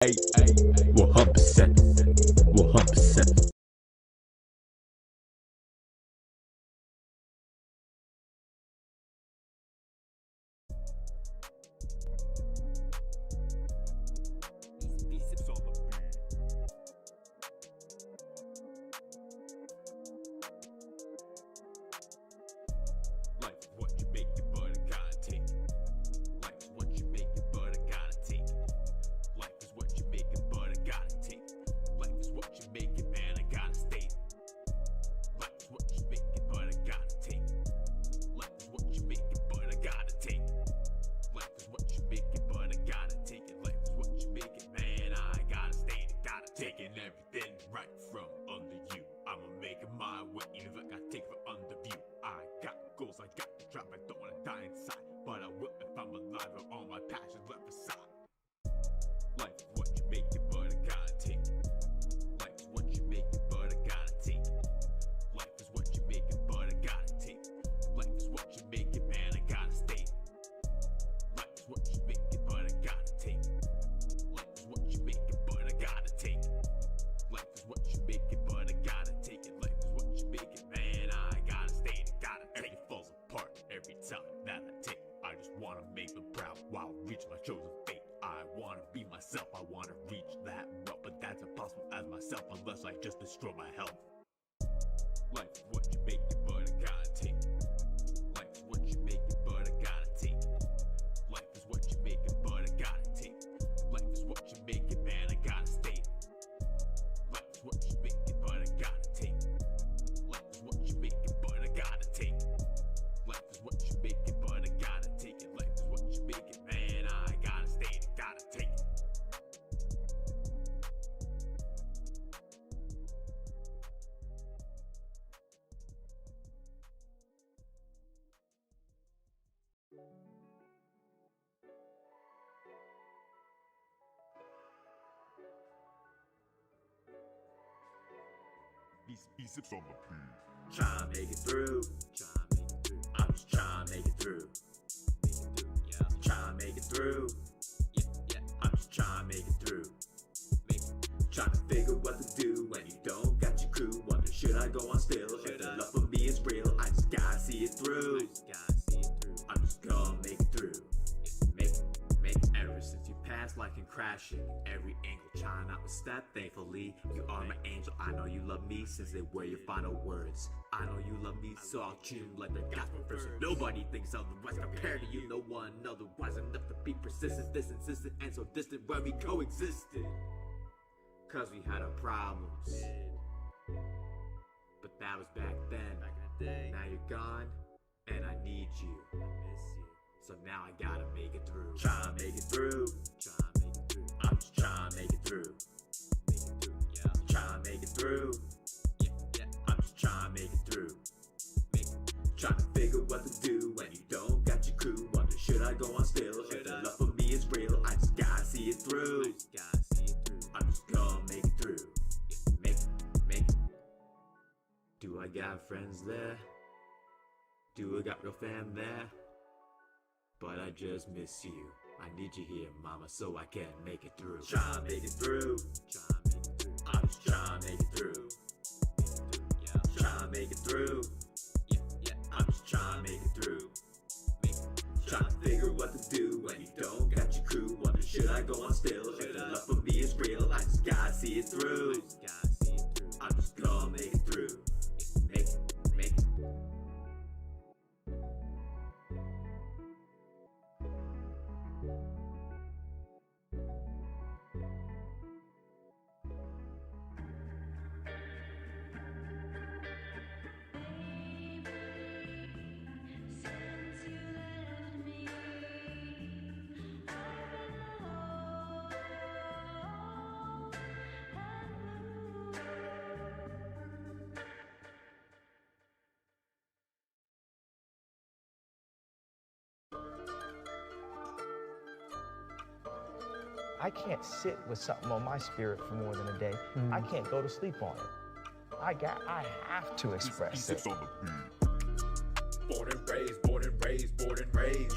100%. 100%. Taking everything right from under you. I'ma make it my way, even if I gotta take it under view. I got goals, I got the drive, I don't wanna die inside. But I will if I'm alive with all my passions left aside. Life is what you make it, but I gotta take it. Life is what you make it, but I gotta take it. Life is what you make it, but I gotta take it. Life is what you make it, man, I gotta stay. Life is what you make it, but I gotta take it. Life is what you make it, but I gotta take it. Life is what you make it, but I gotta take it. Life is what you make it, man, I gotta stay. Gotta take it. Falls apart every time that I take. I just wanna make them proud while reaching my chosen fate. I wanna be myself, I wanna reach that wealth, but that's impossible as myself unless I just destroy my health. Life is what you make it, but I gotta take it. Life is what you make it, but I gotta take it. Life is what you make it, but I gotta take it. Life is what you make it, man, I gotta stay. Life is what you make it, but I gotta take it. Life is what you make it, but I gotta take it. Life is what you make it, but I gotta take it. Life is what you make it, man, I gotta stay. Gotta take it. V-CiPz on the beat. Tryna make it through. I'm just tryna make it through. Tryna make it through. I'm just tryna make it through. Tryna figure what to do when you don't got your crew. Wonder should I go on still? If the love for me is real, I just gotta see it through. I'm just gonna make it through. Make it. Ever since you passed like in crashing, every angle trying not to step. Thankfully, you are my angel. I know you love me since they were your final words. I know you love me, so I'll treat you like the gospel person. Nobody thinks otherwise compared to you. No one otherwise enough to be persistent, this insistent, and so distant where we coexisted. Cause we had our problems. But that was back then. Now you're gone, and I need you. So now I gotta make it through. Tryna make it through. I'm just tryna make it through. Tryna make it through. I'm just tryna make it through. Tryna figure what to do when you don't got your crew. Wonder should I go on still? If the love for me is real, I just gotta see it through. I'm just gonna make it through. Make it. Do I got friends there? Do I got real fam there? But I just miss you. I need you here, mama, so I can make it through. Tryna make it through. I'm just tryna make it through. Tryna make it through. I'm just tryna make it through. Tryna figure what to do when you don't got your crew. Wonder should I go on still? If the love for me is real, I just gotta see it through. I'm just gonna make it through. Make it. I can't sit with something on my spirit for more than a day. I can't go to sleep on it. I have to express it. V-CiPz on the beat. Born and raised, born and raised, born and raised.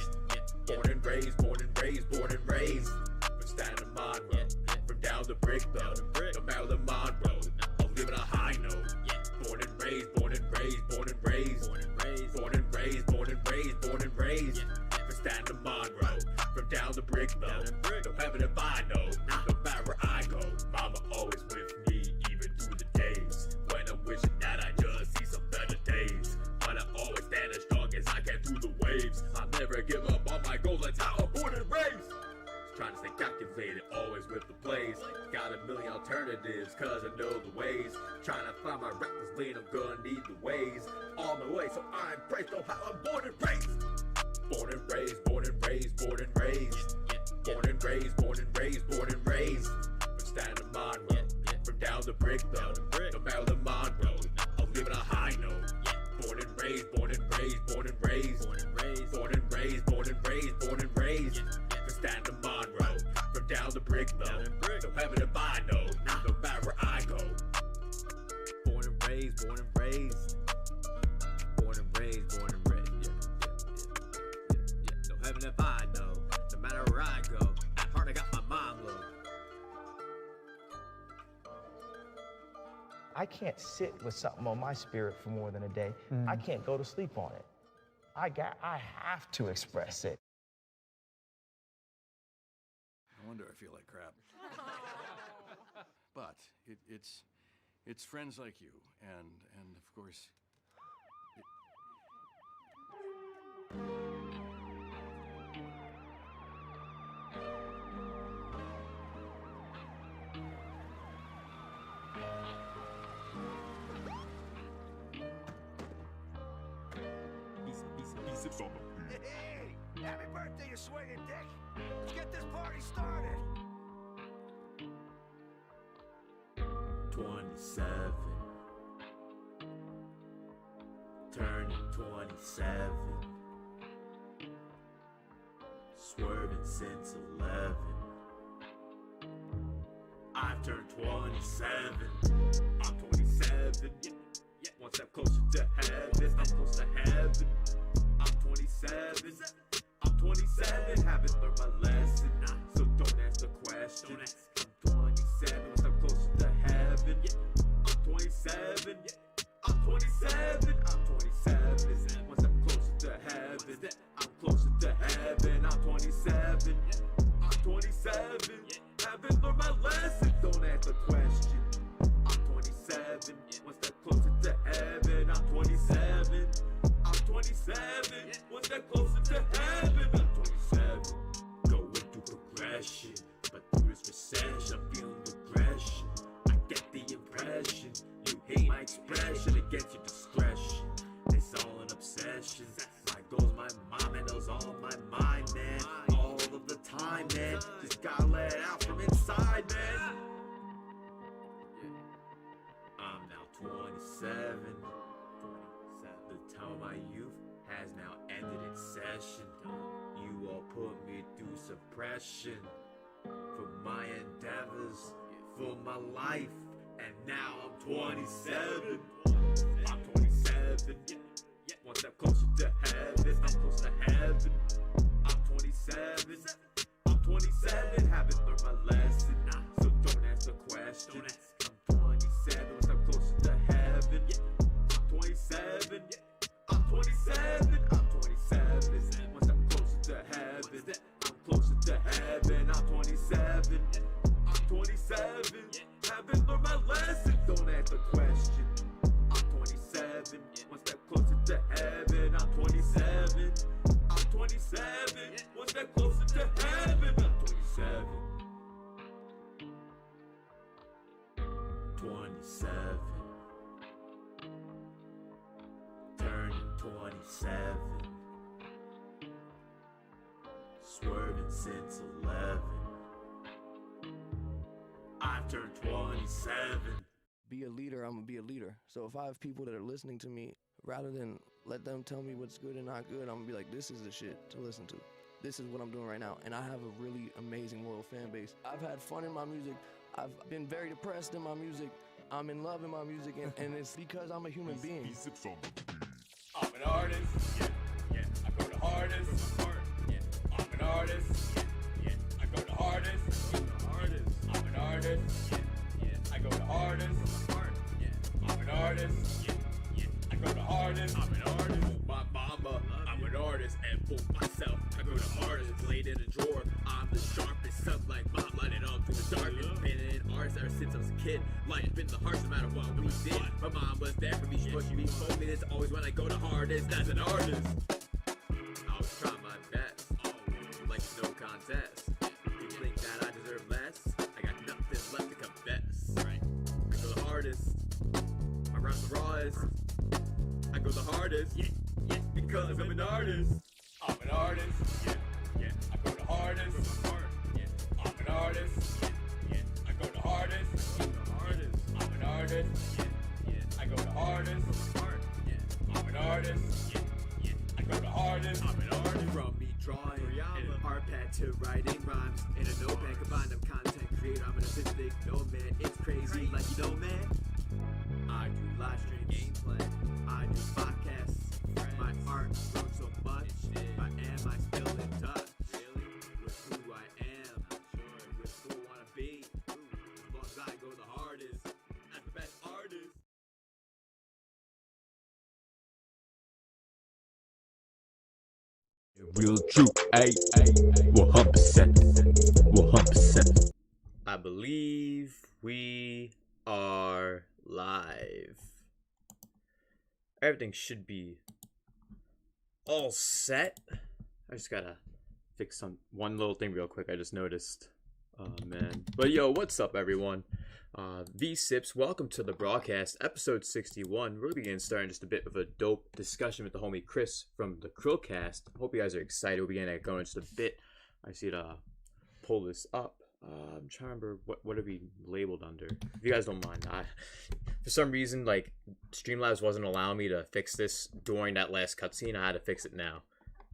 Born and raised, born and raised, born and raised. From Staten Island, from brick though. No Marilyn Monroe, I'll leave it a high note. Born and raised, born and raised, born and raised, born and raised, born and raised, born and raised, born and raised. From Staten to Monroe, from down the brick though. No heaven if I know, no matter where I go. Mama always with me, even through the days when I'm wishing that I just see some better days. But I always stand as strong as I can through the waves. I'll never give up on my goals, that's how I'm born and raised. Trying to stay calculated, always with the plays. Got a million alternatives, cause I know the ways. Trying to find my reckless lane, I'm gonna need the ways. All my way, so I'm praised on how I'm born and raised. Born and raised, born and raised, born and raised. Born and raised, born and raised, born and raised. From Staten to Monroe, from down the brick though. No Marilyn Monroe, I'll leave it a high note. Born and raised, born and raised, born and raised. Born and raised, born and raised, born and raised, born and raised. From Staten to Monroe, from down the brick though. No heaven if I know, no matter where I go. Born and raised, born and raised. Born and raised, born and raised. No heaven if I know, no matter where I go. At heart I got my mom low. I can't sit with something on my spirit for more than a day. I can't go to sleep on it. I have to express it. No wonder I feel like crap. But it's friends like you, and of course. V-CiPz on the beat. Hey, happy birthday, you swinging dick. Let's get this party started. 27, turning 27, swerving since 11. I've turned 27, I'm 27, one step closer to heaven, I'm close to heaven. I'm 27, I'm 27, haven't learned my lesson, so don't ask the question. I'm 27, one step closer to heaven. I'm 27, I'm 27, I'm 27, one step closer to heaven. I'm closer to heaven. I'm 27, I'm 27, haven't learned my lesson, don't ask the question. I'm 27, one step closer to heaven. I'm 27, I'm 27, one step closer to heaven. I'm 27, going through progression, but through this recession, I'm feeling regression. I get the impression, you hate my expression, it gets your discretion. It's all an obsession. My goals, my mom, and those on my mind, man. All of the time, man. Just gotta let it out from inside, man. I'm now 27. The time of my youth has now ended in session. You all put me through suppression for my endeavors, for my life, and now I'm 27. I'm 27, one step closer to heaven. I'm close to heaven. I'm 27, I'm 27, haven't learned my lesson, so don't ask the question. I'm 27, one step closer to heaven. I'm 27, I'm 27, I'm 27, one step closer to heaven. I'm closer to heaven. I'm 27, I'm 27, haven't learned my lesson, don't ask the question. I'm 27, one step closer to heaven. I'm 27, I'm 27, one step closer to heaven. I'm 27, 27, turning 27, swerving since 11. I've turned 27. Be a leader, I'm gonna be a leader. So if I have people that are listening to me, rather than let them tell me what's good and not good, I'm gonna be like, this is the shit to listen to. This is what I'm doing right now. And I have a really amazing, loyal fan base. I've had fun in my music. I've been very depressed in my music. I'm in love in my music, and it's because I'm a human being. V-CiPz on the beat. I'm an artist, yeah, I go the hardest, yeah, I'm an artist, yeah, I go the hardest, I'm an artist, artist. I go the hardest. I'm an artist. I go the hardest. I'm an artist. For my mama, I'm an artist. And for myself, I go the hardest. Blade in a drawer, I'm the sharpest. Sunlight, mom, lighting up through the darkness. Been an artist ever since I was a kid. Life been the hardest no matter what we did. My mom was there for me, she pushed me, told me this always when I go the hardest as an artist. I was trying my best, like no contest. You think that I deserve less? I got nothing left to confess. Right. I go the hardest. My rhymes the rawest. I go the hardest. Because I'm an artist. I'm an artist. I go the hardest. I'm an artist. I go the hardest. I'm an artist. I go the hardest. I'm an artist. I go the hardest. I'm an artist. From me drawing in an art pad to writing rhymes in a notepad, combine them content creator. I'm an artistic nomad. It's crazy, like you know, man. I do live stream gameplay. I do podcasts. My art grows so much. I still in touch with who I am, with who I wanna be. As long as I go the hardest, as the best artist. Real true, ayy, 100%, 100%. I believe we are live. Everything should be all set. I just gotta fix one little thing real quick I just noticed. Oh man. But yo, what's up everyone? V-CiPz, welcome to the broadcast, episode 61. We're gonna begin starting just a bit of a dope discussion with the homie Chris from the Chrillcast. Hope you guys are excited. We'll begin at going just a bit. I see to pull this up. I'm trying to remember what are we labeled under. If you guys don't mind, for some reason, like Streamlabs wasn't allowing me to fix this during that last cutscene. I had to fix it now.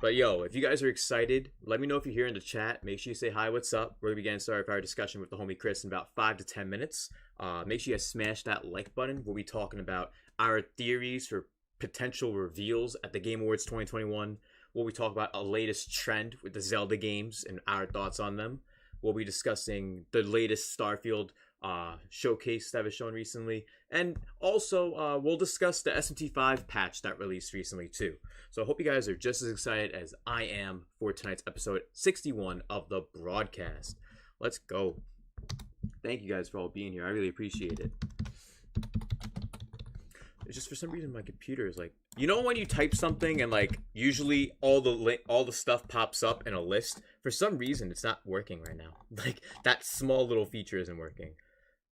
But yo, if you guys are excited, let me know if you're here in the chat. Make sure you say hi, what's up. We're gonna begin starting our discussion with the homie Chris in about 5 to 10 minutes. Make sure you guys smash that like button. We'll be talking about our theories for potential reveals at the Game Awards 2021. We'll be talking about a latest trend with the Zelda games and our thoughts on them. We'll be discussing the latest Starfield showcase that was shown recently. And also, we'll discuss the SMT5 patch that released recently too. So I hope you guys are just as excited as I am for tonight's episode 61 of the broadcast. Let's go. Thank you guys for all being here. I really appreciate it. It's just for some reason my computer is like, you know when you type something and like usually all the stuff pops up in a list? For some reason it's not working right now. Like that small little feature isn't working.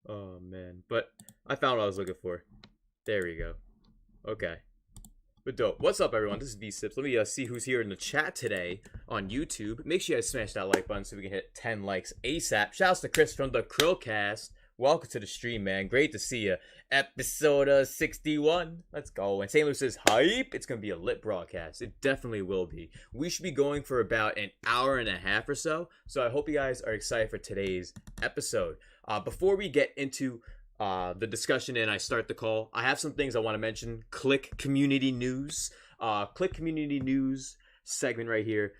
Oh man, but I found what I was looking for. There we go. Okay. But dope. What's up everyone? This is V-CiPz. Let me see who's here in the chat today on YouTube. Make sure you guys smash that like button so we can hit 10 likes ASAP. Shouts to Chris from the Chrillcast. Welcome to the stream, man. Great to see you. Episode 61. Let's go. And St. Louis says, hype. It's going to be a lit broadcast. It definitely will be. We should be going for about an hour and a half or so. So I hope you guys are excited for today's episode. Before we get into the discussion and I start the call, I have some things I want to mention. Click community news. Click community news segment right here.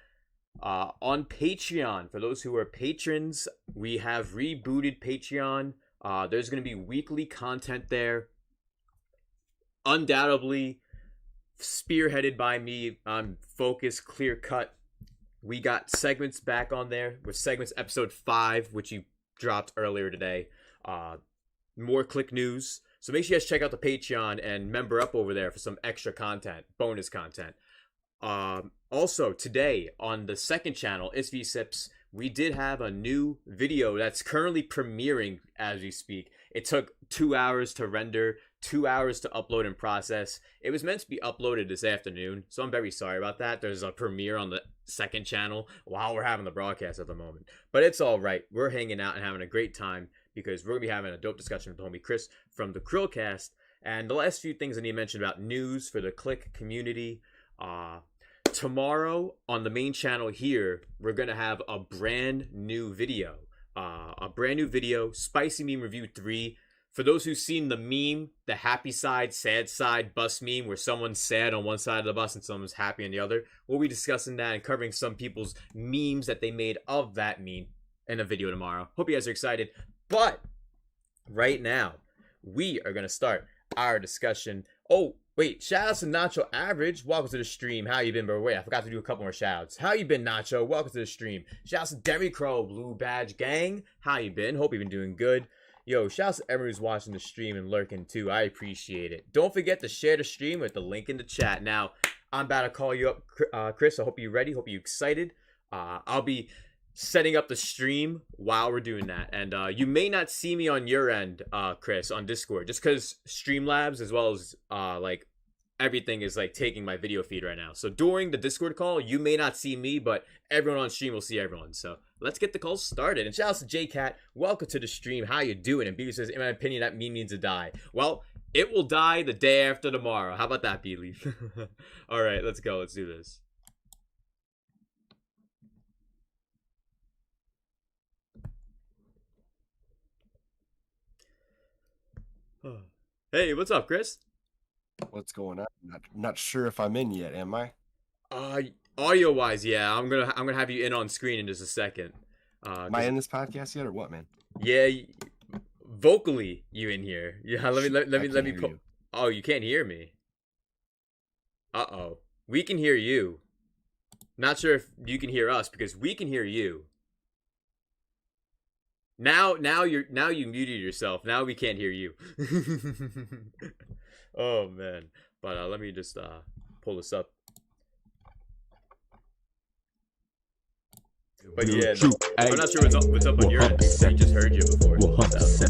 On Patreon, for those who are patrons, we have rebooted Patreon. There's going to be weekly content there. Undoubtedly spearheaded by me. I'm focused, clear cut. We got segments back on there with segments episode 5, which you dropped earlier today. More click news. So make sure you guys check out the Patreon and member up over there for some extra content, bonus content. Also today on the second channel, it's V-CiPz, we did have a new video that's currently premiering as we speak. It took 2 hours to render, 2 hours to upload and process. It was meant to be uploaded this afternoon, so I'm very sorry about that. There's a premiere on the second channel while we're having the broadcast at the moment. But it's all right. We're hanging out and having a great time because we're going to be having a dope discussion with the homie Chris from the Chrillcast. And the last few things I need to mention about news for the Click community. Tomorrow on the main channel here, we're going to have a brand new video. Spicy Meme Review 3. For those who've seen the meme, the happy side, sad side bus meme, where someone's sad on one side of the bus and someone's happy on the other, we'll be discussing that and covering some people's memes that they made of that meme in a video tomorrow. Hope you guys are excited. But right now, we are gonna start our discussion. Oh, wait, shout outs to Nacho Average. Welcome to the stream. How you been, bro? Wait, I forgot to do a couple more shout outs. How you been, Nacho? Welcome to the stream. Shout outs to Derry Crow, Blue Badge Gang. How you been? Hope you've been doing good. Yo, shout outs to everyone who's watching the stream and lurking too. I appreciate it. Don't forget to share the stream with the link in the chat. Now, I'm about to call you up, Chris. I hope you're ready. Hope you're excited. I'll be setting up the stream while we're doing that, and you may not see me on your end, Chris, on Discord, just because Streamlabs as well as like everything is like taking my video feed right now. So during the Discord call, you may not see me, but everyone on stream will see everyone. So let's get the call started. And shout out to JCat. Welcome to the stream. How you doing? And Beaver says, in my opinion, that meme means to die. Well, it will die the day after tomorrow. How about that, Beely? All right, let's go. Let's do this. Hey, what's up, Chris? What's going on? Not sure if I'm in yet, am I? Audio wise, yeah. I'm gonna have you in on screen in just a second. Am I in this podcast yet, or what, man? Yeah, vocally you in here. Yeah, let me hear you. Oh, you can't hear me. Uh-oh. We can hear you. Not sure if you can hear us, because we can hear you. Now you muted yourself. Now we can't hear you. Oh man. But let me just pull this up. But yeah, I'm not sure what's up on your end. We just heard you before. So.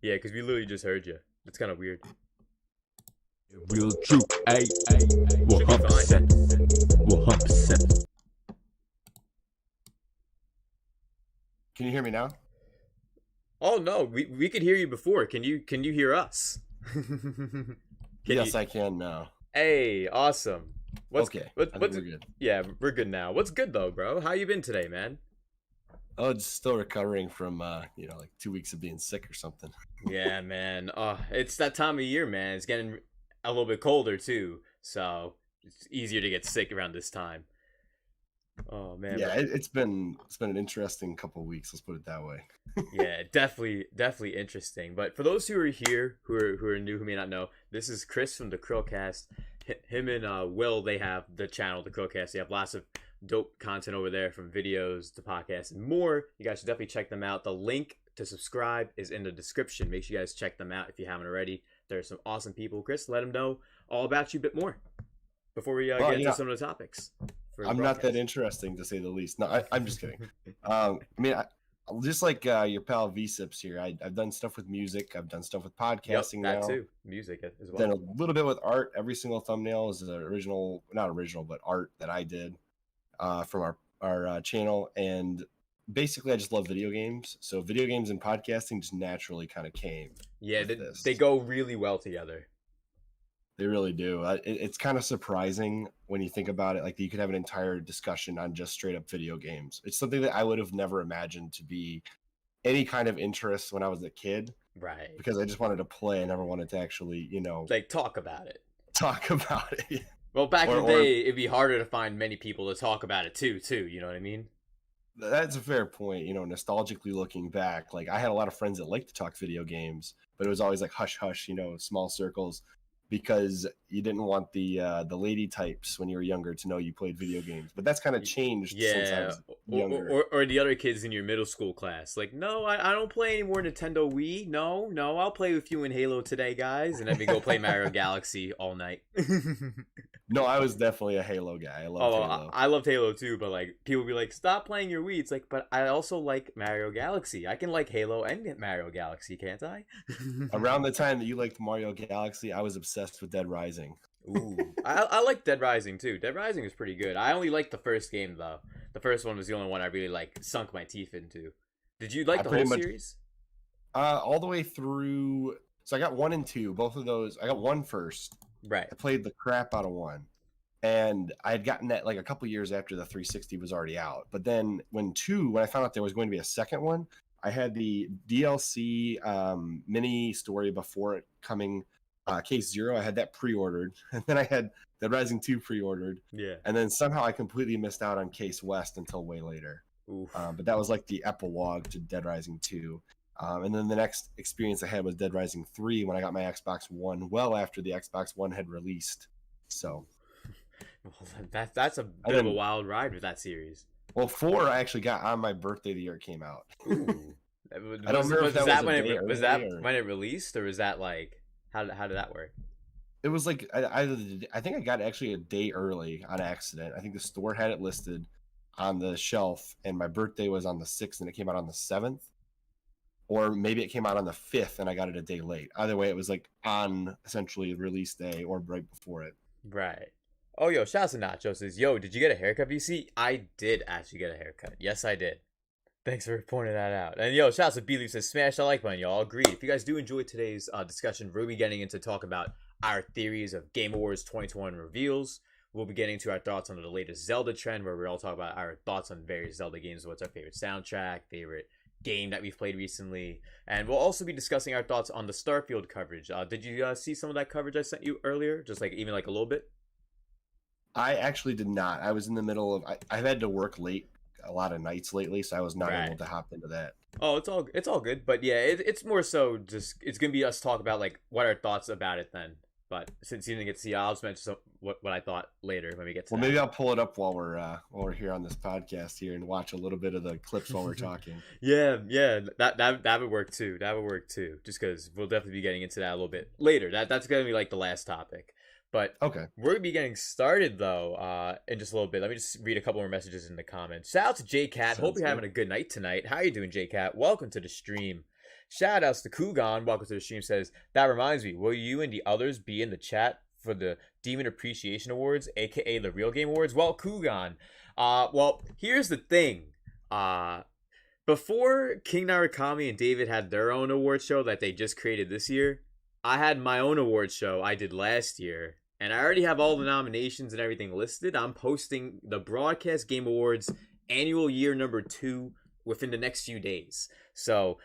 Yeah, because we literally just heard you. It's kind of weird. Real true, ay, 100%, 100%. Can you hear me now? Oh no, we could hear you before. Can you hear us? Yes, I can now. Hey, awesome. Okay, I think we're good. Yeah, we're good now. What's good though, bro? How you been today, man? Oh, it's still recovering from like 2 weeks of being sick or something. Yeah, man. It's that time of year, man. It's getting a little bit colder too, so it's easier to get sick around this time. Oh man. Yeah, it's been an interesting couple of weeks. Let's put it that way. Yeah, definitely interesting. But for those who are here, who are new, who may not know, this is Chris from the Chrillcast. Him and Will, they have the channel, the Chrillcast. They have lots of dope content over there, from videos to podcasts and more. You guys should definitely check them out. The link to subscribe is in the description. Make sure you guys check them out if you haven't already. There's some awesome people. Chris, let them know all about you a bit more before we get into some of the topics. I'm not that interesting, to say the least. No, I'm just kidding. Just like your pal V-CiPz here, I've done stuff with music. I've done stuff with podcasting now. That too. Music as well. Then a little bit with art. Every single thumbnail is an original, not original, but art that I did from our channel. And basically, I just love video games. So video games and podcasting just naturally kind of came. Yeah, they go really well together. They really do. It's kind of surprising when you think about it. Like, you could have an entire discussion on just straight up video games. It's something that I would have never imagined to be any kind of interest when I was a kid. Right. Because I just wanted to play. I never wanted to actually, like talk about it. Talk about it. Well, back in the day, it'd be harder to find many people to talk about it too. You know what I mean? That's a fair point. Nostalgically looking back, like, I had a lot of friends that liked to talk video games, but it was always like hush hush, small circles. Because you didn't want the lady types when you were younger to know you played video games. But that's kind of changed since I was younger. Or the other kids in your middle school class. Like, no, I don't play any more Nintendo Wii. No, I'll play with you in Halo today, guys. And then we go play Mario Galaxy all night. No, I was definitely a Halo guy. I loved Halo. I loved Halo too, but like, people be like, stop playing your Wii. It's like, but I also like Mario Galaxy. I can like Halo and Mario Galaxy, can't I? Around the time that you liked Mario Galaxy, I was obsessed with Dead Rising. Ooh, I like Dead Rising too. Dead Rising is pretty good. I only liked the first game though. The first one was the only one I really sunk my teeth into. Did you like the whole series? All the way through. So I got 1 and 2. Both of those. I got 1 first. Right. I played the crap out of 1. And I had gotten that like a couple years after the 360 was already out. But then when I found out there was going to be a second one, I had the DLC mini story before it coming. Case 0, I had that pre-ordered, and then I had Dead Rising 2 pre-ordered. Yeah. And then somehow I completely missed out on Case West until way later. But that was like the epilogue to Dead Rising 2. And then the next experience I had was Dead Rising 3 when I got my Xbox One, well after the Xbox One had released. So Well, that's a bit of a wild ride with that series. Well, 4 I actually got on my birthday the year it came out. Ooh. I don't remember if that was that when it released, or was that like how did that work? It was like I think I got it actually a day early on accident. I think the store had it listed on the shelf, and my birthday was on the 6th, and it came out on the 7th. Or maybe it came out on the 5th, and I got it a day late. Either way, it was like on essentially release day or right before it. Right. Oh, yo, shouts to Nacho says, yo, did you get a haircut, VC? I did actually get a haircut. Yes, I did. Thanks for pointing that out. And yo, shouts to B-Leaf says, smash the like button, y'all. Agreed. If you guys do enjoy today's discussion, we'll be getting into talk about our theories of Game Awards 2021 reveals. We'll be getting to our thoughts on the latest Zelda trend, where we all talk about our thoughts on various Zelda games. What's our favorite soundtrack, favorite game that we've played recently, and we'll also be discussing our thoughts on the Starfield coverage. Did you see some of that coverage I sent you earlier? Just like even like a little bit? I actually did not. I was in the middle of. I've had to work late a lot of nights lately, so I was not able to hop into that. Oh, it's all good. But yeah, it's more so just it's gonna be us talk about like what our thoughts about it then. But since you didn't get to see, I'll just mention what I thought later when we get to. Well, maybe I'll pull it up while we're here on this podcast here and watch a little bit of the clips while we're talking. yeah, that would work too. That would work too. Just because we'll definitely be getting into that a little bit later. That's gonna be like the last topic. But okay, we're gonna be getting started though in just a little bit. Let me just read a couple more messages in the comments. Shout out to JCat. Hope you're having a good night tonight. How you doing, JCat? Welcome to the stream. Shout outs to Kugan. Welcome to the stream. Says, that reminds me, will you and the others be in the chat for the Demon Appreciation Awards, aka the Real Game Awards? Well, Kugan, well, here's the thing. Before King Narukami and David had their own award show that they just created this year, I had my own award show I did last year, and I already have all the nominations and everything listed. I'm posting the Broadcast Game Awards annual year number 2 within the next few days. So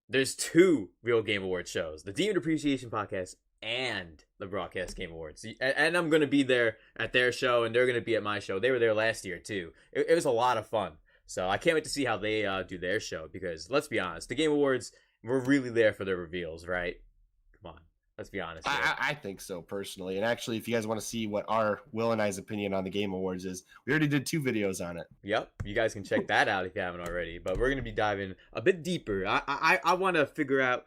there's 2 Real Game Award shows, the Demon Appreciation Podcast and the Broadcast Game Awards. And I'm going to be there at their show, and they're going to be at my show. They were there last year, too. It was a lot of fun. So I can't wait to see how they do their show, because let's be honest, the Game Awards, we're really there for their reveals, right? Come on. Let's be honest. I think so, personally. And actually, if you guys want to see what our Will and I's opinion on the Game Awards is, we already did 2 videos on it. Yep. You guys can check that out if you haven't already. But we're going to be diving a bit deeper. I want to figure out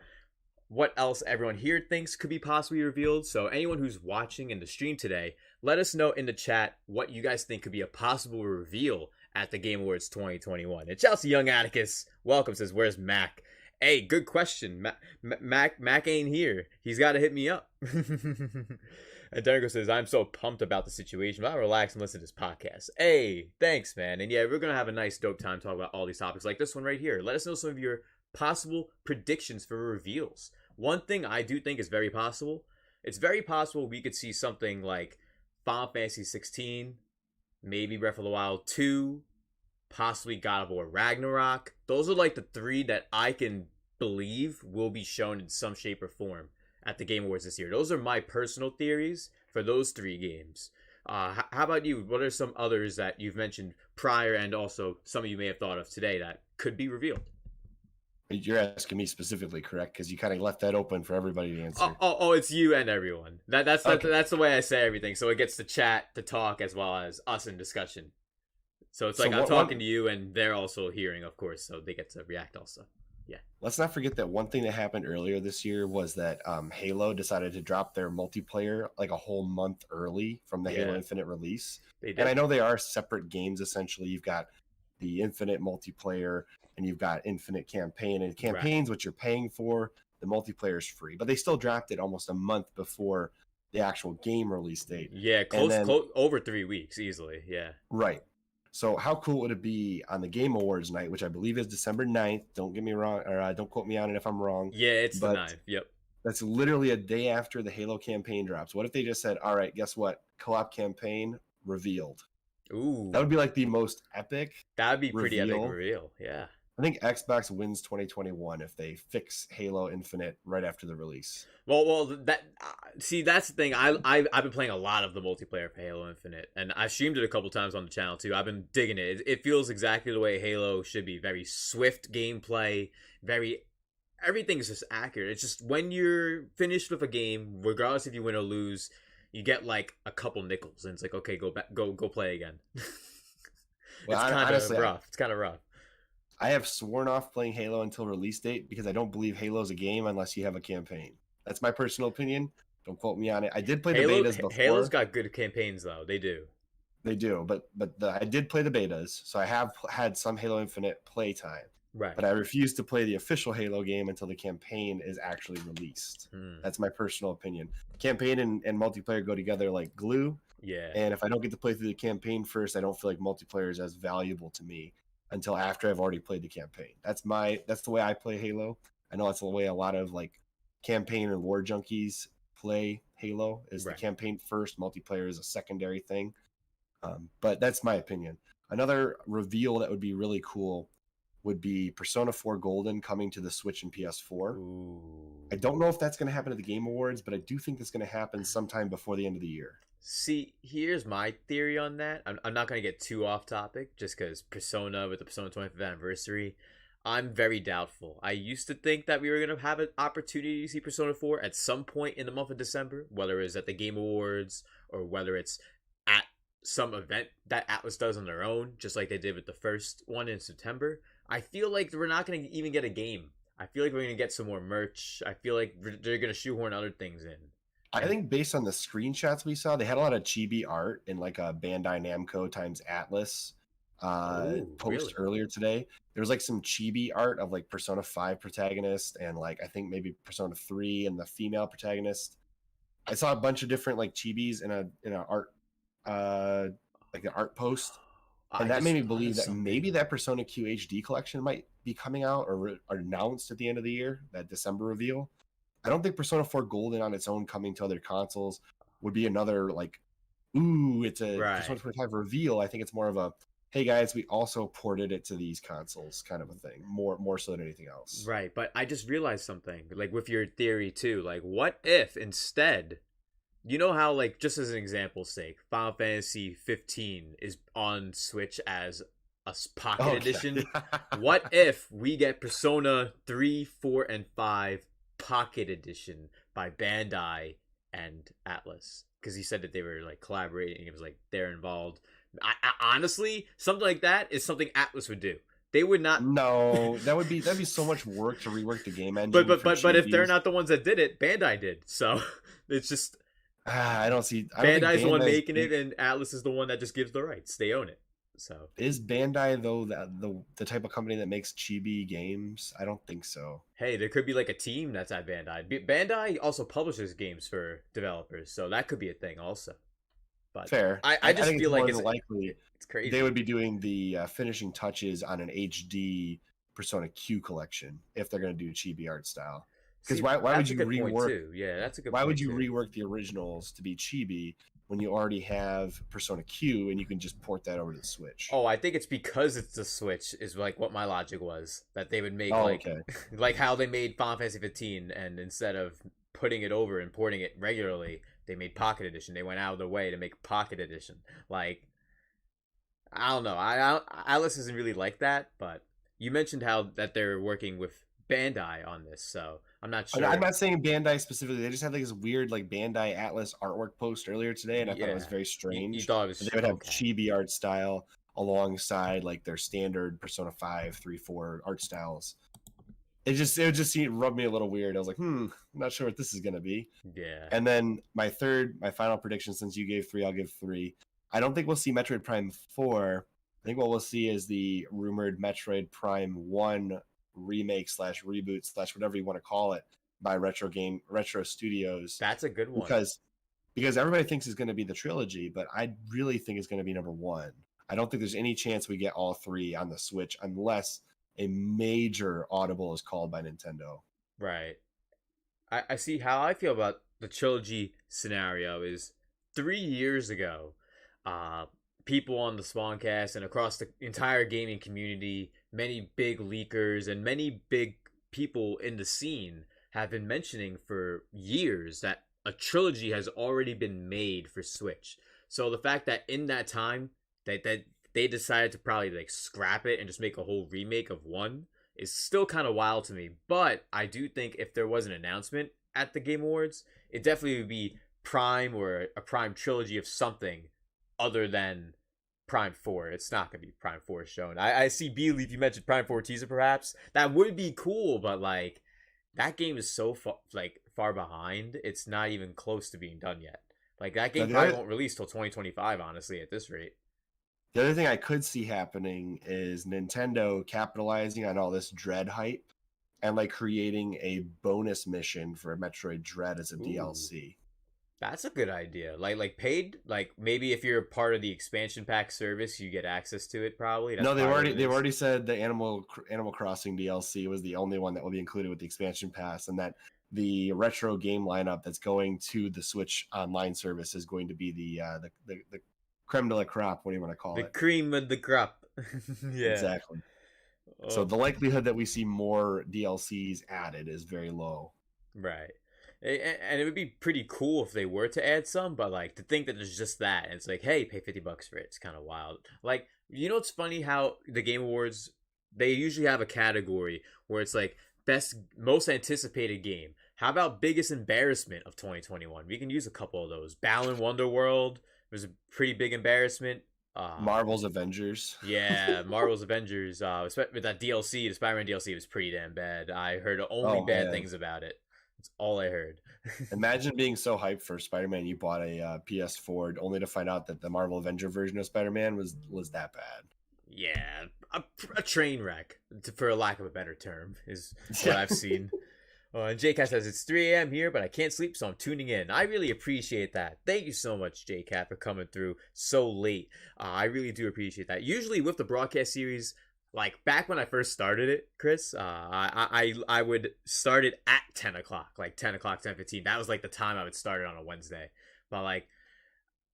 what else everyone here thinks could be possibly revealed. So anyone who's watching in the stream today, let us know in the chat what you guys think could be a possible reveal at the Game Awards 2021. And Chelsea Young Atticus, welcome, says, where's Mac? Hey, good question. Mac ain't here. He's got to hit me up. And Derrico says, I'm so pumped about the situation, but I'll relax and listen to this podcast. Hey, thanks, man. And yeah, we're going to have a nice, dope time talking about all these topics like this one right here. Let us know some of your possible predictions for reveals. One thing I do think is very possible. It's very possible we could see something like Final Fantasy 16, maybe Breath of the Wild 2, possibly God of War Ragnarok. Those are like the 3 that I can believe will be shown in some shape or form at the Game Awards this year. Those are my personal theories for those 3 games. How about you? What are some others that you've mentioned prior, and also some of you may have thought of today that could be revealed? You're asking me specifically, correct? Because you kind of left that open for everybody to answer. Oh, it's you and everyone. That's the way I say everything. So it gets to chat, to talk, as well as us in discussion. So it's like I'm talking to you, and they're also hearing, of course, so they get to react also. Yeah. Let's not forget that one thing that happened earlier this year was that Halo decided to drop their multiplayer like a whole month early from the Halo Infinite release. And I know they are separate games, essentially. You've got the Infinite multiplayer, and you've got Infinite campaign. And campaign's what you're paying for. The multiplayer is free. But they still dropped it almost a month before the actual game release date. Yeah, close over 3 weeks, easily. Yeah. Right. So how cool would it be on the Game Awards night, which I believe is December 9th. Don't get me wrong, or don't quote me on it if I'm wrong. Yeah, it's the 9th. Yep. That's literally a day after the Halo campaign drops. What if they just said, all right, guess what? Co-op campaign revealed. Ooh. That would be like the most epic. That would be pretty epic reveal. Yeah. I think Xbox wins 2021 if they fix Halo Infinite right after the release. Well, that that's the thing. I've been playing a lot of the multiplayer for Halo Infinite, and I've streamed it a couple times on the channel too. I've been digging it. It feels exactly the way Halo should be. Very swift gameplay, very everything's just accurate. It's just when you're finished with a game, regardless if you win or lose, you get like a couple nickels, and it's like, okay, go back, go play again. Well, It's kind of honestly, rough. It's kind of rough. I have sworn off playing Halo until release date because I don't believe Halo's a game unless you have a campaign. That's my personal opinion. Don't quote me on it. I did play the betas before. Halo's got good campaigns though. They do. They do, but I did play the betas, so I have had some Halo Infinite playtime. Right. But I refuse to play the official Halo game until the campaign is actually released. That's my personal opinion. Campaign and multiplayer go together like glue. Yeah. And if I don't get to play through the campaign first, I don't feel like multiplayer is as valuable to me until after I've already played the campaign. That's the way I play Halo. I know that's the way a lot of like campaign and war junkies play Halo, is the campaign first, multiplayer is a secondary thing. But that's my opinion. Another reveal that would be really cool would be Persona 4 Golden coming to the Switch and PS4. Ooh. I don't know if that's going to happen at the Game Awards, but I do think that's going to happen sometime before the end of the year. See, here's my theory on that. I'm not going to get too off topic just because Persona with the Persona 25th anniversary, I'm very doubtful. I used to think that we were going to have an opportunity to see Persona 4 at some point in the month of December, whether it's at the Game Awards or whether it's at some event that Atlus does on their own, just like they did with the first one in September. I feel like we're not going to even get a game. I feel like we're going to get some more merch. I feel like they're going to shoehorn other things in. I think based on the screenshots we saw, they had a lot of chibi art in like a Bandai Namco times Atlas post earlier today. There was like some chibi art of like Persona 5 protagonist and like I think maybe Persona 3 and the female protagonist. I saw a bunch of different like chibis in a art like an art post. And that made me believe that maybe that Persona QHD collection might be coming out or announced at the end of the year, that December reveal. I don't think Persona 4 Golden on its own coming to other consoles would be another like, ooh, it's a Persona 25 reveal. I think it's more of a, hey guys, we also ported it to these consoles kind of a thing, more so than anything else. Right, but I just realized something, like with your theory too, like what if instead, you know how like just as an example's sake, Final Fantasy 15 is on Switch as a pocket edition? What if we get Persona 3, 4, and 5 Pocket Edition by Bandai and Atlus? Because he said that they were like collaborating. It was like they're involved. I honestly, something like that is something Atlus would do. They would not. No, that'd be so much work to rework the game engine. But if they're not the ones that did it, Bandai did. So it's just I don't see. Bandai's the one making it, and Atlus is the one that just gives the rights. They own it. So is Bandai though the type of company that makes chibi games? I don't think so. Hey, there could be like a team that's at Bandai. Bandai also publishes games for developers, so that could be a thing also. But fair. I just think feel like it's likely it's crazy. They would be doing the finishing touches on an HD Persona Q collection if they're going to do chibi art style. Because why would you rework? Yeah, that's a good. Why would you rework the originals to be chibi when you already have Persona Q and you can just port that over to the Switch? Oh, I think it's because it's the Switch is like what my logic was, that they would make like how they made Final Fantasy 15, and instead of putting it over and porting it regularly, they made Pocket Edition. They went out of their way to make Pocket Edition. Like, I don't know. Atlus isn't really like that, but you mentioned how that they're working with Bandai on this, so I'm not sure. I'm not saying Bandai specifically. They just had like this weird like Bandai Atlus artwork post earlier today, and I thought it was very strange. You thought it was they would have chibi art style alongside like their standard Persona 5, 3, 4 art styles. It just rubbed me a little weird. I was like, I'm not sure what this is gonna be. Yeah. And then my final prediction, since you gave 3, I'll give 3. I don't think we'll see Metroid Prime 4. I think what we'll see is the rumored Metroid Prime 1 remake / reboot / whatever you want to call it by Retro Studios. That's a good one. Because everybody thinks it's going to be the trilogy, but I really think it's going to be number 1. I don't think there's any chance we get all 3 on the Switch unless a major audible is called by Nintendo. Right. I see how I feel about the trilogy scenario is 3 years ago, people on the Spawncast and across the entire gaming community, many big leakers and many big people in the scene have been mentioning for years that a trilogy has already been made for Switch. So the fact that in that time that they decided to probably like scrap it and just make a whole remake of one is still kind of wild to me. But I do think if there was an announcement at the Game Awards, it definitely would be Prime or a Prime trilogy of something other than Prime 4. It's not going to be Prime 4 shown. I see B-Leaf, you mentioned Prime 4 teaser perhaps. That would be cool, but like that game is so far behind. It's not even close to being done yet. Like that game probably won't release till 2025, honestly, at this rate. The other thing I could see happening is Nintendo capitalizing on all this Dread hype and like creating a bonus mission for Metroid Dread as a DLC. That's a good idea. Like paid, like maybe if you're a part of the expansion pack service, you get access to it. Probably. No, they've already said the Animal Crossing DLC was the only one that will be included with the expansion pass, and that the retro game lineup that's going to the Switch online service is going to be the creme de la crop. What do you want to call it? The cream of the crop. Yeah, exactly. So the likelihood that we see more DLCs added is very low. Right. And it would be pretty cool if they were to add some, but like to think that there's just that, and it's like, hey, pay $50 for it. It's kind of wild. Like, you know, it's funny how the Game Awards, they usually have a category where it's like most anticipated game. How about biggest embarrassment of 2021? We can use a couple of those. Balan Wonderworld was a pretty big embarrassment. Marvel's Avengers. Yeah, Marvel's Avengers. With that DLC, the Spider-Man DLC was pretty damn bad. I heard only bad things about it. That's all I heard. Imagine being so hyped for Spider-Man you bought a PS4 only to find out that the Marvel Avenger version of Spider-Man was that bad. Yeah, a train wreck, for lack of a better term, is what I've seen. And JCat says, it's 3 a.m. here, but I can't sleep, so I'm tuning in. I really appreciate that. Thank you so much, JCat, for coming through so late. I really do appreciate that. Usually with the broadcast series, like back when I first started it, Chris, I would start it at 10 o'clock, like 10 o'clock, 10:15. That was like the time I would start it on a Wednesday. But like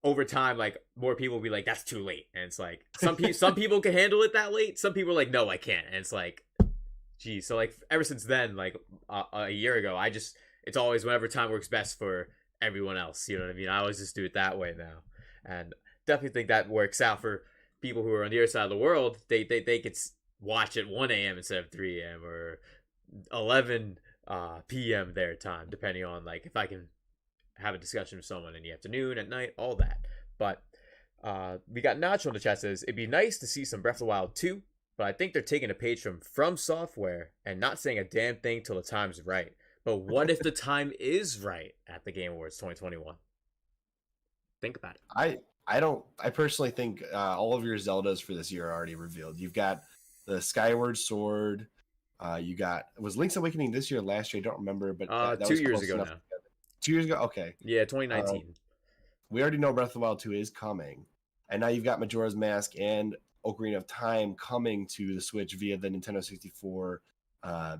over time, like more people will be like, that's too late. And it's like some people can handle it that late. Some people are like, no, I can't. And it's like, geez. So like ever since then, like a year ago, it's always whenever time works best for everyone else. You know what I mean? I always just do it that way now. And definitely think that works out for people who are on the other side of the world. They could watch at 1 a.m. instead of 3 a.m. or 11 p.m. their time, depending on like if I can have a discussion with someone in the afternoon, at night, all that. But we got Nacho in the chat says, it'd be nice to see some Breath of the Wild 2, but I think they're taking a page from Software and not saying a damn thing till the time's right. But what if the time is right at the Game Awards 2021? Think about it. I personally think all of your Zeldas for this year are already revealed. You've got the Skyward Sword. Was Link's Awakening this year or last year? I don't remember, but that 2 was years close ago enough. now. 2 years ago? Okay. Yeah, 2019. We already know Breath of the Wild 2 is coming. And now you've got Majora's Mask and Ocarina of Time coming to the Switch via the Nintendo 64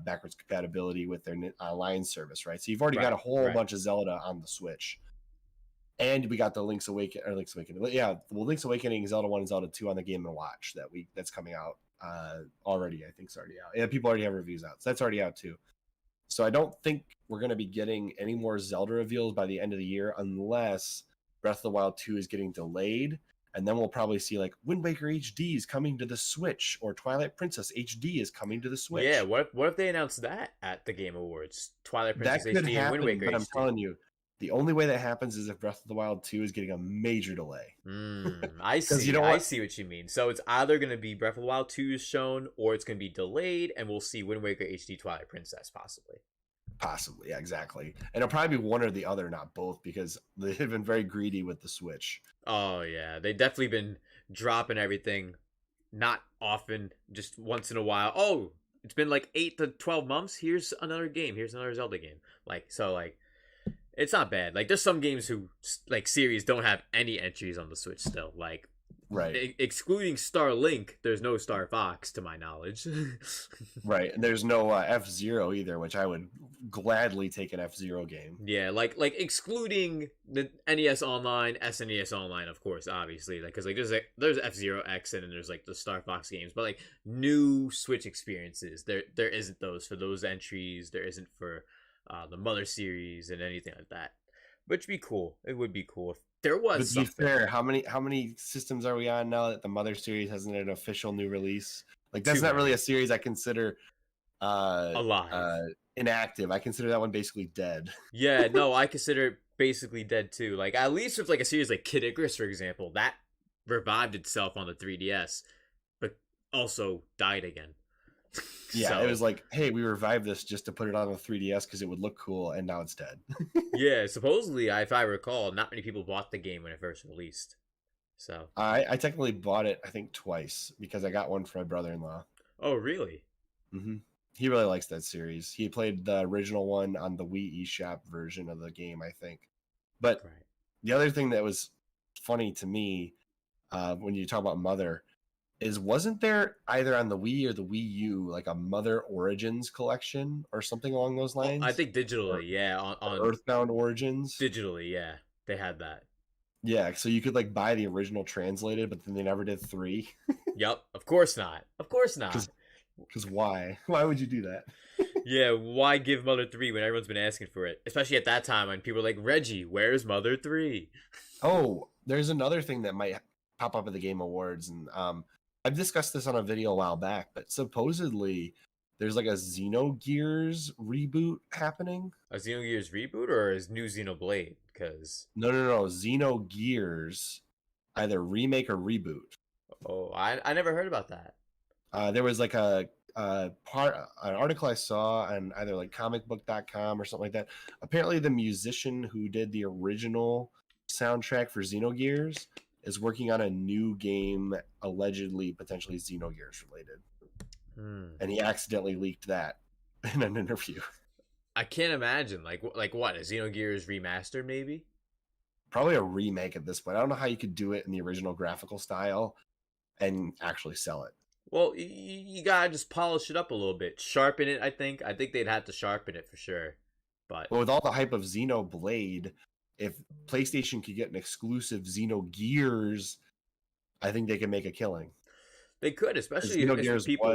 backwards compatibility with their online service, right? So you've already got a whole bunch of Zelda on the Switch. And we got the Link's Awakening. Yeah, well, Link's Awakening, Zelda 1 and Zelda 2 on the Game & Watch that's coming out already. I think it's already out. Yeah, people already have reviews out. So that's already out too. So I don't think we're going to be getting any more Zelda reveals by the end of the year unless Breath of the Wild 2 is getting delayed. And then we'll probably see like Wind Waker HD is coming to the Switch or Twilight Princess HD is coming to the Switch. Yeah, what if they announced that at the Game Awards? Twilight Princess that could HD happen, and Wind Waker but HD. I'm telling you, the only way that happens is if Breath of the Wild 2 is getting a major delay. I see. You know I see what you mean. So it's either going to be Breath of the Wild 2 shown, or it's going to be delayed, and we'll see Wind Waker HD Twilight Princess possibly. Possibly, yeah, exactly. And it'll probably be one or the other, not both, because they've been very greedy with the Switch. Oh yeah, they've definitely been dropping everything, not often, just once in a while. Oh, it's been like 8 to 12 months. Here's another game. Here's another Zelda game. It's not bad. Like, there's some games who, like, series don't have any entries on the Switch still. Like, right. Excluding Starlink, there's no Star Fox, to my knowledge. Right. And there's no F-Zero either, which I would gladly take an F-Zero game. Yeah, like excluding the NES Online, SNES Online, of course, obviously. Like, because, like, there's F-Zero X and then there's, like, the Star Fox games. But, like, new Switch experiences, there isn't those for those entries. There isn't for the Mother series and anything like that, which would be cool. It would be cool if there was. But to be fair, how many systems are we on now that the Mother series hasn't an official new release? Like, that's not really a series I consider Alive. Inactive. I consider that one basically dead. Yeah, no, I consider it basically dead too. Like at least with like a series like Kid Icarus, for example, that revived itself on the 3DS, but also died again. Yeah, So, it was like, hey, we revived this just to put it on the 3DS because it would look cool, and now it's dead. yeah, supposedly, if I recall, not many people bought the game when it first released. So, I technically bought it, I think, twice because I got one for my brother-in-law. oh really? Hmm. He really likes that series. He played the original one on the Wii eShop version of the game, I think. But Right. the other thing that was funny to me when you talk about Mother is wasn't there either on the Wii or the Wii U like a Mother Origins collection or something along those lines? I think digitally, Or- yeah, on Earthbound Origins. digitally, yeah, they had that. Yeah, so you could like buy the original translated, but then they never did 3. Yep, of course not. Of course not. Because why? Why would you do that? Yeah, why give Mother 3 when everyone's been asking for it? Especially at that time when people were like, Reggie, where's Mother 3? Oh, there's another thing that might pop up at the Game Awards, and I've discussed this on a video a while back, but supposedly there's like a Xenogears reboot happening. A Xenogears reboot or is new Xenoblade? Because No, Xenogears, either remake or reboot. oh, I never heard about that. There was like an article I saw on either like comicbook.com or something like that. Apparently, the musician who did the original soundtrack for Xenogears is working on a new game, allegedly potentially Xenogears related, and he accidentally leaked that in an interview. I can't imagine like what a Xenogears remaster maybe. Probably a remake at this point. I don't know how you could do it in the original graphical style and actually sell it. Well, you gotta just polish it up a little bit, sharpen it. I think they'd have to sharpen it for sure. But with all the hype of Xenoblade, if PlayStation could get an exclusive Xenogears, I think they could make a killing. they could, especially if people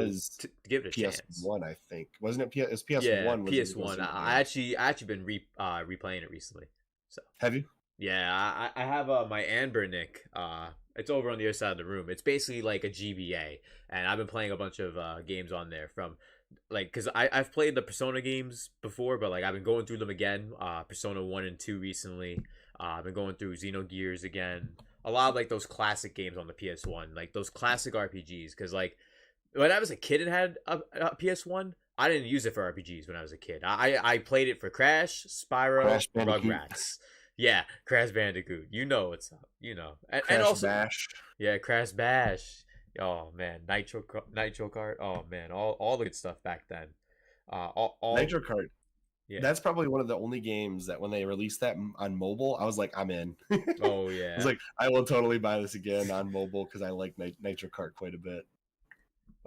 give it a chance. PS1, I think, wasn't it? It's PS1. Yeah, was PS1. I actually been replaying it recently. So have you? Yeah, I have my Anbernic. It's over on the other side of the room. It's basically like a GBA, and I've been playing a bunch of games on there from, like, because I've played the Persona games before, but like I've been going through them again. Persona 1 and 2 recently. I've been going through Xenogears again. A lot of like those classic games on the PS1, like those classic RPGs. Because like when I was a kid and had a PS1, I didn't use it for RPGs when I was a kid. I played it for Crash, Spyro, Crash Bandicoot. Rugrats. Yeah, Crash Bandicoot. You know what's up. You know, Crash also Bash. Yeah, Crash Bash. Oh man, Nitro Kart. Oh man, all the good stuff back then. All Nitro Kart. Yeah. That's probably one of the only games that when they released that on mobile, I was like, I'm in. Oh yeah. I was like, I will totally buy this again on mobile because I like Nitro Kart quite a bit.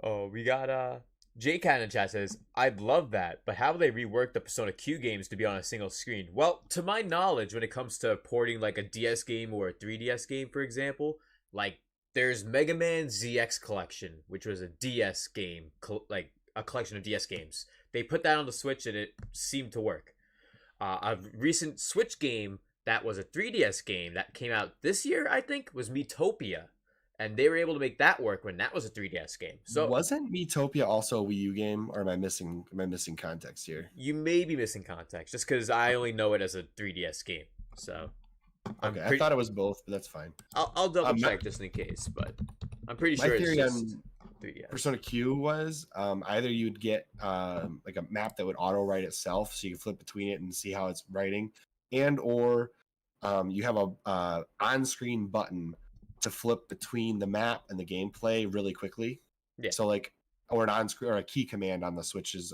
Oh, we got J-Cat in the chat says, I'd love that, but how will they rework the Persona Q games to be on a single screen? Well, to my knowledge, when it comes to porting like a DS game or a 3DS game, for example, like there's Mega Man ZX Collection, which was a DS game, like a collection of DS games. They put that on the Switch and it seemed to work. A recent Switch game that was a 3DS game that came out this year, I think, was Miitopia. And they were able to make that work when that was a 3DS game. So wasn't Miitopia also a Wii U game, or am I missing context here? You may be missing context, just because I only know it as a 3DS game. So okay, I thought it was both, but that's fine. I'll double check just in case, but I'm pretty sure it's just 3DS. Persona Q was either you'd get like a map that would auto write itself, so you can flip between it and see how it's writing, and or you have a on-screen button to flip between the map and the gameplay really quickly. Yeah. So like, or an on-screen or a key command on the Switch's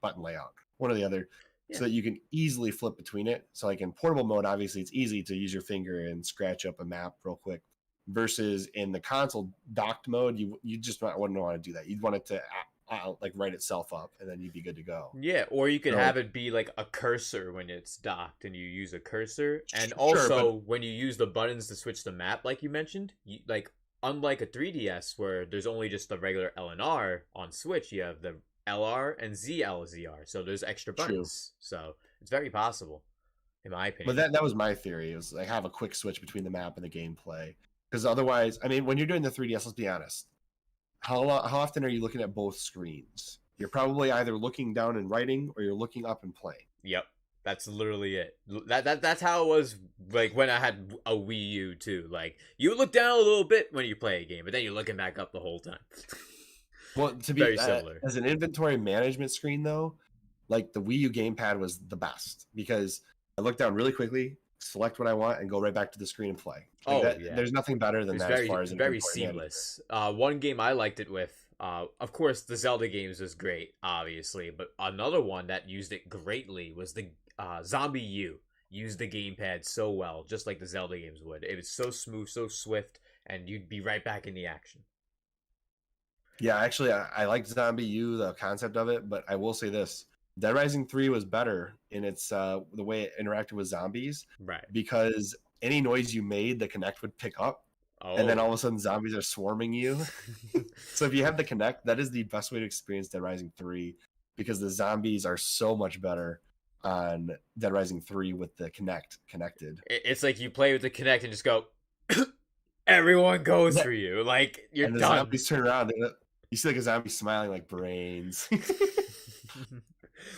button layout, one or the other, so that you can easily flip between it. So like in portable mode, obviously it's easy to use your finger and scratch up a map real quick. Versus in the console docked mode, you just wouldn't want to do that. You'd want it to like write itself up, and then you'd be good to go. Yeah, or you could have it be like a cursor when it's docked, and you use a cursor. And also, when you use the buttons to switch the map, like you mentioned, like unlike a 3DS where there's only just the regular L and R on Switch, you have the LR and ZLZR, so there's extra buttons. So it's very possible, in my opinion. But that was my theory. It was like have a quick switch between the map and the gameplay, because otherwise, I mean, when you're doing the 3DS, let's be honest. How often are you looking at both screens? You're probably either looking down and writing or you're looking up and playing. Yep. That's literally it. That's how it was like when I had a Wii U too. Like you look down a little bit when you play a game, but then you're looking back up the whole time. Well, to be Very similar. As an inventory management screen though, like the Wii U gamepad was the best because I look down really quickly, select what I want, and go right back to the screen and play. Like yeah. There's nothing better than It's that very, as far as very inventory seamless. One game I liked it with, of course, the Zelda games was great, obviously, but another one that used it greatly was the Zombie U. Used the gamepad so well, just like the Zelda games would. It was so smooth, so swift, and you'd be right back in the action. Yeah, actually, I like Zombie U, the concept of it, but I will say this. Dead Rising 3 was better in its the way it interacted with zombies. Right. Because any noise you made, the Kinect would pick up. Oh. And then all of a sudden zombies are swarming you. So if you have the Kinect, that is the best way to experience Dead Rising 3 because the zombies are so much better on Dead Rising 3 with the Kinect connected. It's like you play with the Kinect and just go, everyone goes for you. Like, you're and the done. Zombies turn around. You see like a zombie smiling like brains.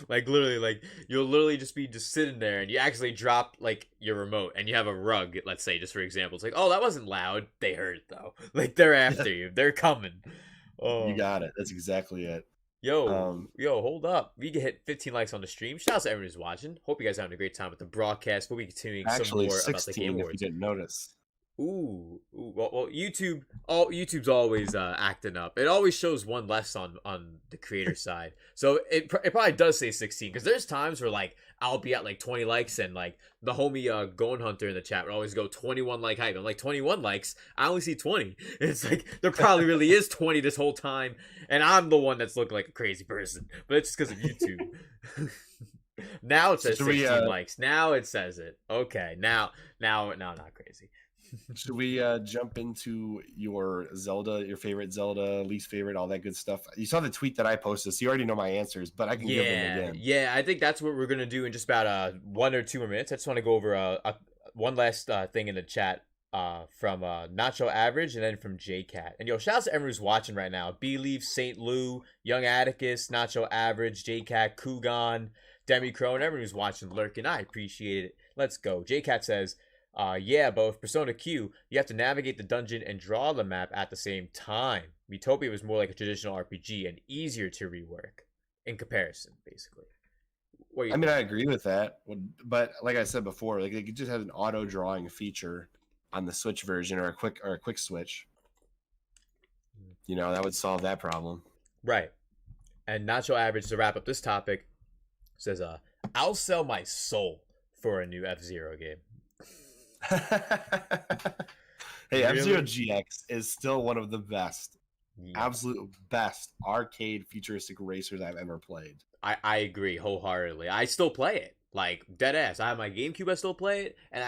Like literally, like you'll literally just be sitting there and you actually drop like your remote and you have a rug, let's say, just for example. It's like, oh, that wasn't loud. They heard it though. Like they're after you. They're coming. Oh, You got it. That's exactly it. Yo, hold up. We can hit 15 likes on the stream. Shout out to everyone who's watching. Hope you guys are having a great time with the broadcast. We'll be continuing Actually, some more about the 16 Game if Awards. you didn't notice. Well, YouTube's always acting up. It always shows one less on the creator side, so it probably does say 16 because there's times where like I'll be at like 20 likes and like the homie Gone Hunter in the chat would always go 21 like hype. I'm like 21 likes. I only see 20. It's like there probably really is 20 this whole time, and I'm the one that's looking like a crazy person. But it's just because of YouTube. Now it says 16 likes. Now it says it. Okay, now not crazy. Should we jump into your Zelda, your favorite Zelda, least favorite, all that good stuff? You saw the tweet that I posted, so you already know my answers, but I can give them again. Yeah, I think that's what we're going to do in just about 1 or 2 more minutes. I just want to go over one last thing in the chat from Nacho Average and then from JCat. And yo, shout out to everyone who's watching right now. B-Leaf, St. Lou, Young Atticus, Nacho Average, JCat, Kugan, Demi Crow, and everyone who's watching, lurking. I appreciate it. Let's go. JCat says, yeah, but with Persona Q, you have to navigate the dungeon and draw the map at the same time. Miitopia was more like a traditional RPG and easier to rework in comparison, basically. I mean, I agree with that, but like I said before, like it just has an auto drawing feature on the Switch version or a quick switch. You know, that would solve that problem. Right. And Nacho Average, to wrap up this topic, says, I'll sell my soul for a new F-Zero game. Hey, F-Zero GX is still one of the best, absolute best arcade futuristic racers I've ever played. I agree wholeheartedly. I still play it, like dead ass. I have my GameCube, I still play it, and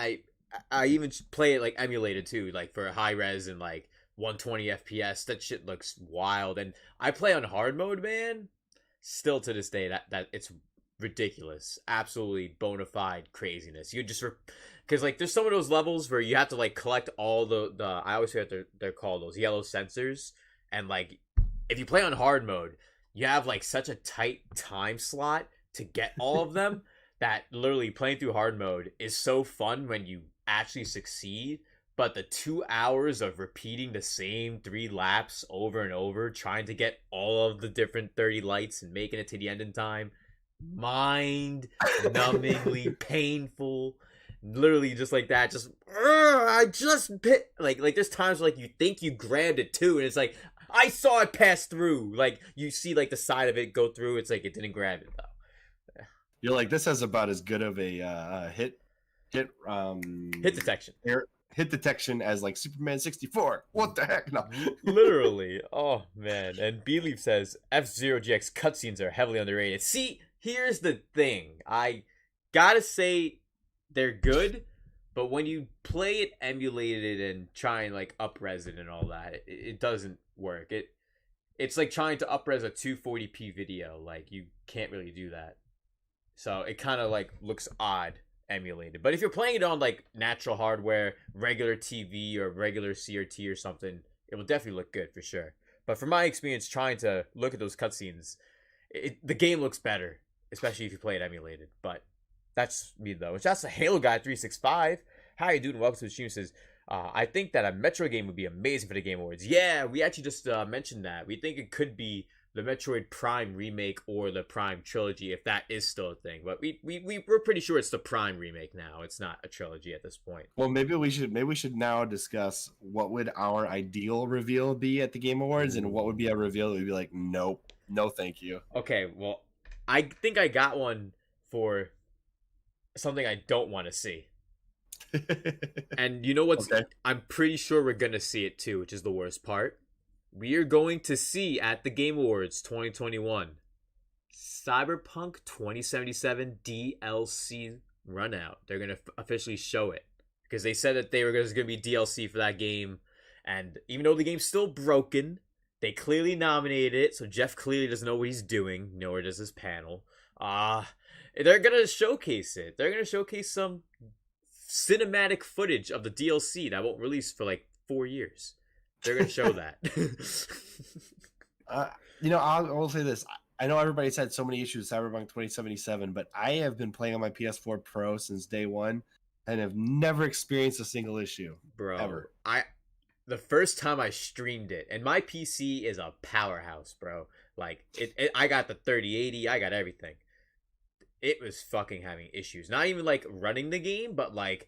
I even play it like emulated too, like for high res and like 120 FPS. That shit looks wild, and I play on hard mode, man. Still to this day, that it's ridiculous, absolutely bona fide craziness. You just because like there's some of those levels where you have to like collect all the I always forget they're called those yellow sensors, and like if you play on hard mode, you have like such a tight time slot to get all of them that literally playing through hard mode is so fun when you actually succeed. But the 2 hours of repeating the same 3 laps over and over, trying to get all of the different 30 lights and making it to the end in time, mind-numbingly painful. Literally just like that, just I just bit like there's times where, like you think you grabbed it too, and it's like I saw it pass through. Like you see like the side of it go through. It's like it didn't grab it though. You're like, this has about as good of a hit detection. Hit detection as like Superman 64. What the heck? No. Literally. Oh man. And B-Leaf says F-Zero GX cutscenes are heavily underrated. See, here's the thing. I gotta say they're good, but when you play it emulated and try and like up-res it and all that, it doesn't work. It's like trying to up-res a 240p video. Like you can't really do that. So it kind of like looks odd emulated. But if you're playing it on like natural hardware, regular TV or regular CRT or something, it will definitely look good for sure. But from my experience trying to look at those cutscenes, the game looks better, especially if you play it emulated. But that's me though. It's just a Halo guy 365. How you doing? Welcome to the stream. Says, I think that a Metroid game would be amazing for the Game Awards. Yeah, we actually just mentioned that. We think it could be the Metroid Prime remake or the Prime trilogy, if that is still a thing. But we're pretty sure it's the Prime remake now. It's not a trilogy at this point. Well, maybe we should now discuss what would our ideal reveal be at the Game Awards, and what would be a reveal that would be like, nope, no, thank you. Okay, well, I think I got one for something I don't want to see. And you know what's? Okay. I'm pretty sure we're gonna see it too, which is the worst part. We are going to see at the Game Awards 2021 Cyberpunk 2077 DLC runout. They're gonna officially show it because they said that there's gonna be DLC for that game, and even though the game's still broken, they clearly nominated it, so Jeff clearly doesn't know what he's doing, nor does his panel. They're gonna showcase it. They're gonna showcase some cinematic footage of the DLC that won't release for like 4 years. They're gonna show that. I will say this. I know everybody's had so many issues with Cyberpunk 2077, but I have been playing on my PS4 Pro since day one and have never experienced a single issue. Bro, ever. The first time I streamed it, and my PC is a powerhouse, bro. Like I got the 3080, I got everything. It was fucking having issues. Not even like running the game, but like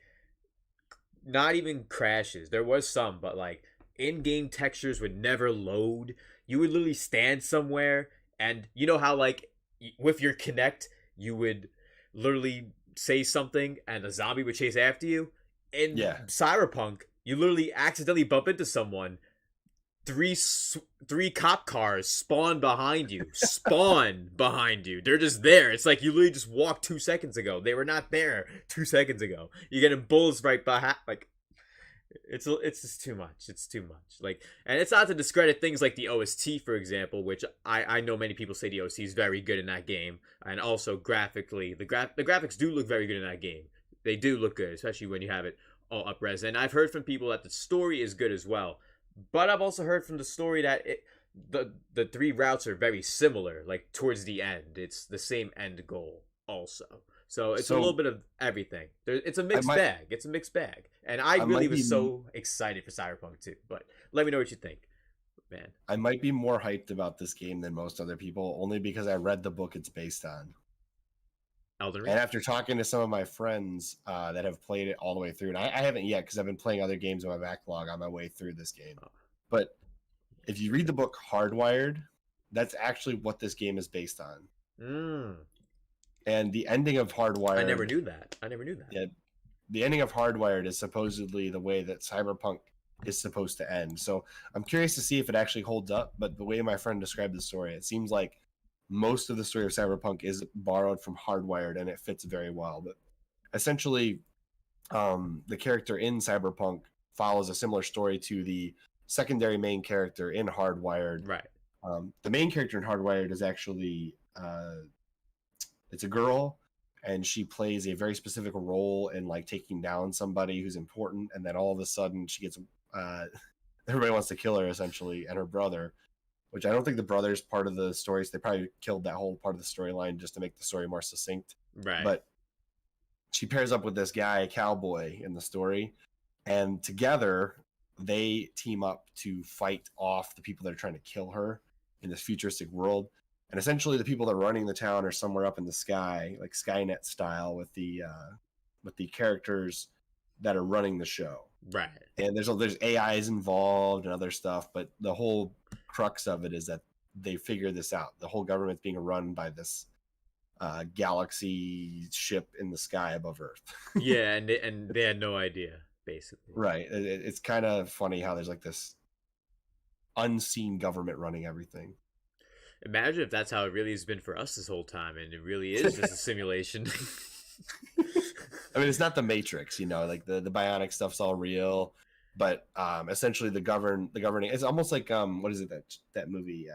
not even crashes. There was some, but like in-game textures would never load. You would literally stand somewhere, and you know how like with your Kinect, you would literally say something and a zombie would chase after you. In Cyberpunk, you literally accidentally bump into someone. Three cop cars spawn behind you. They're just there. It's like you literally just walked 2 seconds ago. They were not there 2 seconds ago. You're getting bullets right behind. Like, it's just too much. It's too much. Like, and it's not to discredit things like the OST, for example, which I know many people say the OST is very good in that game, and also graphically, the graphics do look very good in that game. They do look good, especially when you have it all up res. And I've heard from people that the story is good as well. But I've also heard from the story that the three routes are very similar, like towards the end. It's the same end goal also. So it's a little bit of everything. It's a mixed bag. It's a mixed bag. And I really was so excited for Cyberpunk too. But let me know what you think, man. I might be more hyped about this game than most other people, only because I read the book it's based on. Elden Ring? And after talking to some of my friends that have played it all the way through, and I haven't yet because I've been playing other games in my backlog on my way through this game. But if you read the book Hardwired, that's actually what this game is based on. And the ending of Hardwired... I never knew that. Yeah, the ending of Hardwired is supposedly the way that Cyberpunk is supposed to end. So I'm curious to see if it actually holds up, but the way my friend described the story, it seems like most of the story of Cyberpunk is borrowed from Hardwired, and it fits very well. But essentially, the character in Cyberpunk follows a similar story to the secondary main character in Hardwired. Right. The main character in Hardwired is actually it's a girl, and she plays a very specific role in like taking down somebody who's important, and then all of a sudden she gets everybody wants to kill her essentially, and her brother. Which I don't think the brother's part of the story, so they probably killed that whole part of the storyline just to make the story more succinct. Right. But she pairs up with this guy, Cowboy, in the story, and together they team up to fight off the people that are trying to kill her in this futuristic world. And essentially the people that are running the town are somewhere up in the sky, like Skynet style, with the characters that are running the show. Right. And there's AIs involved and other stuff, but the whole crux of it is that they figure this out. The whole government's being run by this galaxy ship in the sky above Earth. Yeah, and they had no idea, basically. Right. It's kind of funny how there's like this unseen government running everything. Imagine if that's how it really has been for us this whole time, and it really is just a simulation. I mean, it's not the Matrix, like the bionic stuff's all real, but essentially the governing. It's almost like what is it that movie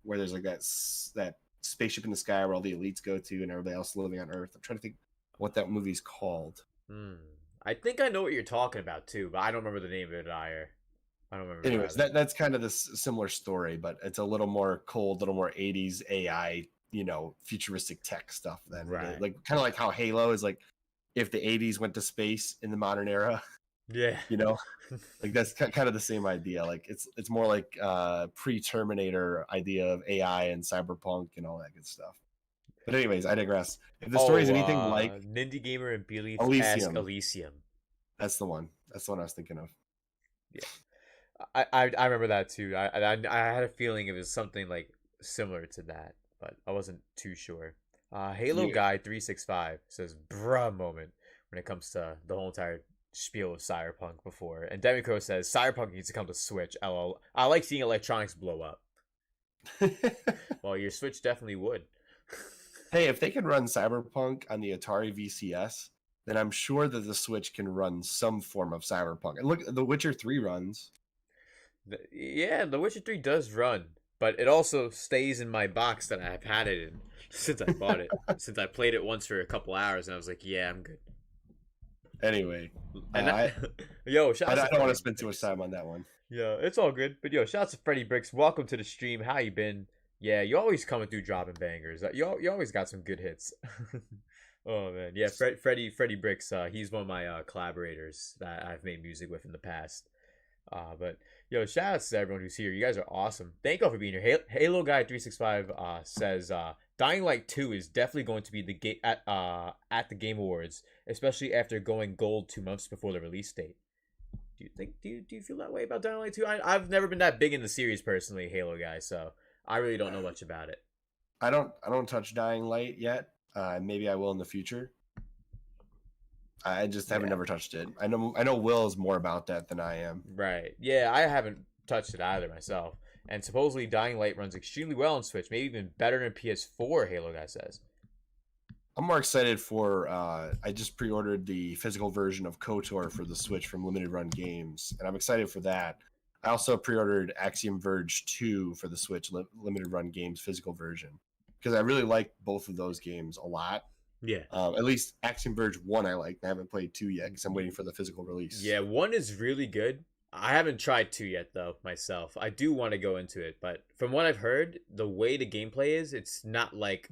where there's like that spaceship in the sky where all the elites go to and everybody else living on Earth. I'm trying to think what that movie's called. I think I know what you're talking about too, but I don't remember the name of it either. I don't remember. Anyways, that's kind of this similar story, but it's a little more cold, a little more 80s AI, futuristic tech stuff than Right. like kind of like how Halo is like if the 80s went to space in the modern era. Yeah. Like that's kind of the same idea. Like it's more like pre-Terminator idea of AI and cyberpunk and all that good stuff. But anyways, I digress. If the story is anything like Nindy Gamer and Belief Elysium. Ask Elysium. That's the one. That's the one I was thinking of. Yeah. I remember that too. I had a feeling it was something like similar to that, but I wasn't too sure. Halo Guy 365 says bruh moment when it comes to the whole entire spiel of Cyberpunk before. And Demico says Cyberpunk needs to come to Switch. LOL. I like seeing electronics blow up. Well, your Switch definitely would. Hey, if they can run Cyberpunk on the Atari VCS, then I'm sure that the Switch can run some form of Cyberpunk. And look, The Witcher 3 runs. Yeah, The Witcher 3 does run, but it also stays in my box that I've had it in since I bought it. Since I played it once for a couple hours, and I was like, yeah, I'm good. Anyway, And I shout out don't want to spend too much time on that one. Yeah, it's all good. But shout out to Freddie Bricks. Welcome to the stream. How you been? Yeah, you always coming through dropping bangers. You always got some good hits. Oh man, yeah, Freddie Bricks. He's one of my collaborators that I've made music with in the past. But shout outs to everyone who's here. You guys are awesome. Thank you all for being here. Halo Guy 365 says Dying Light 2 is definitely going to be at the Game Awards, especially after going gold 2 months before the release date. Do you feel that way about Dying Light 2? I've never been that big in the series personally, Halo Guy, so I really don't know much about it. I don't touch Dying Light yet. Maybe I will in the future. I just haven't never touched it. I know Will is more about that than I am. Right. Yeah, I haven't touched it either myself. And supposedly Dying Light runs extremely well on Switch, maybe even better than PS4, Halo Guy says. I'm more excited for I just pre-ordered the physical version of KOTOR for the Switch from Limited Run Games, and I'm excited for that. I also pre-ordered Axiom Verge 2 for the Switch Limited Run Games physical version because I really like both of those games a lot. Yeah. At least Axiom Verge 1 I like. I haven't played 2 yet because I'm waiting for the physical release. Yeah, 1 is really good. I haven't tried 2 yet, though, myself. I do want to go into it, but from what I've heard, the way the gameplay is, it's not like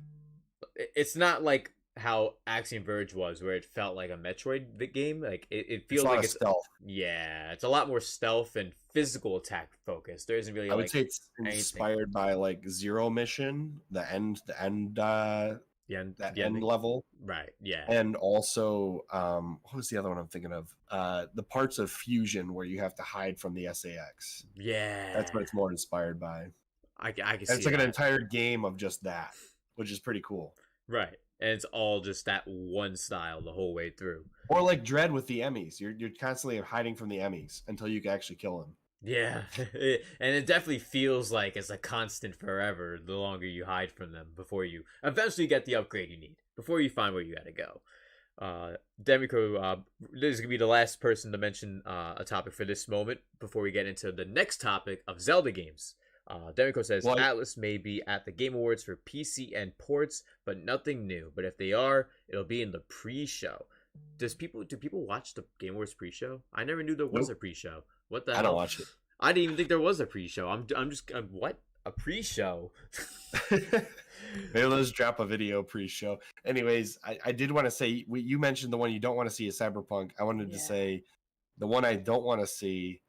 how Axiom Verge was, where it felt like a Metroid game. Like it feels like it's stealth. Yeah, it's a lot more stealth and physical attack focused. There isn't really. I would say it's inspired by like Zero Mission, the end level, right? Yeah, and also what was the other one I'm thinking of? The parts of Fusion where you have to hide from the SAX. Yeah, that's what it's more inspired by. I can see. It's like an entire game of just that, which is pretty cool. Right. And it's all just that one style the whole way through. Or like Dread with the Emmys. You're constantly hiding from the Emmys until you can actually kill them. Yeah. And it definitely feels like it's a constant forever the longer you hide from them before you eventually get the upgrade you need, before you find where you gotta go. Demico, this is going to be the last person to mention a topic for this moment before we get into the next topic of Zelda games. Demico says Atlas may be at the Game Awards for PC and ports, but nothing new. But if they are, it'll be in the pre-show. Do people watch the Game Awards pre-show? I never knew there was a pre-show. What the hell? I don't watch it. I didn't even think there was a pre-show. I'm what? A pre-show? Maybe let's drop a video pre-show. Anyways, I did want to say, you mentioned the one you don't want to see is Cyberpunk. I wanted to say the one I don't want to see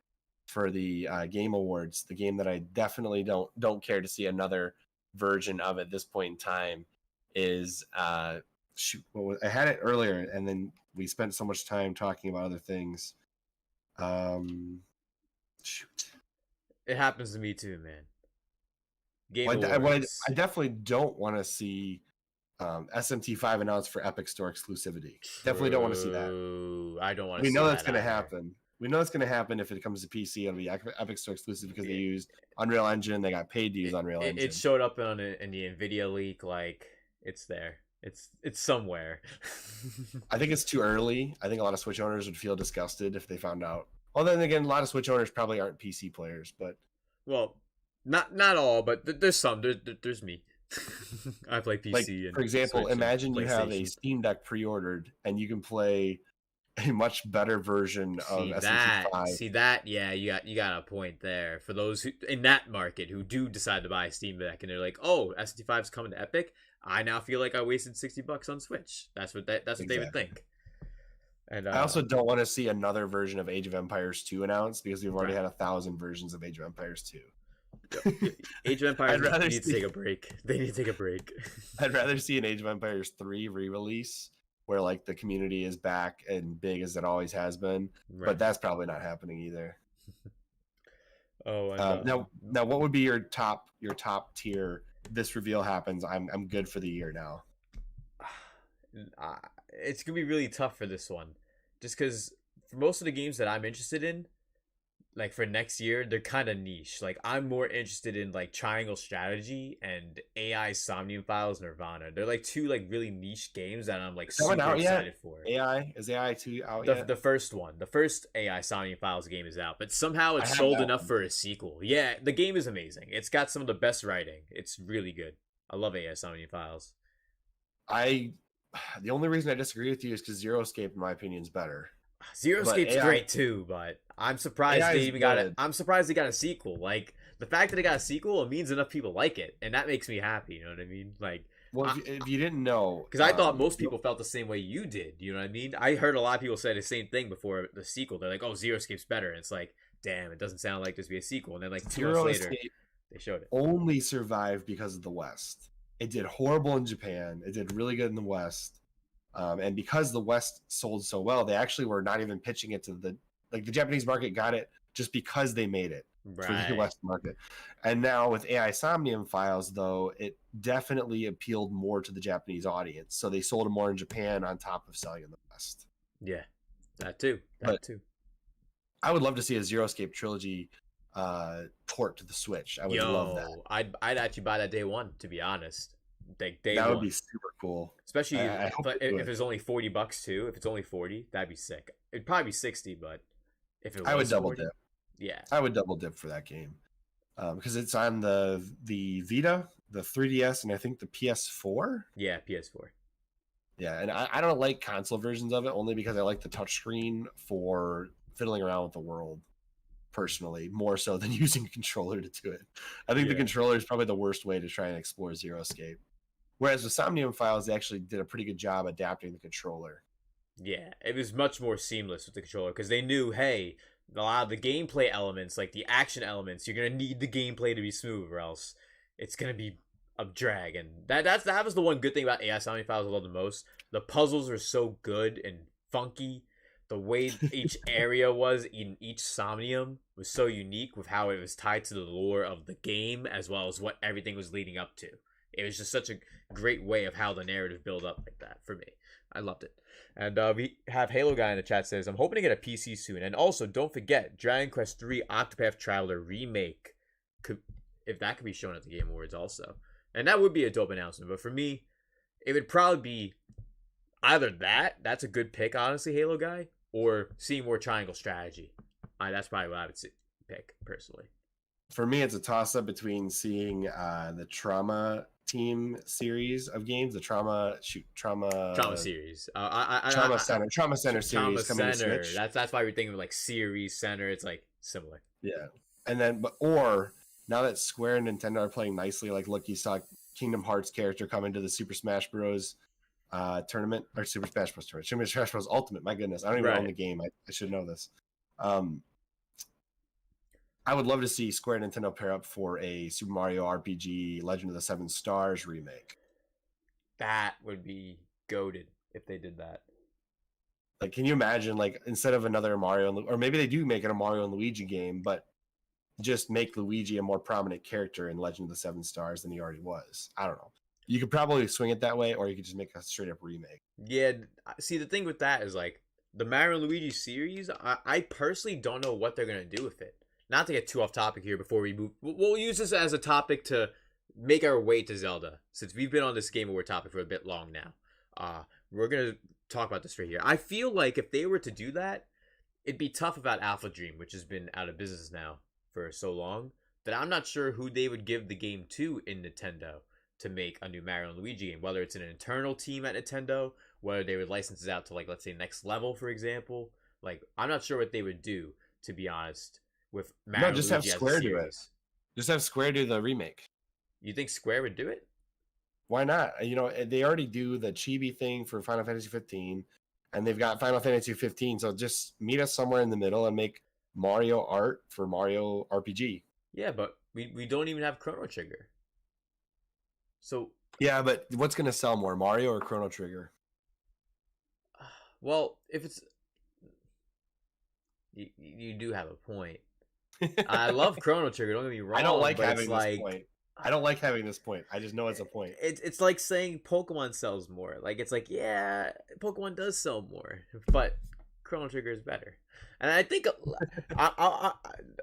for the Game Awards, the game that I definitely don't care to see another version of at this point in time is I had it earlier and then we spent so much time talking about other things. It happens to me too, man. I definitely don't want to see SMT5 announced for Epic Store exclusivity. Definitely don't want to see that. I don't want to. We know that's going to happen. We know it's going to happen if it comes to PC. It'll be Epic Store exclusive because they used Unreal Engine. They got paid to use Unreal Engine. It showed up in the NVIDIA leak. Like it's there. It's somewhere. I think it's too early. I think a lot of Switch owners would feel disgusted if they found out. Well, then again, a lot of Switch owners probably aren't PC players, but not all, but there's some. There's me. I play PC. Like, and for example, Switch imagine you have a Steam Deck pre-ordered and you can play a much better version of SMT5. See that, yeah, you got a point there. For those who in that market who do decide to buy a Steam Deck and they're like, "Oh, SMT5 is coming to Epic," I now feel like I wasted $60 on Switch. That's what they would think. And I also don't want to see another version of Age of Empires 2 announced because we've already Right. had 1,000 versions of Age of Empires 2. Age of Empires I'd rather needs to see- take a break. They need to take a break. I'd rather see an Age of Empires 3 re-release where like the community is back and big as it always has been, Right. but that's probably not happening either. Oh, and, Now, what would be your top tier? This reveal happens. I'm good for the year now. it's gonna be really tough for this one, just because for most of the games that I'm interested in, like for next year, they're kind of niche. Like I'm more interested in like Triangle Strategy and AI Somnium Files Nirvana. They're like two like really niche games that I'm like Is that one super out yet? excited for. Is AI 2 out yet? The first one, the first AI Somnium Files game is out, but somehow I it's have sold that enough one. for a sequel. Yeah, the game is amazing. It's got some of the best writing. It's really good. I love AI Somnium Files. The only reason I disagree with you is because Zero Escape, in my opinion, is better. Zero But Escape's AI great too, but I'm surprised AI they is even got it. good. I'm surprised they got a sequel. Like the fact that they got a sequel, it means enough people like it, and that makes me happy. You know what I mean? Like, Well, if you didn't know, because I thought most people felt the same way you did. You know what I mean? I heard a lot of people say the same thing before the sequel. They're like, "Oh, Zero Escape's better," and it's like, damn, it doesn't sound like there's be a sequel. And then like 2 months Zero later, Escape they showed it. only survived because of the West. It did horrible in Japan. It did really good in the West. And because the West sold so well, they actually were not even pitching it to the Japanese market got it just because they made it for the Right. West market. And now with AI Somnium Files, though, it definitely appealed more to the Japanese audience. So they sold it more in Japan on top of selling in the West. Yeah, that too. But- too. I would love to see a Zero Escape trilogy port to the Switch. I would love that. I'd actually buy that day one, to be honest. Like day That one. would be super cool. Especially I hope they do if it. it's only $40 too. If it's only 40, that'd be sick. It'd probably be 60, but if it was I would double 40, dip. yeah. I would double dip for that game because it's on the Vita, the 3DS, and I think the PS4. Yeah, PS4. Yeah, and I don't like console versions of it only because I like the touchscreen for fiddling around with the world. Personally, more so than using a controller to do it. I think the Yeah. controller is probably the worst way to try and explore Zero Escape. Whereas with Somnium Files, they actually did a pretty good job adapting the controller. Yeah, it was much more seamless with the controller because they knew, hey, a lot of the gameplay elements, like the action elements, you're gonna need the gameplay to be smooth, or else it's gonna be a drag. And that was the one good thing about AI Somnium Files I love the most. The puzzles are so good and funky. The way each area was in each Somnium was so unique with how it was tied to the lore of the game as well as what everything was leading up to. It was just such a great way of how the narrative built up like that for me. I loved it. And we have Halo Guy in the chat says, I'm hoping to get a PC soon. And also, don't forget, Dragon Quest III Octopath Traveler Remake, if that could be shown at the Game Awards also. And that would be a dope announcement. But for me, it would probably be either that's a good pick, honestly, Halo Guy, or seeing more Triangle Strategy. That's probably what I would pick, personally. For me, it's a toss-up between seeing the Trauma Team series of games, the Trauma series. Trauma Center series coming to Switch. That's why we're thinking of like series center. It's like similar. Yeah, and then or now that Square and Nintendo are playing nicely, like look, you saw Kingdom Hearts character come into the Super Smash Bros. Tournament or Super Smash Bros. Tournament, Super Smash Bros. Ultimate. My goodness, I don't even own the game. I should know this. I would love to see Square and Nintendo pair up for a Super Mario RPG Legend of the Seven Stars remake. That would be goated if they did that. Like, can you imagine, like, instead of another Mario, or maybe they do make it a Mario and Luigi game, but just make Luigi a more prominent character in Legend of the Seven Stars than he already was. I don't know. You could probably swing it that way, or you could just make a straight up remake. Yeah, see, the thing with that is, like, the Mario and Luigi series, I personally don't know what they're going to do with it. Not to get too off topic here before we move. We'll use this as a topic to make our way to Zelda, since we've been on this Game Award topic for a bit long now. We're going to talk about this right here. I feel like if they were to do that, it'd be tough about Alpha Dream, which has been out of business now for so long, that I'm not sure who they would give the game to in Nintendo to make a new Mario and Luigi game, whether it's an internal team at Nintendo whether they would license it out to like let's say Next Level, for example. Like I'm not sure what they would do, to be honest, with Mario. No, just have Luigi as a Square do it. series. Just have Square do the remake. You think Square would do it? Why not? They already do the chibi thing for Final Fantasy 15, and they've got Final Fantasy 15. So just meet us somewhere in the middle and make Mario art for Mario RPG. Yeah, but we don't even have Chrono Trigger. So Yeah, but what's going to sell more, Mario or Chrono Trigger? well, if it's you do have a point. I love Chrono Trigger. Don't get me wrong. I don't like but having it's this like, point. I don't like having this point. I just know it's a point. It's like saying Pokemon sells more. Like it's like yeah, Pokemon does sell more, but Chrono Trigger is better. And I think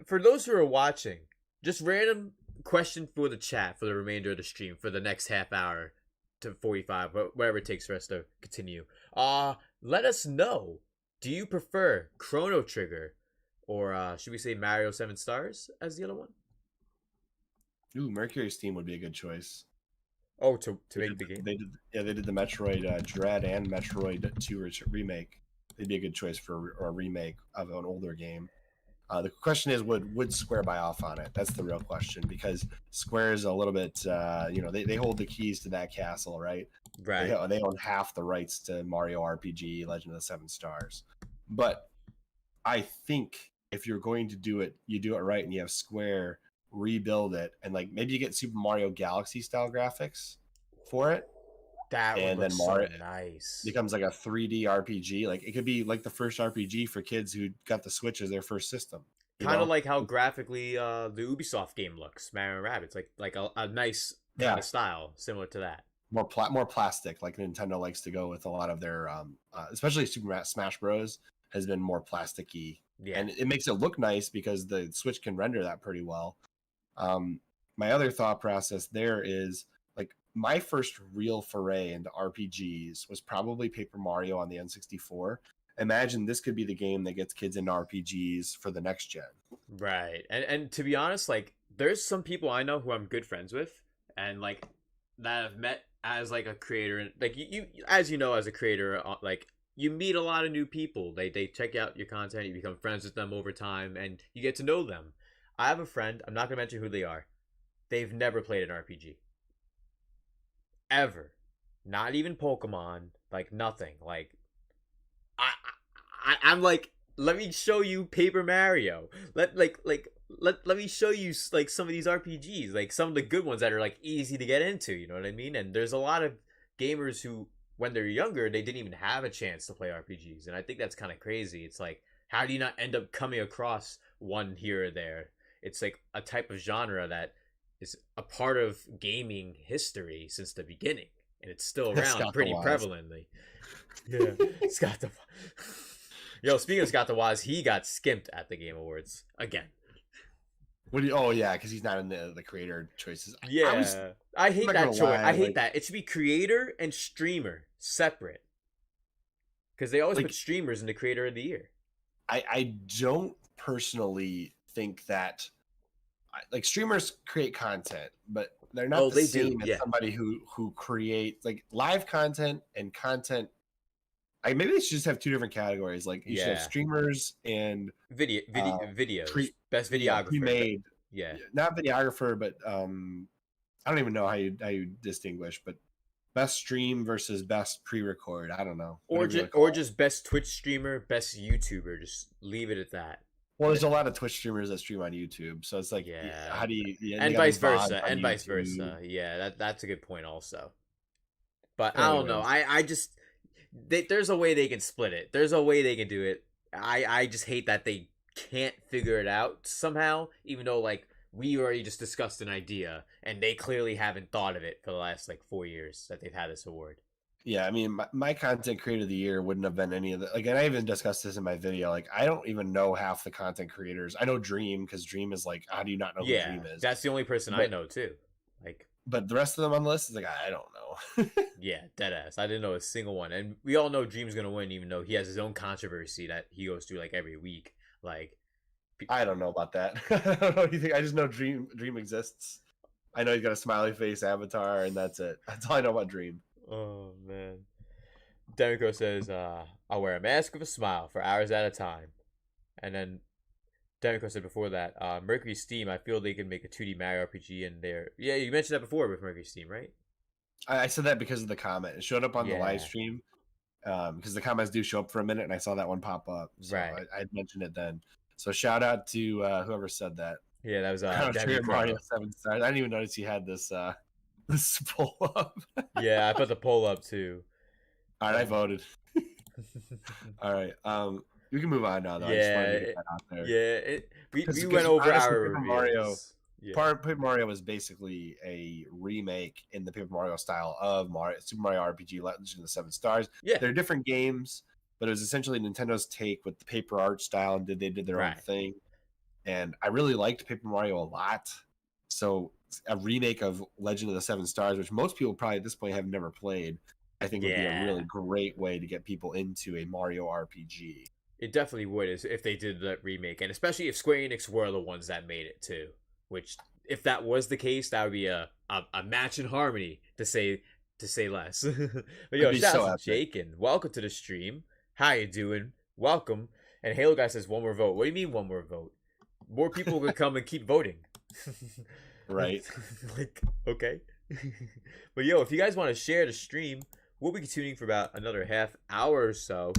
for those who are watching, just random question for the chat for the remainder of the stream for the next half hour to 45, whatever it takes for us to continue. Let us know. Do you prefer Chrono Trigger or should we say Mario 7 Stars as the other one? Ooh, Mercury Steam would be a good choice. Oh, to make the game. They did the Metroid Dread and Metroid 2 remake. They'd be a good choice for a remake of an older game. The question is, would Square buy off on it? That's the real question, because Square is a little bit, they hold the keys to that castle, right? Right. They own half the rights to Mario RPG, Legend of the Seven Stars. But I think if you're going to do it, you do it right, and you have Square rebuild it, and like maybe you get Super Mario Galaxy style graphics for it. That would and look then Mario so nice. becomes like a 3D RPG. Like it could be like the first RPG for kids who got the Switch as their first system. Kind of like how graphically the Ubisoft game looks, Mario and Rabbids, like a nice kind of style similar to that. More plastic, like Nintendo likes to go with a lot of their, especially Super Smash Bros. Has been more plasticky, and it makes it look nice because the Switch can render that pretty well. My other thought process there is like my first real foray into RPGs was probably Paper Mario on the N64. Imagine this could be the game that gets kids into RPGs for the next gen. Right. And to be honest, like there's some people I know who I'm good friends with and like that I've met as like a creator, like you as you know, as a creator, like you meet a lot of new people. They check out your content, you become friends with them over time, and you get to know them. I have a friend, I'm not going to mention who they are. They've never played an RPG. Ever. Not even Pokemon, like nothing. Like I'm like, let me show you Paper Mario. Let me show you like some of these RPGs, like some of the good ones that are like easy to get into, you know what I mean? And there's a lot of gamers who when they're younger, they didn't even have a chance to play RPGs. And I think that's kind of crazy. It's like, how do you not end up coming across one here or there? It's like a type of genre that is a part of gaming history since the beginning. And it's still around pretty prevalently. Yeah, Scott the Yo, speaking of Scott the Waz, he got skimped at the Game Awards again. Oh yeah, because he's not in the creator choices. Yeah, I hate that choice. I hate that. It should be creator and streamer separate. Because they always put streamers in the creator of the year. I don't personally think that like streamers create content, but they're not the same as somebody who creates like live content and content. Like maybe they should just have two different categories. Like you should have streamers and videos. Best videographer. Pre-made. Yeah. Not videographer, but I don't even know how you distinguish, but best stream versus best pre-record. I don't know. Or just best Twitch streamer, best YouTuber. Just leave it at that. Well, there's a lot of Twitch streamers that stream on YouTube, so it's like, how do you? And vice versa. Yeah, that's a good point also. But I don't know. I just there's a way they can split it. There's a way they can do it. I just hate that they can't figure it out somehow, even though like we already just discussed an idea and they clearly haven't thought of it for the last like 4 years that they've had this award. Yeah, I mean, my content creator of the year wouldn't have been any of the like, and I even discussed this in my video. Like, I don't even know half the content creators. I know Dream because Dream is like, how do you not know who Dream is? That's the only person I know too. Like, but the rest of them on the list is like, I don't know. Yeah, deadass. I didn't know a single one, and we all know Dream's gonna win, even though he has his own controversy that he goes through like every week. Like, I don't know about that. I don't know what you think. I just know Dream exists. I know he's got a smiley face avatar, and that's it. That's all I know about Dream. Oh man, Demico says, I'll wear a mask with a smile for hours at a time. And then Demico said before that, Mercury Steam, I feel they could make a 2D Mario RPG in there. Yeah, you mentioned that before with Mercury Steam, right? I said that because of the comment. It showed up on the live stream because the comments do show up for a minute, and I saw that one pop up. So Right. I mentioned it then. So shout out to whoever said that. Yeah, that was Mario 7 stars. I didn't even notice you had this this poll up. Yeah, I put the poll up too. All right, I voted. All right. We can move on now, though. I just wanted to get that out there. Yeah, we went over our reviews. Mario. Yeah. Paper Mario was basically a remake in the Paper Mario style of Super Mario RPG Legend of the Seven Stars. Yeah. They're different games, but it was essentially Nintendo's take with the paper art style, and they did their own thing. And I really liked Paper Mario a lot. So a remake of Legend of the Seven Stars, which most people probably at this point have never played, I think would be a really great way to get people into a Mario RPG. It definitely would if they did that remake, and especially if Square Enix were the ones that made it too. Which, if that was the case, that would be a match in harmony, to say less. But yo, shout out to Jake, and welcome to the stream. How you doing? Welcome. And Halo Guy says one more vote. What do you mean one more vote? More people will come and keep voting. Right. Like, okay. But yo, if you guys want to share the stream, we'll be tuning for about another half hour or so.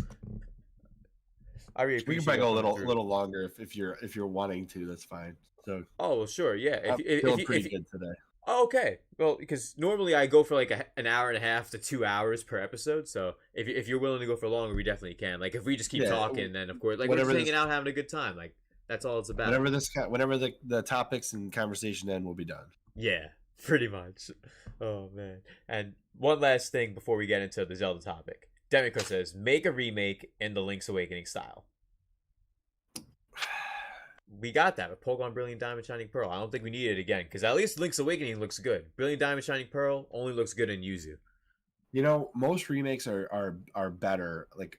I really appreciate. We can probably go a little longer if you're wanting to. That's fine. So. Oh well, sure, yeah. I'm feeling pretty good today. Oh, okay. Well, because normally I go for like an hour and a half to 2 hours per episode. So if you're willing to go for longer, we definitely can. Like if we just keep talking, then of course, like we're just hanging out, having a good time. Like that's all it's about. Whenever the topics and conversation end, we'll be done. Yeah, pretty much. Oh man. And one last thing before we get into the Zelda topic. Demico says, make a remake in the Link's Awakening style. We got that with Pokemon Brilliant Diamond Shining Pearl. I don't think we need it again, because at least Link's Awakening looks good. Brilliant Diamond Shining Pearl only looks good in Yuzu. You know, most remakes are better, like,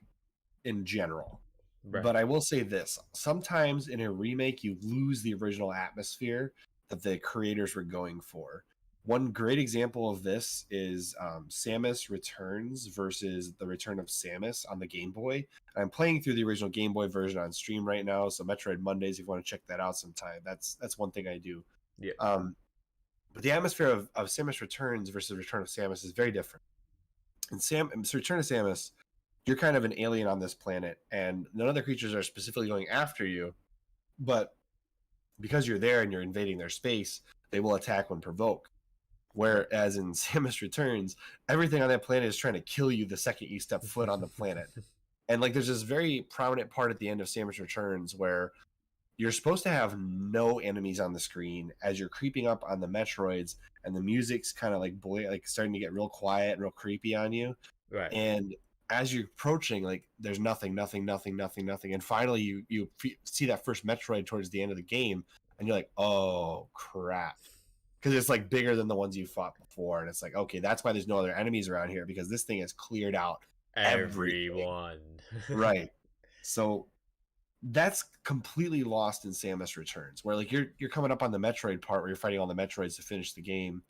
in general. Right. But I will say this. Sometimes in a remake, you lose the original atmosphere that the creators were going for. One great example of this is Samus Returns versus The Return of Samus on the Game Boy. I'm playing through the original Game Boy version on stream right now, so Metroid Mondays, if you want to check that out sometime, that's one thing I do. Yeah. But the atmosphere of Samus Returns versus Return of Samus is very different. In Return of Samus, you're kind of an alien on this planet, and none of the creatures are specifically going after you, but because you're there and you're invading their space, they will attack when provoked. Whereas in Samus Returns, everything on that planet is trying to kill you the second you step foot on the planet. And like there's this very prominent part at the end of Samus Returns where you're supposed to have no enemies on the screen as you're creeping up on the Metroids, and the music's kind of like starting to get real quiet and real creepy on you. Right. And as you're approaching, like there's nothing. And finally you see that first Metroid towards the end of the game, and you're like, oh crap. Because it's like bigger than the ones you fought before, and it's like, okay, that's why there's no other enemies around here, because this thing has cleared out everyone. Right. So that's completely lost in Samus Returns, where like you're coming up on the Metroid part where you're fighting all the Metroids to finish the game,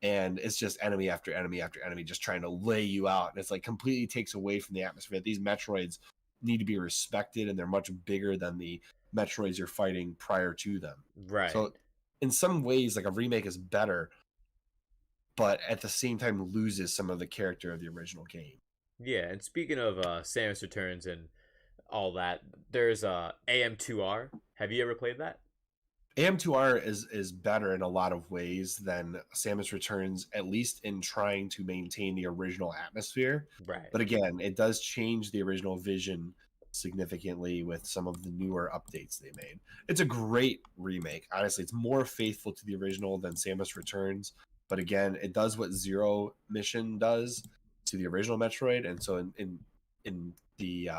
and it's just enemy after enemy after enemy just trying to lay you out, and it's like completely takes away from the atmosphere. These Metroids need to be respected, and they're much bigger than the Metroids you're fighting prior to them. Right. So in some ways, like a remake is better, but at the same time loses some of the character of the original game. Yeah, and speaking of Samus Returns and all that, there's AM2R. Have you ever played that? AM2R is better in a lot of ways than Samus Returns, at least in trying to maintain the original atmosphere. Right. But again, it does change the original vision significantly with some of the newer updates they made. It's a great remake. Honestly, it's more faithful to the original than Samus Returns. But again, it does what Zero Mission does to the original Metroid, and so in the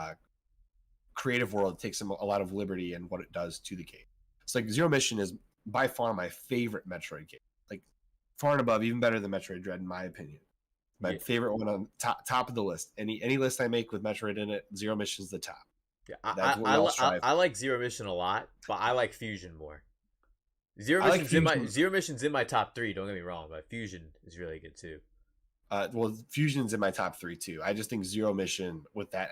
creative world, it takes a lot of liberty in what it does to the game. It's like Zero Mission is by far my favorite Metroid game, like far and above, even better than Metroid Dread in my opinion. My favorite one on top of the list. Any list I make with Metroid in it, Zero Mission's the top. Yeah, I like Zero Mission a lot, but I like Fusion more. Zero Mission's in my top 3. Don't get me wrong, but Fusion is really good too. Well, Fusion's in my top 3 too. I just think Zero Mission with that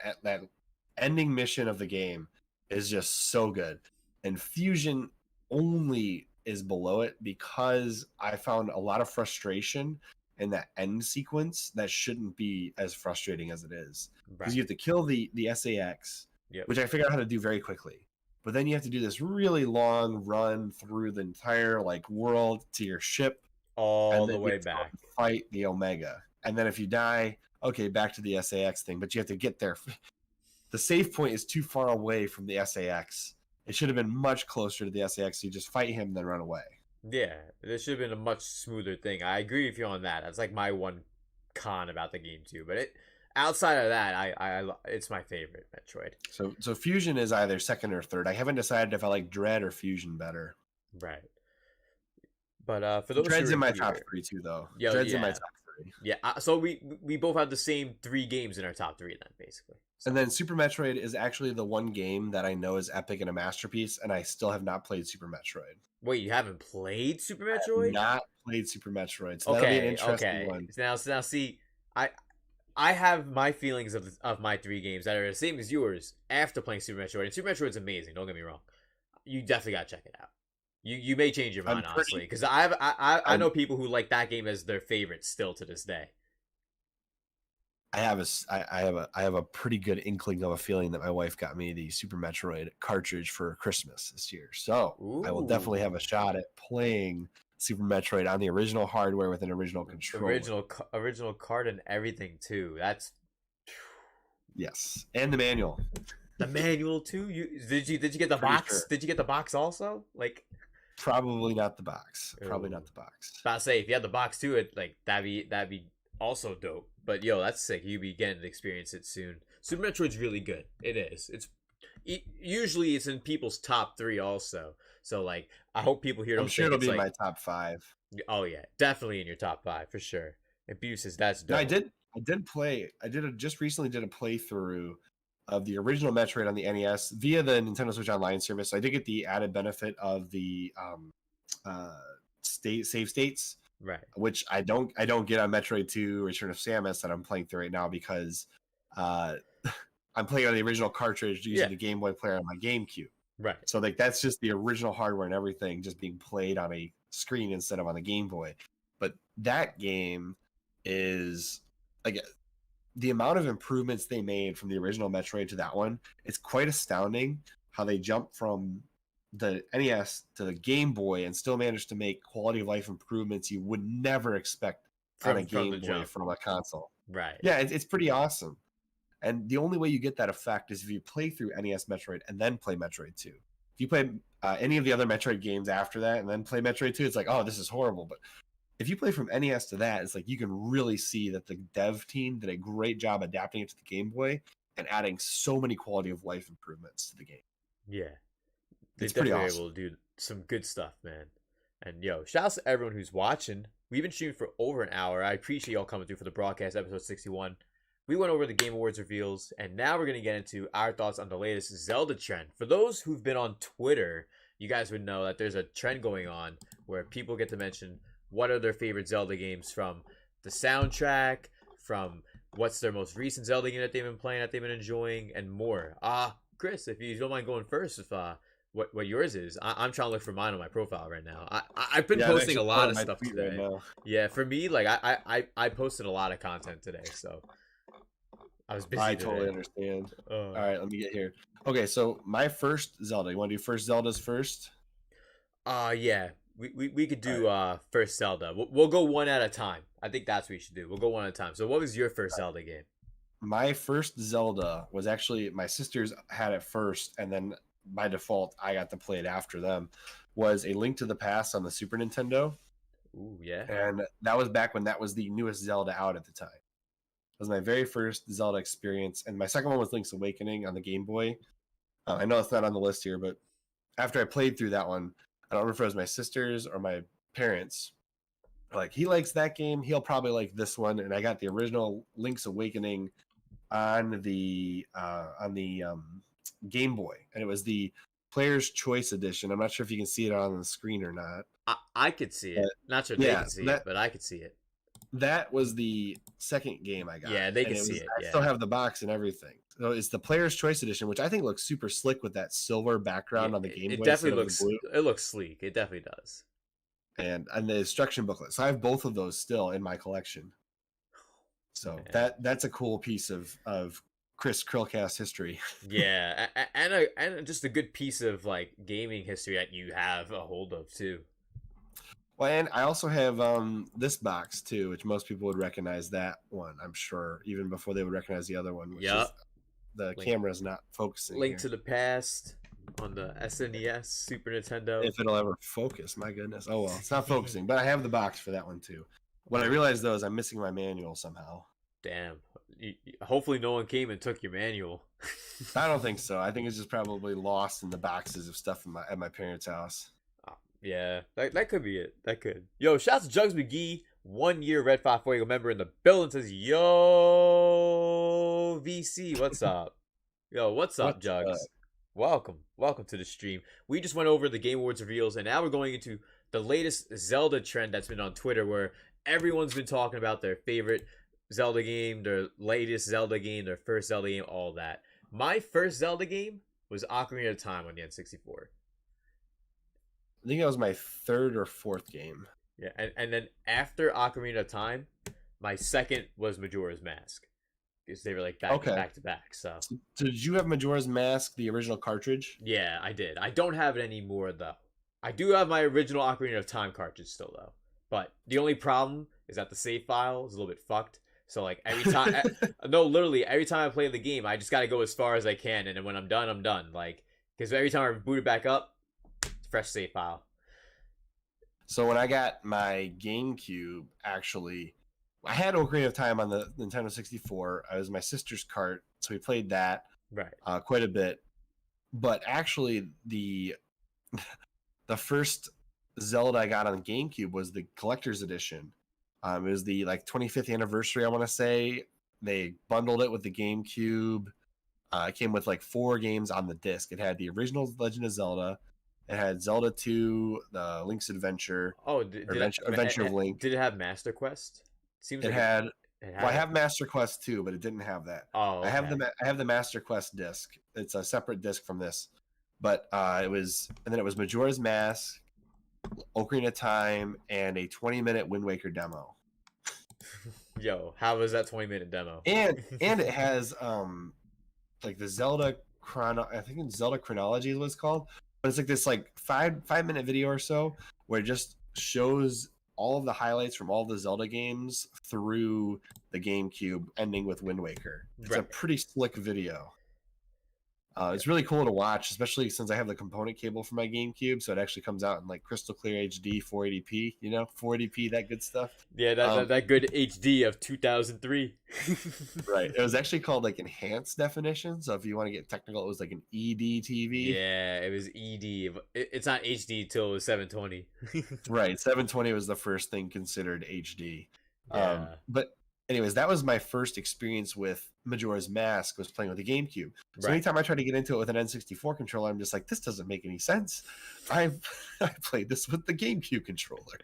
ending mission of the game is just so good, and Fusion only is below it because I found a lot of frustration in that end sequence that shouldn't be as frustrating as it is, because you have to kill the SAX, which I figured out how to do very quickly. But then you have to do this really long run through the entire like world to your ship, all the way back, fight the Omega, and then if you die, okay, back to the SAX thing. But you have to get there. The save point is too far away from the SAX. It should have been much closer to the SAX. So you just fight him, then run away. Yeah, this should have been a much smoother thing. I agree with you on that. That's like my one con about the game too. But outside of that, I it's my favorite Metroid. So Fusion is either second or third. I haven't decided if I like Dread or Fusion better. Right. But for those Dread's in my top 3 too, though. Dread's in my top 3. Yeah. So we both have the same 3 games in our top 3 then, basically. So. And then Super Metroid is actually the one game that I know is epic and a masterpiece, and I still have not played Super Metroid. Wait, you haven't played Super Metroid? Not played Super Metroid. So that'll be an interesting one. Now see, I have my feelings of my 3 games that are the same as yours after playing Super Metroid. And Super Metroid's amazing. Don't get me wrong. You definitely gotta check it out. You may change your mind, honestly, because I know people who like that game as their favorite still to this day. I have a pretty good inkling of a feeling that my wife got me the Super Metroid cartridge for Christmas this year, so I will definitely have a shot at playing Super Metroid on the original hardware with an original controller, original card and everything too. That's yes, and the manual. The manual too. Did you get the box? Sure. Did you get the box also? Like. Probably not the box. Probably not the box. About to say, if you had the box too, that'd be also dope. But yo, that's sick. You be getting to experience it soon. Super Metroid's really good. It is. Usually it's in people's top 3 also. So like, I hope people here don't. I'm sure it'll be in my top 5. Oh yeah, definitely in your top 5 for sure. Abuses, that's dope. No, just recently did a playthrough of the original Metroid on the NES via the Nintendo Switch Online service. So I did get the added benefit of the save states, right? Which I don't get on Metroid 2 Return of Samus that I'm playing through right now because I'm playing on the original cartridge using the Game Boy player on my GameCube. Right. So like that's just the original hardware and everything just being played on a screen instead of on the Game Boy. But that game is like the amount of improvements they made from the original Metroid to that one, it's quite astounding how they jumped from the NES to the Game Boy and still managed to make quality of life improvements you would never expect on a Game Boy from a console. Right. Yeah, it's pretty awesome. And the only way you get that effect is if you play through NES Metroid and then play Metroid 2. If you play any of the other Metroid games after that and then play Metroid 2, it's like, oh, this is horrible. But if you play from NES to that, it's like you can really see that the dev team did a great job adapting it to the Game Boy and adding so many quality of life improvements to the game. Yeah. It's pretty awesome. Able to do some good stuff, man. And yo, shout out to everyone who's watching. We've been streaming for over an hour. I appreciate y'all coming through for the broadcast, episode 61. We went over the Game Awards reveals, and now we're going to get into our thoughts on the latest Zelda trend. For those who've been on Twitter, you guys would know that there's a trend going on where people get to mention what are their favorite Zelda games from the soundtrack, from what's their most recent Zelda game that they've been playing, that they've been enjoying, and more. Chris, if you don't mind going first, if what yours is, I'm trying to look for mine on my profile right now. I've been posting a lot of stuff today. Right, yeah, for me, like I posted a lot of content today, so I was busy. I totally understand. All right, let me get here. Okay, so my first Zelda. You want to do first Zeldas first? Yeah. We could do first Zelda. We'll go one at a time. I think that's what we should do. We'll go one at a time. So what was your first Zelda game? My first Zelda was actually my sisters had it first, and then by default I got to play it after them. Was A Link to the Past on the Super Nintendo. Ooh, yeah. And that was back when that was the newest Zelda out at the time. It was my very first Zelda experience, and my second one was Link's Awakening on the Game Boy. I know it's not on the list here, but after I played through that one, I don't remember if it was my sisters or my parents. Like, he likes that game, he'll probably like this one. And I got the original Link's Awakening on the Game Boy, and it was the Player's Choice Edition. I'm not sure if you can see it on the screen or not. I could see it. Not sure they can see it, but I could see it. that was the second game I got. Yeah, they and can see it. I Yeah. still have the box and everything. So it's the Player's Choice Edition, which I think looks super slick with that silver background on the Gameboy. It definitely looks. It looks sleek. It definitely does. And the instruction booklet. So I have both of those still in my collection. So that's a cool piece of Chris Chrillcast history. Yeah, and just a good piece of like gaming history that you have a hold of too. Well, and I also have this box too, which most people would recognize that one, I'm sure, even before they would recognize the other one. Which is the camera's not focusing. Link to the Past on the SNES, Super Nintendo. If it'll ever focus, my goodness. Oh well, it's not focusing, but I have the box for that one too. What I realized though is I'm missing my manual somehow. Damn. Hopefully no one came and took your manual. I don't think so. I think it's just probably lost in the boxes of stuff at my parents' house. Yeah, that could be it. That could. Yo, shouts to Jugs McGee, 1 year Red 540 member in the building, says, yo, VC, what's up? Yo, what's up, Jugs? Welcome to the stream. We just went over the Game Awards reveals, and now we're going into the latest Zelda trend that's been on Twitter, where everyone's been talking about their favorite Zelda game, their latest Zelda game, their first Zelda game, all that. My first Zelda game was Ocarina of Time on the N64. I think that was my third or fourth game. Yeah, and then after Ocarina of Time, my second was Majora's Mask. Because they were like back to back. So did you have Majora's Mask, the original cartridge? Yeah, I did. I don't have it anymore though. I do have my original Ocarina of Time cartridge still though. But the only problem is that the save file is a little bit fucked. So like every time no, literally every time I play the game, I just gotta go as far as I can, and then when I'm done, I'm done. Like, because every time I boot it back up, fresh save file. So when I got my GameCube, actually, I had Ocarina of Time on the Nintendo 64. I was my sister's cart, so we played that quite a bit. But actually, the first Zelda I got on the GameCube was the collector's edition. It was the 25th anniversary, I want to say. They bundled it with the GameCube. It came with 4 games on the disc. It had the original Legend of Zelda. It had Zelda 2, the Link's Adventure. Oh, Adventure of Link. Did it have Master Quest? Seems it had. Well, I have Master Quest 2, but it didn't have that. Oh, okay. I have the Master Quest disc. It's a separate disc from this, but it was Majora's Mask, Ocarina of Time, and a 20-minute Wind Waker demo. Yo, how was that 20-minute demo? And it has the Zelda I think it's Zelda Chronology is what it's called. But it's this 5-minute video or so where it just shows all of the highlights from all the Zelda games through the GameCube, ending with Wind Waker. It's a pretty slick video. It's really cool to watch, especially since I have the component cable for my GameCube, so it actually comes out in crystal clear HD, 480p, 480p, that good stuff. Yeah, that good HD of 2003. Right. It was actually called enhanced definition, so if you want to get technical, it was an ED TV. Yeah, it was ED. It's not HD till it was 720. Right, 720 was the first thing considered HD. Yeah. But anyways, that was my first experience with Majora's Mask, was playing with the GameCube. So anytime I try to get into it with an N64 controller, I'm just like, this doesn't make any sense. I played this with the GameCube controller.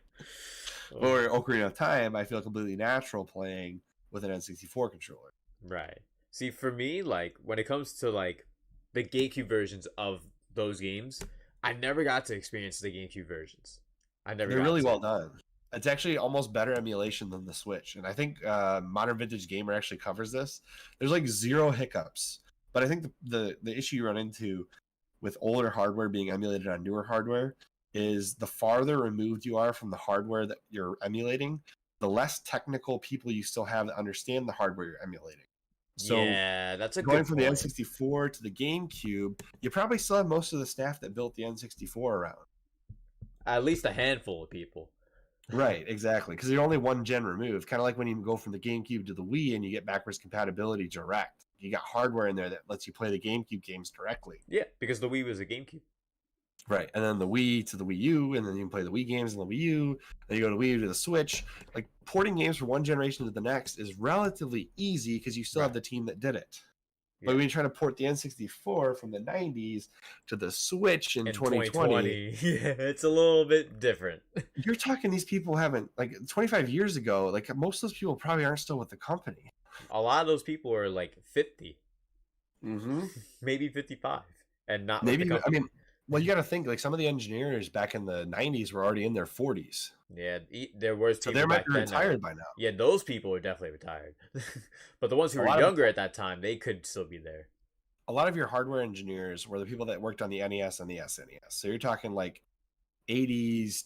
Or Ocarina of Time, I feel completely natural playing with an N64 controller. Right. See, for me, when it comes to the GameCube versions of those games, I never got to experience the GameCube versions. They're really well done. It's actually almost better emulation than the Switch. And I think Modern Vintage Gamer actually covers this. There's 0 hiccups. But I think the issue you run into with older hardware being emulated on newer hardware is the farther removed you are from the hardware that you're emulating, the less technical people you still have that understand the hardware you're emulating. So yeah, that's a going good from point. the N64 to the GameCube, you probably still have most of the staff that built the N64 around. At least a handful of people. Right, exactly. Because you're only one gen removed. Kind of like when you go from the GameCube to the Wii and you get backwards compatibility direct. You got hardware in there that lets you play the GameCube games directly. Yeah, because the Wii was a GameCube. Right, and then the Wii to the Wii U, and then you can play the Wii games on the Wii U. Then you go to Wii U to the Switch. Porting games from one generation to the next is relatively easy because you still have the team that did it. But when you try to port the N64 from the 90s to the Switch in 2020, yeah, it's a little bit different. you're talking these people haven't, like 25 years ago, like most of those people probably aren't still with the company. A lot of those people are like 50, Mm-hmm. maybe 55, and not Maybe, with the company. well, you got to think like some of the engineers back in the 90s were already in their 40s. Yeah, there was So people they might back be then retired by now. Yeah, those people are definitely retired. But the ones who A were lot of- younger at that time, they could still be there. A lot of your hardware engineers were the people that worked on the NES and the SNES. So you're talking like 80s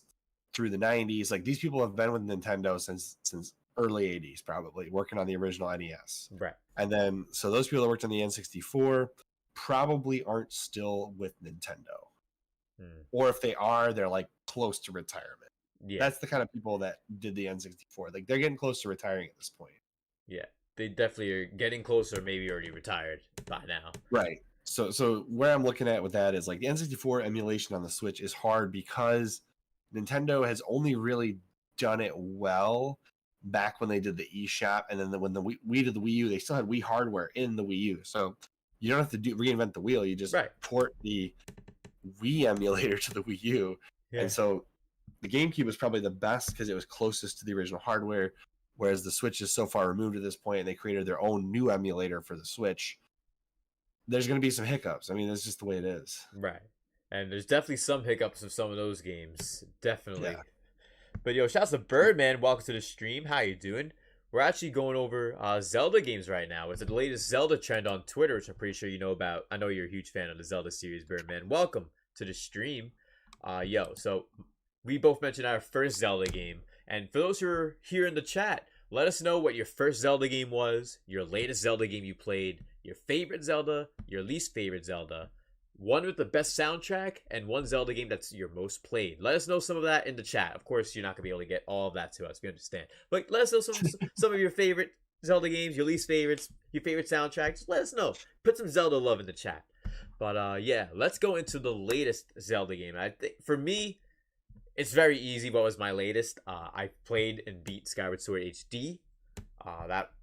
through the 90s. Like these people have been with Nintendo since early 80s, probably working on the original NES. Right. And then, so those people that worked on the N64 probably aren't still with Nintendo. Or if they are, they're like close to retirement. Yeah. That's the kind of people that did the N64. Like they're getting close to retiring at this point. Yeah. They definitely are getting closer, maybe already retired by now. Right. So where I'm looking at with that is like the N64 emulation on the Switch is hard because Nintendo has only really done it well back when they did the eShop, and then when the Wii did the Wii U, they still had Wii hardware in the Wii U. So you don't have to reinvent the wheel. You just port the Wii emulator to the Wii U. Yeah. And so the GameCube was probably the best because it was closest to the original hardware, whereas the Switch is so far removed at this point, and they created their own new emulator for the Switch. There's going to be some hiccups. I mean, that's just the way it is. Right. And there's definitely some hiccups of some of those games. Definitely. Yeah. But yo, shouts to Birdman. Welcome to the stream. How you doing? We're actually going over Zelda games right now. It's the latest Zelda trend on Twitter, which I'm pretty sure you know about. I know you're a huge fan of the Zelda series, Birdman. Welcome to the stream. So we both mentioned our first Zelda game. And for those who are here in the chat, let us know what your first Zelda game was, your latest Zelda game you played, your favorite Zelda, your least favorite Zelda, one with the best soundtrack, and one Zelda game that's your most played. Let us know some of that in the chat. Of course, you're not going to be able to get all of that to us. We understand. But let us know some of your favorite Zelda games, your least favorites, your favorite soundtracks. Let us know. Put some Zelda love in the chat. But yeah, let's go into the latest Zelda game. I think for me, it's very easy. What was my latest? I played and beat Skyward Sword HD.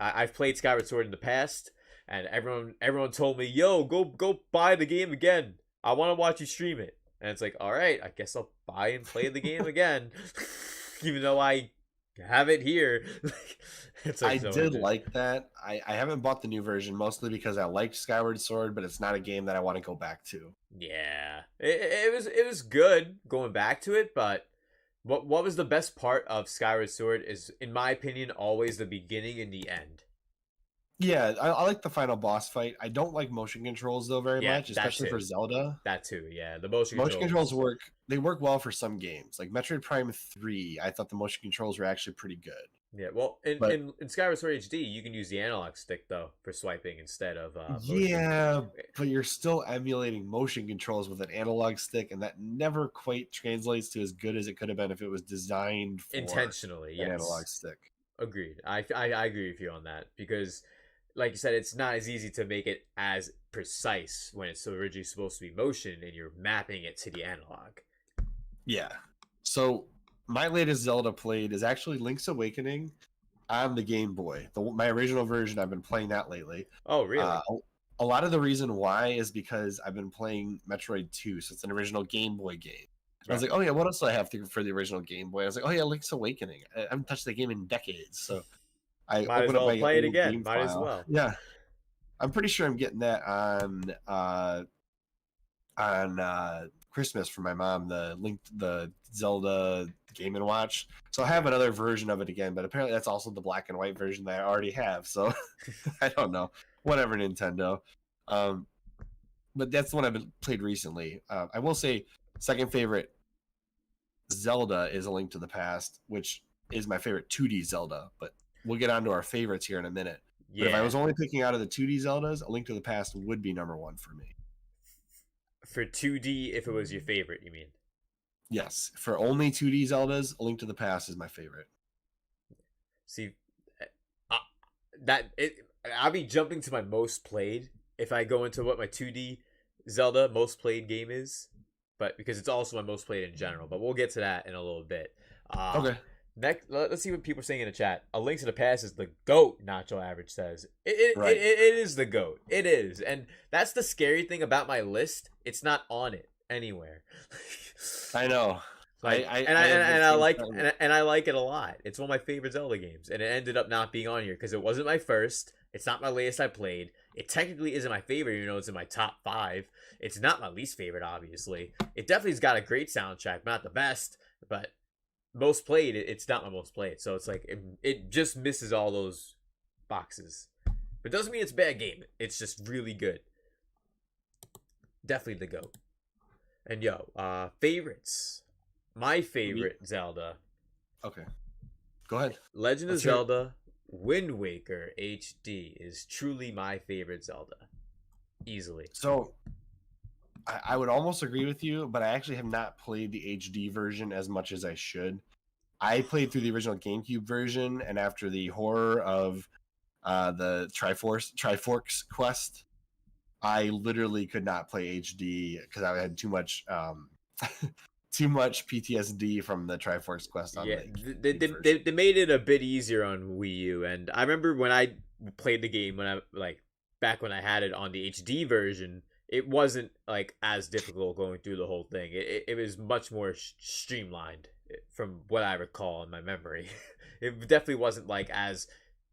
I've played Skyward Sword in the past, and everyone told me, "Yo, go buy the game again. I want to watch you stream it." And it's like, all right, I guess I'll buy and play the game again, even though I have it here. It's like, I did like that. I haven't bought the new version mostly because I liked Skyward Sword, but it's not a game that I want to go back to. Yeah, it was good going back to it, but what was the best part of Skyward Sword is, in my opinion, always the beginning and the end. Yeah, I like the final boss fight. I don't like motion controls though very much, especially for Zelda. That too, yeah. The motion controls work. They work well for some games, like Metroid Prime 3. I thought the motion controls were actually pretty good. Yeah, well, in Skyward Sword HD, you can use the analog stick though for swiping instead of. Yeah, but you're still emulating motion controls with an analog stick, and that never quite translates to as good as it could have been if it was designed for intentionally. An analog stick. Agreed. I agree with you on that because, like you said, it's not as easy to make it as precise when it's originally supposed to be motion and you're mapping it to the analog. Yeah. So my latest Zelda played is actually Link's Awakening on the Game Boy. My original version, I've been playing that lately. Oh, really? A lot of the reason why is because I've been playing Metroid 2, so it's an original Game Boy game. I was like, oh yeah, what else do I have for the original Game Boy? I was like, oh yeah, Link's Awakening. I haven't touched the game in decades, so I opened up my play it again. Might as well. Yeah, I'm pretty sure I'm getting that on Christmas for my mom. The Zelda Game and Watch. So I have another version of it again, but apparently that's also the black and white version that I already have. So I don't know. Whatever, Nintendo. But that's the one I've played recently. I will say, second favorite Zelda is A Link to the Past, which is my favorite 2D Zelda, but we'll get on to our favorites here in a minute. Yeah. But if I was only picking out of the 2D Zeldas, A Link to the Past would be number one for me. For 2D, if it was your favorite, you mean? Yes. For only 2D Zeldas, A Link to the Past is my favorite. See, I'll be jumping to my most played if I go into what my 2D Zelda most played game is. But because it's also my most played in general, but we'll get to that in a little bit. Okay. Next, let's see what people are saying in the chat. A Link to the Past is the GOAT, Nacho Average says. Right. It is the GOAT. It is. And that's the scary thing about my list. It's not on it anywhere. I know. Like, I like it a lot. It's one of my favorite Zelda games, and it ended up not being on here because it wasn't my first. It's not my latest I played. It technically isn't my favorite, even though it's in my top 5. It's not my least favorite, obviously. It definitely's got a great soundtrack, not the best, but most played. It's not my most played, so it's like it just misses all those boxes. But it doesn't mean it's a bad game. It's just really good. Definitely the GOAT. And yo, favorites. My favorite Zelda. Okay. Go ahead. Legend of Let's hear it. Zelda Wind Waker HD is truly my favorite Zelda. Easily. So I would almost agree with you, but I actually have not played the HD version as much as I should. I played through the original GameCube version, and after the horror of the Triforce quest, I literally could not play HD because I had too much too much PTSD from the Triforce quest. On they made it a bit easier on Wii U, and I remember when I played the game back when I had it on the HD version, it wasn't like as difficult going through the whole thing. It was much more streamlined from what I recall in my memory. It definitely wasn't like as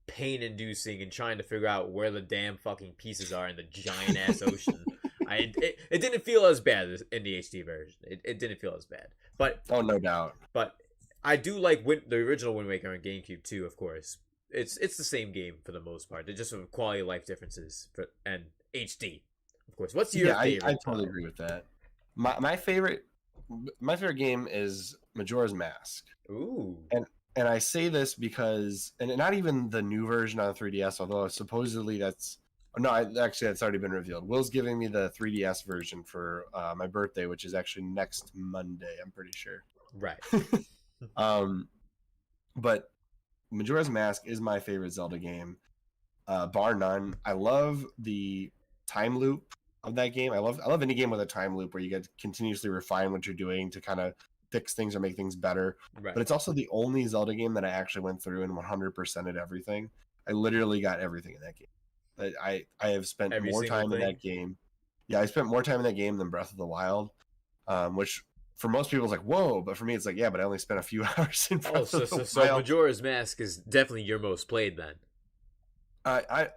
pain-inducing and trying to figure out where the damn fucking pieces are in the giant ass ocean. It didn't feel as bad in the HD version. It didn't feel as bad, but oh, no doubt. But I do like the original Wind Waker on GameCube too. Of course, it's the same game for the most part. They're just some quality of life differences and HD. Of course, what's your favorite? I totally agree with that. My favorite game is Majora's Mask. Ooh. And I say this because, and not even the new version on the 3DS, although supposedly that's already been revealed. Will's giving me the 3DS version for my birthday, which is actually next Monday, I'm pretty sure. Right. But Majora's Mask is my favorite Zelda game, bar none. I love the time loop of that game. I love any game with a time loop where you get to continuously refine what you're doing to kind of fix things or make things better. Right. But it's also the only Zelda game that I actually went through and 100%ed everything. I literally got everything in that game. I have spent more time in that game. Yeah, I spent more time in that game than Breath of the Wild, which for most people is like, whoa, but for me it's like, yeah, but I only spent a few hours in Breath of the Wild. So Majora's Mask is definitely your most played then.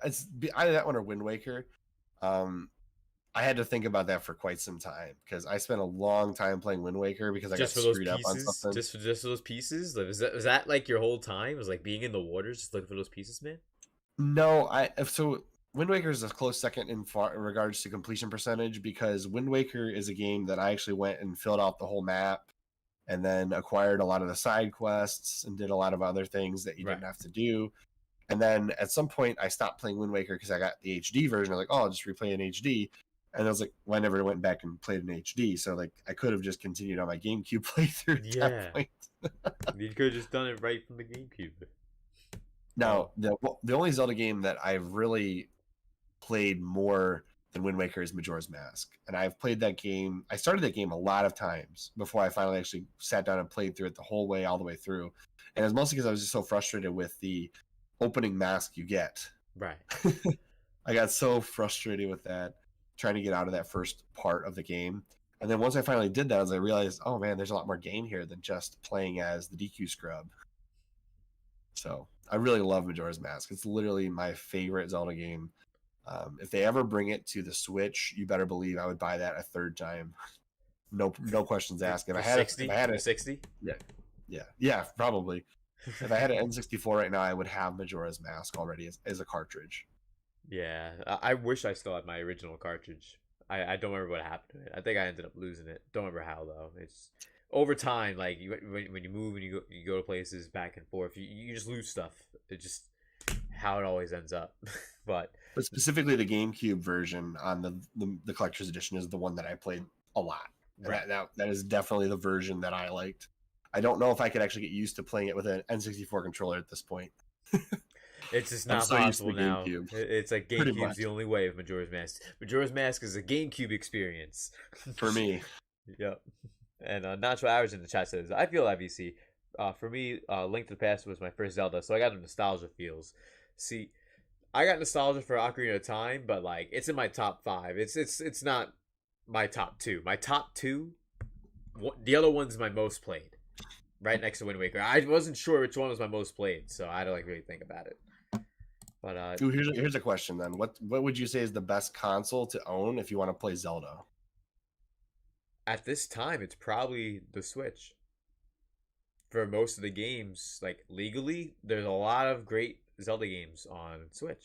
It's either that one or Wind Waker. I had to think about that for quite some time because I spent a long time playing Wind Waker because I got screwed up on something. Just for those pieces? Like, was that like your whole time? Was like being in the waters just looking for those pieces, man? No, so Wind Waker is a close second in regards to completion percentage because Wind Waker is a game that I actually went and filled out the whole map and then acquired a lot of the side quests and did a lot of other things that you didn't have to do. And then at some point I stopped playing Wind Waker because I got the HD version. I was like, oh, I'll just replay in HD. And I was like, well, I never went back and played in HD. So like I could have just continued on my GameCube playthrough at that point. You could have just done it right from the GameCube. Now, the only Zelda game that I've really played more than Wind Waker is Majora's Mask. And I've played that game. I started that game a lot of times before I finally actually sat down and played through it the whole way, all the way through. And it's mostly because I was just so frustrated with the opening mask you get. Right. I got so frustrated with that, trying to get out of that first part of the game. And then once I finally did that, I realized, oh man, there's a lot more game here than just playing as the DQ scrub. So I really love Majora's Mask. It's literally my favorite Zelda game. If they ever bring it to the Switch, you better believe I would buy that a third time. No questions asked. If I had a 60, yeah, probably. If I had an N64 right now, I would have Majora's Mask already as a cartridge. Yeah, I wish I still had my original cartridge. I don't remember what happened to it. I think I ended up losing it. Don't remember how though. It's over time, like when you move and you go to places back and forth, you just lose stuff. It's just how it always ends up. but specifically the GameCube version on the collector's edition is the one that I played a lot. Right. That is definitely the version that I liked. I don't know if I could actually get used to playing it with an N64 controller at this point. It's just not possible now. It's like GameCube's the only way of Majora's Mask. Majora's Mask is a GameCube experience. For me. Yep. And Nacho Hours in the chat says, I feel IVC. for me, Link to the Past was my first Zelda, so I got the nostalgia feels. See, I got nostalgia for Ocarina of Time, but like it's in my top 5. It's not my top 2. My top 2, the other one's my most played, right next to Wind Waker. I wasn't sure which one was my most played, so I had to like really think about it. But Ooh, here's a question then. What would you say is the best console to own if you want to play Zelda? at this time, it's probably the Switch. For most of the games, like legally, there's a lot of great Zelda games on Switch.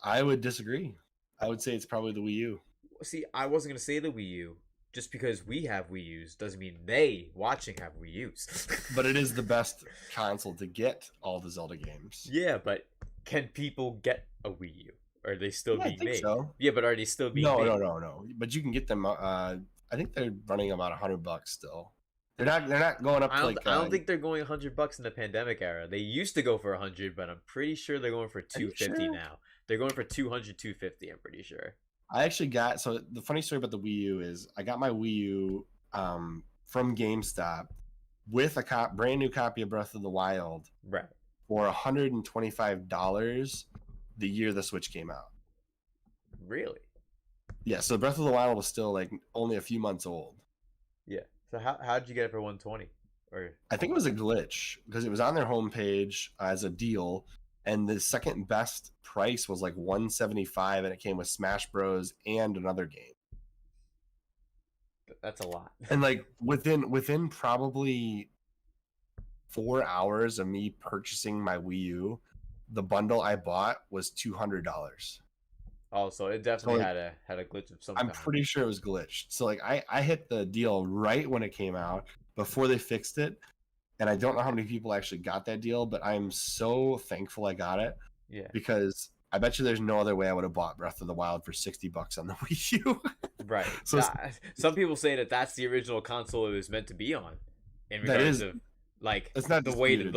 I would disagree. I would say it's probably the Wii U. See, I wasn't gonna say the Wii U. Just because we have Wii U's doesn't mean they watching have Wii U's. But it is the best console to get all the Zelda games. Yeah, but can people get a Wii U? Are they still Yeah, being I think made? so. Yeah, but are they still being made? No. But you can get them. I think they're running about $100 still. They're not going up. I don't think they're going $100 in the pandemic era. They used to go for 100, but I'm pretty sure they're going for 250 sure? now. They're going for 200, 250. I'm pretty sure. I actually got, so the funny story about the Wii U is I got my Wii U from GameStop with a brand new copy of Breath of the Wild Right. for $125 the year the Switch came out. Really? Yeah, so Breath of the Wild was still like only a few months old. Yeah. So how did you get it for 120? Or I think it was a glitch because it was on their homepage as a deal, and the second best price was like $175, and it came with Smash Bros. And another game. that's a lot. And like within probably 4 hours of me purchasing my Wii U, the bundle I bought was $200. Oh, so it definitely So, had a glitch of some I'm kind. pretty sure it was glitched. So like I hit the deal right when it came out before they fixed it. And I don't know how many people actually got that deal, but I'm so thankful I got it Yeah. because I bet you there's no other way I would have bought Breath of the Wild for $60 on the Wii U. Right. So Some people say that that's the original console it was meant to be on. In That regards is- of like it's not the way disputed,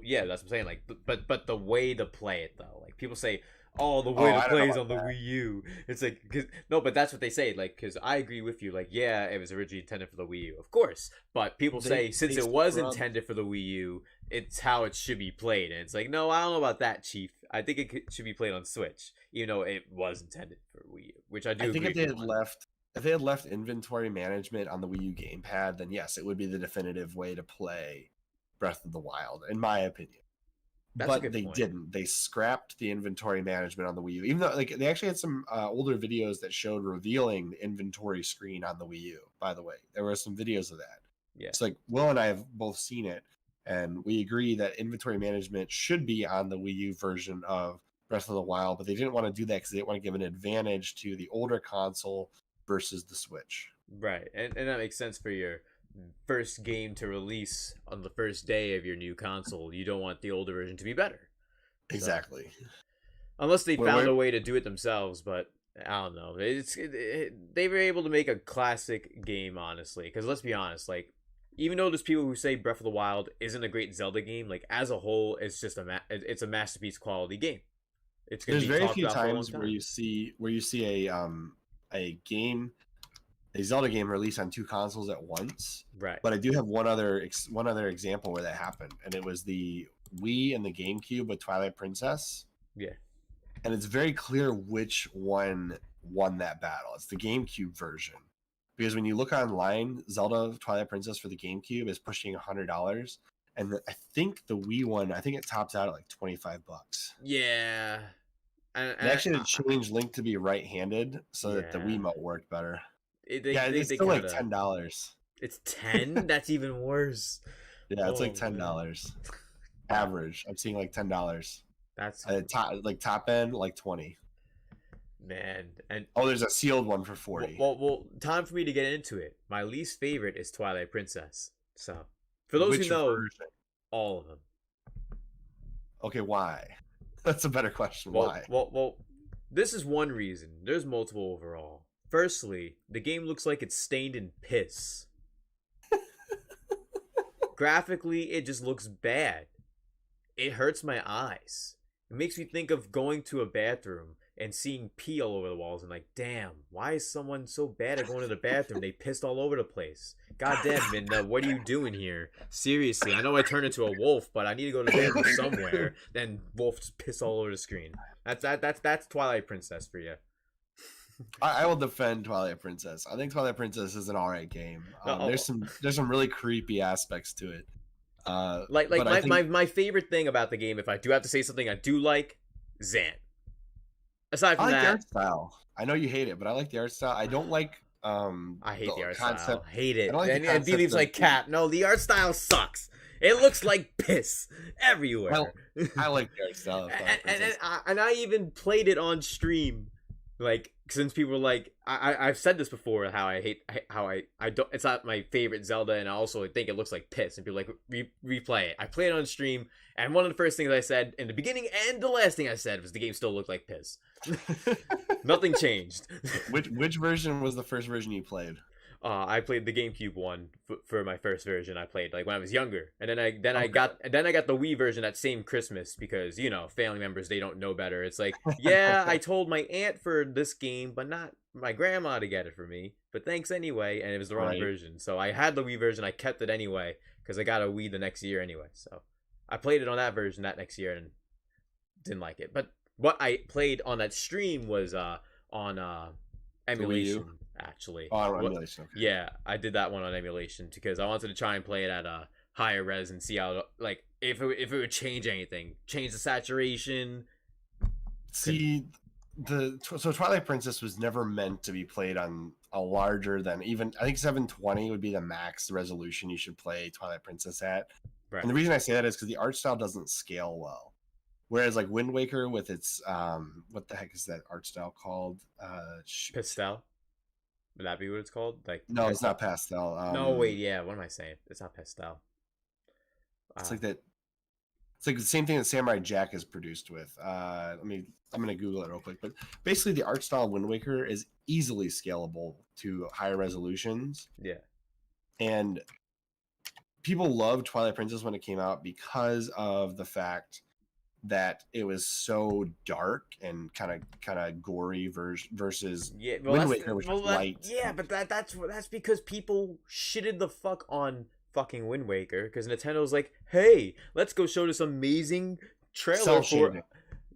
yeah, that's what I'm saying. Like but the way to play it though. Like people say, oh, the way to I don't play know is on the about that. Wii U. It's like no, but that's what they say. Like because I agree with you. Like yeah, it was originally intended for the Wii U, of course. But people say since it was intended for the Wii U, it's how it should be played. And it's like no, I don't know about that, Chief. I think it should be played on Switch, even though it was intended for Wii U, which I do. I think agree if they had left inventory management on the Wii U gamepad, then yes, it would be the definitive way to play Breath of the Wild, in my opinion. That's a But good they point. didn't. They scrapped the inventory management on the Wii U, even though like they actually had some older videos that showed revealing the inventory screen on the Wii U. By the way, there were some videos of that. Yeah. It's like Will and I have both seen it, and we agree that inventory management should be on the Wii U version of Breath of the Wild, but they didn't want to do that because they didn't want to give an advantage to the older console versus the Switch. Right, and that makes sense for your first game to release on the first day of your new console. You don't want the older version to be better. So, Exactly. unless they Well, found we're- a way to do it themselves, but I don't know. They were able to make a classic game, honestly. Because let's be honest, like even though there's people who say Breath of the Wild isn't a great Zelda game, like as a whole, it's just it's a masterpiece quality game. It's gonna There's be very talked few about for a long times time. where you see a game, a Zelda game release on two consoles at once. Right. But I do have one other example where that happened, and it was the Wii and the GameCube with Twilight Princess. Yeah. And it's very clear which one won that battle. It's the GameCube version. Because when you look online, Zelda Twilight Princess for the GameCube is pushing $100. And I think the Wii one, I think it tops out at like $25. Yeah. And They actually had to change Link to be right-handed so that the Yeah. Wiimote worked better. It's It's still like $10. It's 10. That's even worse. Yeah, it's like Oh, $10 average. I'm seeing like $10. That's Top end like 20. man. And Oh, there's a sealed one for 40. well, time for me to get into it. My least favorite is Twilight Princess. So, for those Which who know, version? all of them. Okay, why? That's a better question. Why? Well, this is one reason. There's multiple overall. Firstly, the game looks like it's stained in piss. Graphically, it just looks bad. It hurts my eyes. It makes me think of going to a bathroom and seeing pee all over the walls and like, damn, why is someone so bad at going to the bathroom? They pissed all over the place. God damn, Minda, what are you doing here? Seriously, I know I turned into a wolf, but I need to go to the bathroom somewhere. Then wolf just piss all over the screen. That's Twilight Princess for you. I will defend Twilight Princess. I think Twilight Princess is an alright game. There's some really creepy aspects to it. My favorite thing about the game, if I do have to say something I do like, Zant. Aside from I like that, the art style. I know you hate it, but I like the art style. I don't like I hate the art concept. style. Hate it. I don't like the And concept believes of- like Cap. No, the art style sucks. It looks like piss everywhere. Well, I like the art style of Twilight Princess. and I even played it on stream, like since people were like, I've said this before, how I don't. It's not my favorite Zelda, and I also think it looks like piss. And people are like replay it. I played it on stream, and one of the first things I said in the beginning and the last thing I said was the game still looked like piss. Nothing changed. Which version was the first version you played? I played the GameCube one for my first version. I played like when I was younger, and then I got the Wii version that same Christmas because family members, they don't know better. It's like, yeah, I told my aunt for this game, but not my grandma to get it for me. But thanks anyway, and it was the wrong version, so I had the Wii version. I kept it anyway because I got a Wii the next year anyway. So I played it on that version that next year and didn't like it. But what I played on that stream was on emulation. Actually, Emulation. Okay. Yeah, I did that one on emulation because I wanted to try and play it at a higher res and see how, like, if it would change anything, change the saturation. See, so Twilight Princess was never meant to be played on a larger than, even I think 720 would be the max resolution you should play Twilight Princess at. Right. And the reason I say that is because the art style doesn't scale well. Whereas like Wind Waker with its what the heck is that art style called? Pastel. Would that be what it's called? Like, no, it's not pastel. No, wait, yeah. What am I saying? It's not pastel. It's like that. It's like the same thing that Samurai Jack is produced with. I'm gonna Google it real quick. But basically, the art style of Wind Waker is easily scalable to higher resolutions. Yeah. And people loved Twilight Princess when it came out because of the fact that it was so dark and kind of gory versus Wind Waker, which was light. Yeah, but that's because people shitted the fuck on fucking Wind Waker because Nintendo's like, hey, let's go show this amazing trailer for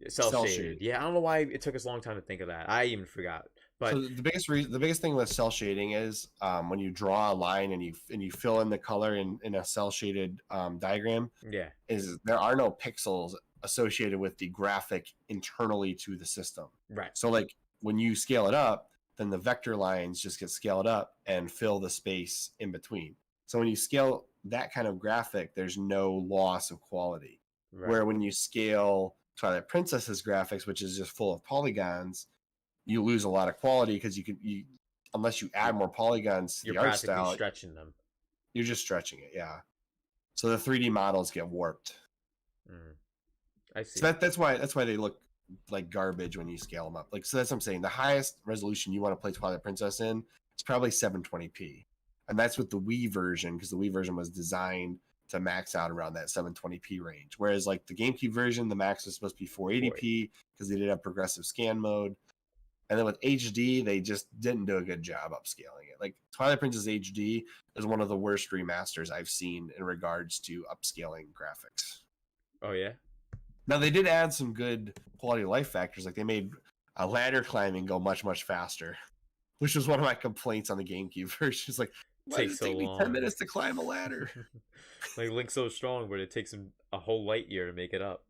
cell shaded. Yeah, I don't know why it took us a long time to think of that. I even forgot. But so the biggest thing with cell shading is when you draw a line and you fill in the color in a cell shaded diagram. Yeah, is there are no pixels associated with the graphic internally to the system. Right. So like when you scale it up, then the vector lines just get scaled up and fill the space in between. So when you scale that kind of graphic, there's no loss of quality. Right. Where when you scale Twilight Princess's graphics, which is just full of polygons, you lose a lot of quality because you unless you add more polygons to the art style, you're stretching them. You're just stretching it, yeah. So the 3D models get warped. I see. So that's why they look like garbage when you scale them up. Like, so that's what I'm saying. The highest resolution you want to play Twilight Princess in is probably 720p, and that's with the Wii version because the Wii version was designed to max out around that 720p range. Whereas like the GameCube version, the max was supposed to be 480p because they did have progressive scan mode. And then with HD, they just didn't do a good job upscaling it. Like Twilight Princess HD is one of the worst remasters I've seen in regards to upscaling graphics. Oh yeah. Now they did add some good quality of life factors. Like they made ladder climbing go much, much faster, which was one of my complaints on the GameCube version. It's like, why does it take me 10 minutes to climb a ladder? Like Link's so strong, but it takes him a whole light year to make it up.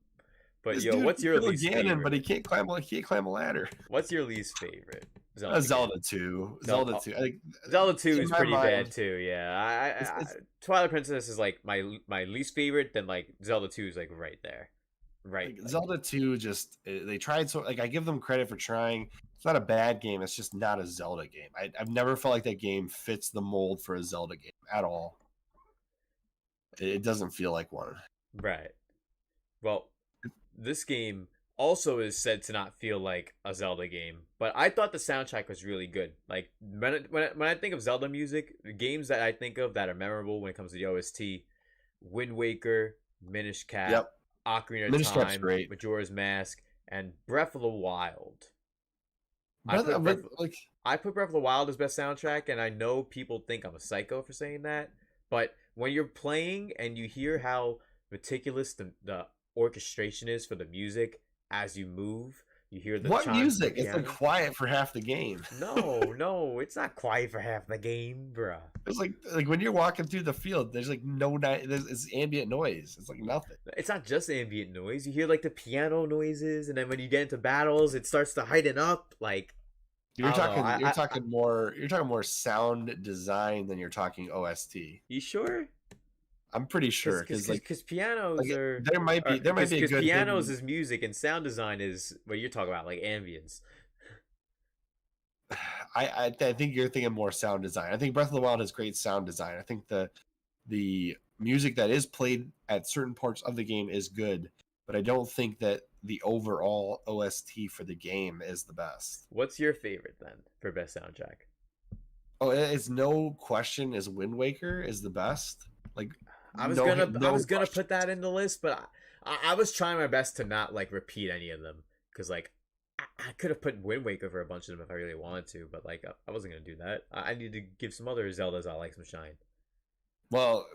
But yo, what's your least favorite? But he can't climb a ladder. What's your least favorite? Zelda 2. Zelda 2. I think Zelda 2 is pretty bad too. Yeah, Twilight Princess is like my least favorite. Then like Zelda 2 is like right there. Right. Like, Zelda 2 just they tried so like I give them credit for trying. It's not a bad game. It's just not a Zelda game. I've never felt like that game fits the mold for a Zelda game at all. It doesn't feel like one. Right. Well, this game also is said to not feel like a Zelda game, but I thought the soundtrack was really good. Like when I think of Zelda music, the games that I think of that are memorable when it comes to the OST, Wind Waker, Minish Cap, Ocarina of Time, great. Majora's Mask, and Breath of the Wild. I put Breath, like I put Breath of the Wild as best soundtrack, and I know people think I'm a psycho for saying that, but when you're playing and you hear how meticulous the orchestration is for the music as you move, you hear the what chimes of the music? It's like piano. quiet for half the game. No, it's not quiet for half the game, bruh. It's like when you're walking through the field, there's like it's ambient noise. It's like nothing. It's not just ambient noise. You hear like the piano noises, and then when you get into battles, it starts to heighten up. Like You're I don't talking know. you're talking more sound design than you're talking OST. You sure? I'm pretty sure Because pianos like, are there might be a good because pianos hidden- is music and sound design is what you're talking about, like ambience. I think you're thinking more sound design. I think Breath of the Wild has great sound design. I think the music that is played at certain parts of the game is good, but I don't think that the overall OST for the game is the best. What's your favorite then for best soundtrack? Oh, it's no question is Wind Waker is the best. Like I was no- gonna no put question. that in the list, but I was trying my best to not like repeat any of them because like I could have put Wind Waker for a bunch of them if I really wanted to, but like I wasn't gonna do that. I need to give some other Zeldas I like some shine. Well,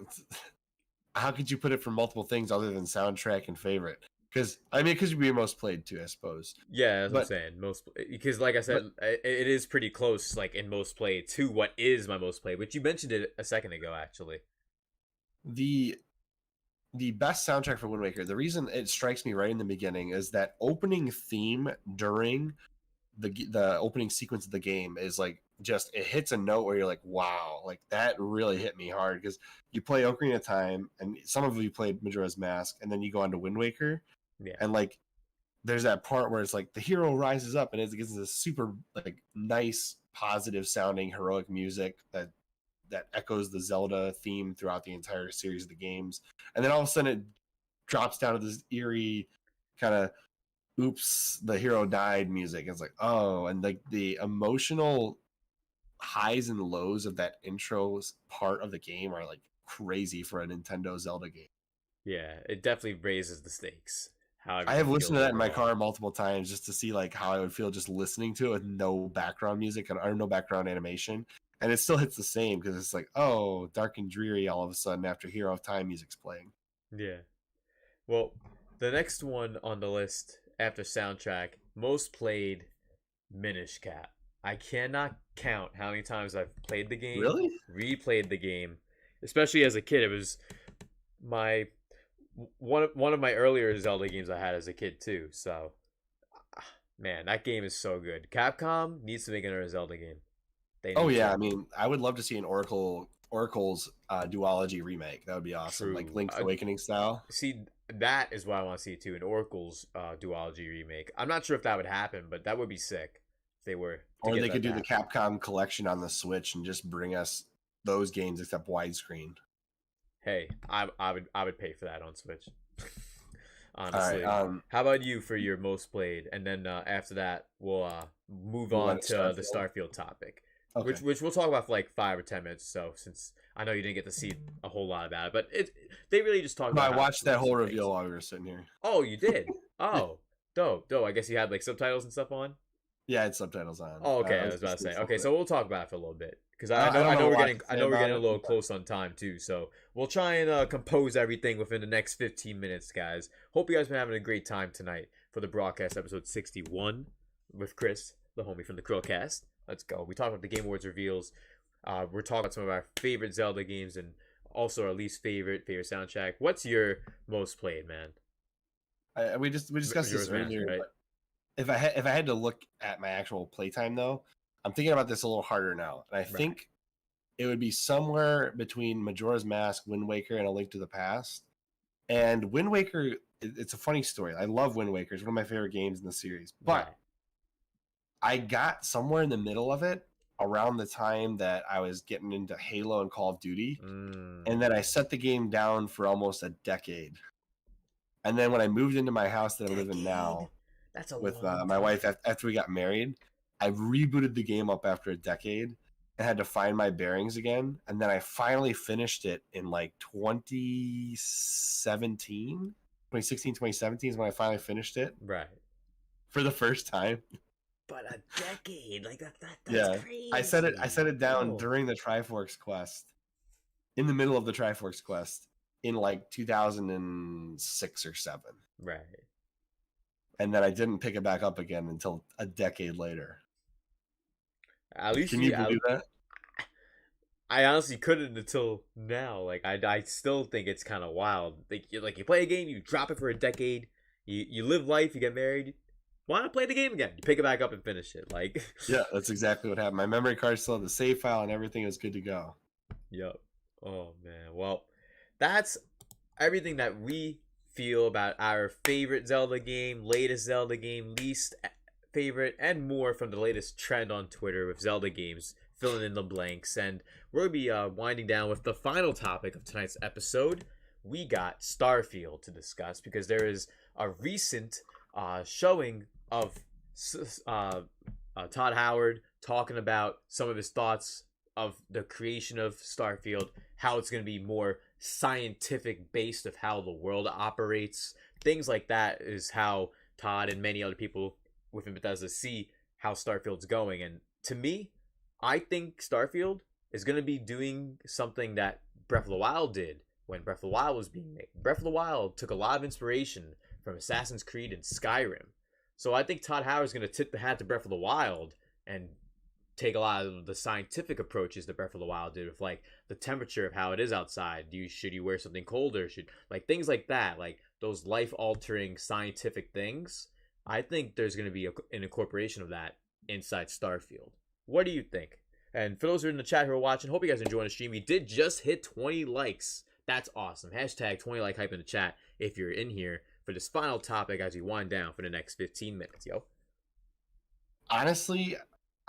how could you put it for multiple things other than soundtrack and favorite? Because you'd be your most played too, I suppose. Yeah, that's what I'm But- saying. Most because, like I said, it is pretty close, like in most played to what is my most played. Which you mentioned it a second ago, actually. The best soundtrack for Wind Waker, the reason it strikes me right in the beginning is that opening theme during the opening sequence of the game is like just it hits a note where you're like, wow, like that really hit me hard because you play Ocarina of Time and some of you played Majora's Mask and then you go on to Wind Waker. Yeah. And like there's that part where it's like the hero rises up and it gets this super like nice, positive sounding heroic music that echoes the Zelda theme throughout the entire series of the games. And then all of a sudden it drops down to this eerie kind of oops, the hero died music. It's like, oh, and like the emotional highs and lows of that intro part of the game are like crazy for a Nintendo Zelda game. Yeah, it definitely raises the stakes. I have listened to that in my car multiple times just to see like how I would feel just listening to it with no background music or no background animation. And it still hits the same because it's like, oh, dark and dreary all of a sudden after Hero of Time music's playing. Yeah. Well, the next one on the list after soundtrack, most played Minish Cap. I cannot count how many times I've played the game, Really? replayed the game, especially as a kid. It was my one of my earlier Zelda games I had as a kid too. So, man, that game is so good. Capcom needs to make another Zelda game. Oh yeah, I mean, I would love to see an Oracle's duology remake. That would be awesome, True. like Link's Awakening style. See, that is what I want to see too, an Oracle's duology remake. I'm not sure if that would happen, but that would be sick if they were. Or they could do the Capcom collection on the Switch and just bring us those games except widescreen. Hey, I would pay for that on Switch. Honestly. All right, how about you for your most played? And then after that, we'll move on to the Starfield topic. Okay. Which we'll talk about for like 5 or 10 minutes or so, since I know you didn't get to see a whole lot about it, but they really just talk No, about I watched that whole reveal while we were sitting here. Oh, you did? Oh, dope. I guess you had like subtitles and stuff on? Yeah, I had subtitles on. Oh, okay, I was about to say. Okay, so we'll talk about it for a little bit. Because I I don't know know we're getting what to say a about little it. close on time too, so we'll try and compose everything within the next 15 minutes, guys. Hope you guys been having a great time tonight for the broadcast episode 61 with Chris, the homie from the Chrillcast. Let's go. We talked about the Game Awards reveals. We're talking about some of our favorite Zelda games and also our least favorite soundtrack. What's your most played, man? We discussed this earlier. right? If I had to look at my actual playtime though, I'm thinking about this a little harder now, and I think it would be somewhere between Majora's Mask, Wind Waker, and A Link to the Past. And Wind Waker, it's a funny story. I love Wind Waker; it's one of my favorite games in the series. But I got somewhere in the middle of it around the time that I was getting into Halo and Call of Duty, and then I set the game down for almost a decade. And then when I moved into my house that I live in now, that's with my wife after we got married, I rebooted the game up after a decade and had to find my bearings again. And then I finally finished it in like 2016, 2017 is when I finally finished it. Right. For the first time. but a decade, like that's Yeah, crazy. I set it down Oh. during the Triforce quest, in the middle of the Triforce quest, in like 2006 or 7, Right. and then I didn't pick it back up again until a decade later. At least Can you believe that? I honestly couldn't until now. Like I still think it's kind of wild. Like you play a game, you drop it for a decade, you live life, you get married. Why not play the game again? You pick it back up and finish it. Like Yeah, that's exactly what happened. My memory card still had the save file and everything was good to go. Yep. Oh man. Well, that's everything that we feel about our favorite Zelda game, latest Zelda game, least favorite, and more from the latest trend on Twitter with Zelda games, filling in the blanks. And we're gonna be winding down with the final topic of tonight's episode. We got Starfield to discuss because there is a recent showing of Todd Howard talking about some of his thoughts of the creation of Starfield, how it's going to be more scientific based of how the world operates. Things like that is how Todd and many other people within Bethesda see how Starfield's going. And to me, I think Starfield is going to be doing something that Breath of the Wild did when Breath of the Wild was being made. Breath of the Wild took a lot of inspiration from Assassin's Creed and Skyrim. So I think Todd Howard's going to tip the hat to Breath of the Wild and take a lot of the scientific approaches that Breath of the Wild did with like the temperature of how it is outside. Should you wear something colder? Should like things like that, like those life-altering scientific things. I think there's going to be an incorporation of that inside Starfield. What do you think? And for those who are in the chat who are watching, hope you guys are enjoying the stream. We did just hit 20 likes. That's awesome. Hashtag 20 like hype in the chat if you're in here for this final topic as we wind down for the next 15 minutes, yo. Honestly,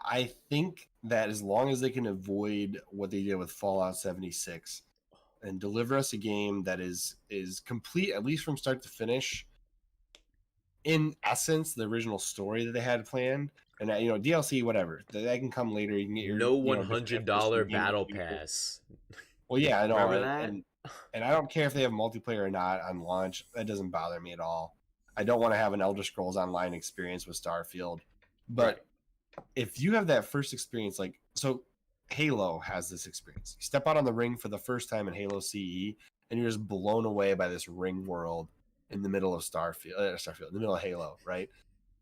I think that as long as they can avoid what they did with Fallout 76 and deliver us a game that is complete, at least from start to finish, in essence, the original story that they had planned, and DLC, whatever, that can come later. You can get your no $100 battle pass. Well, yeah, I know, Remember that? And I don't care if they have multiplayer or not on launch. That doesn't bother me at all. I don't want to have an Elder Scrolls Online experience with Starfield, but if you have that first experience, like so, Halo has this experience. You step out on the ring for the first time in Halo CE, and you're just blown away by this ring world in the middle of Starfield, in the middle of Halo, right?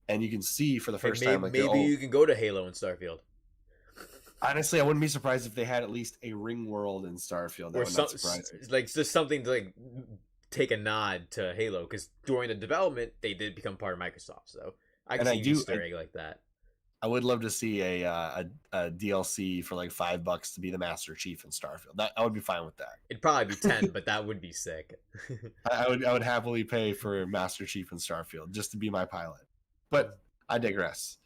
And you can see for the first time, like maybe you can go to Halo in Starfield. Honestly, I wouldn't be surprised if they had at least a ring world in Starfield. That would not surprise me. Like just something to like take a nod to Halo, because during the development they did become part of Microsoft. So I can see an Easter egg like that. I would love to see a DLC for like $5 to be the Master Chief in Starfield. I would be fine with that. It'd probably be 10, but that would be sick. I would happily pay for Master Chief in Starfield just to be my pilot. But I digress.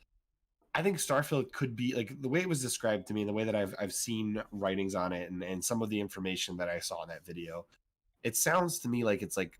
I think Starfield could be like the way it was described to me, the way that I've seen writings on it, and some of the information that I saw in that video. It sounds to me like it's like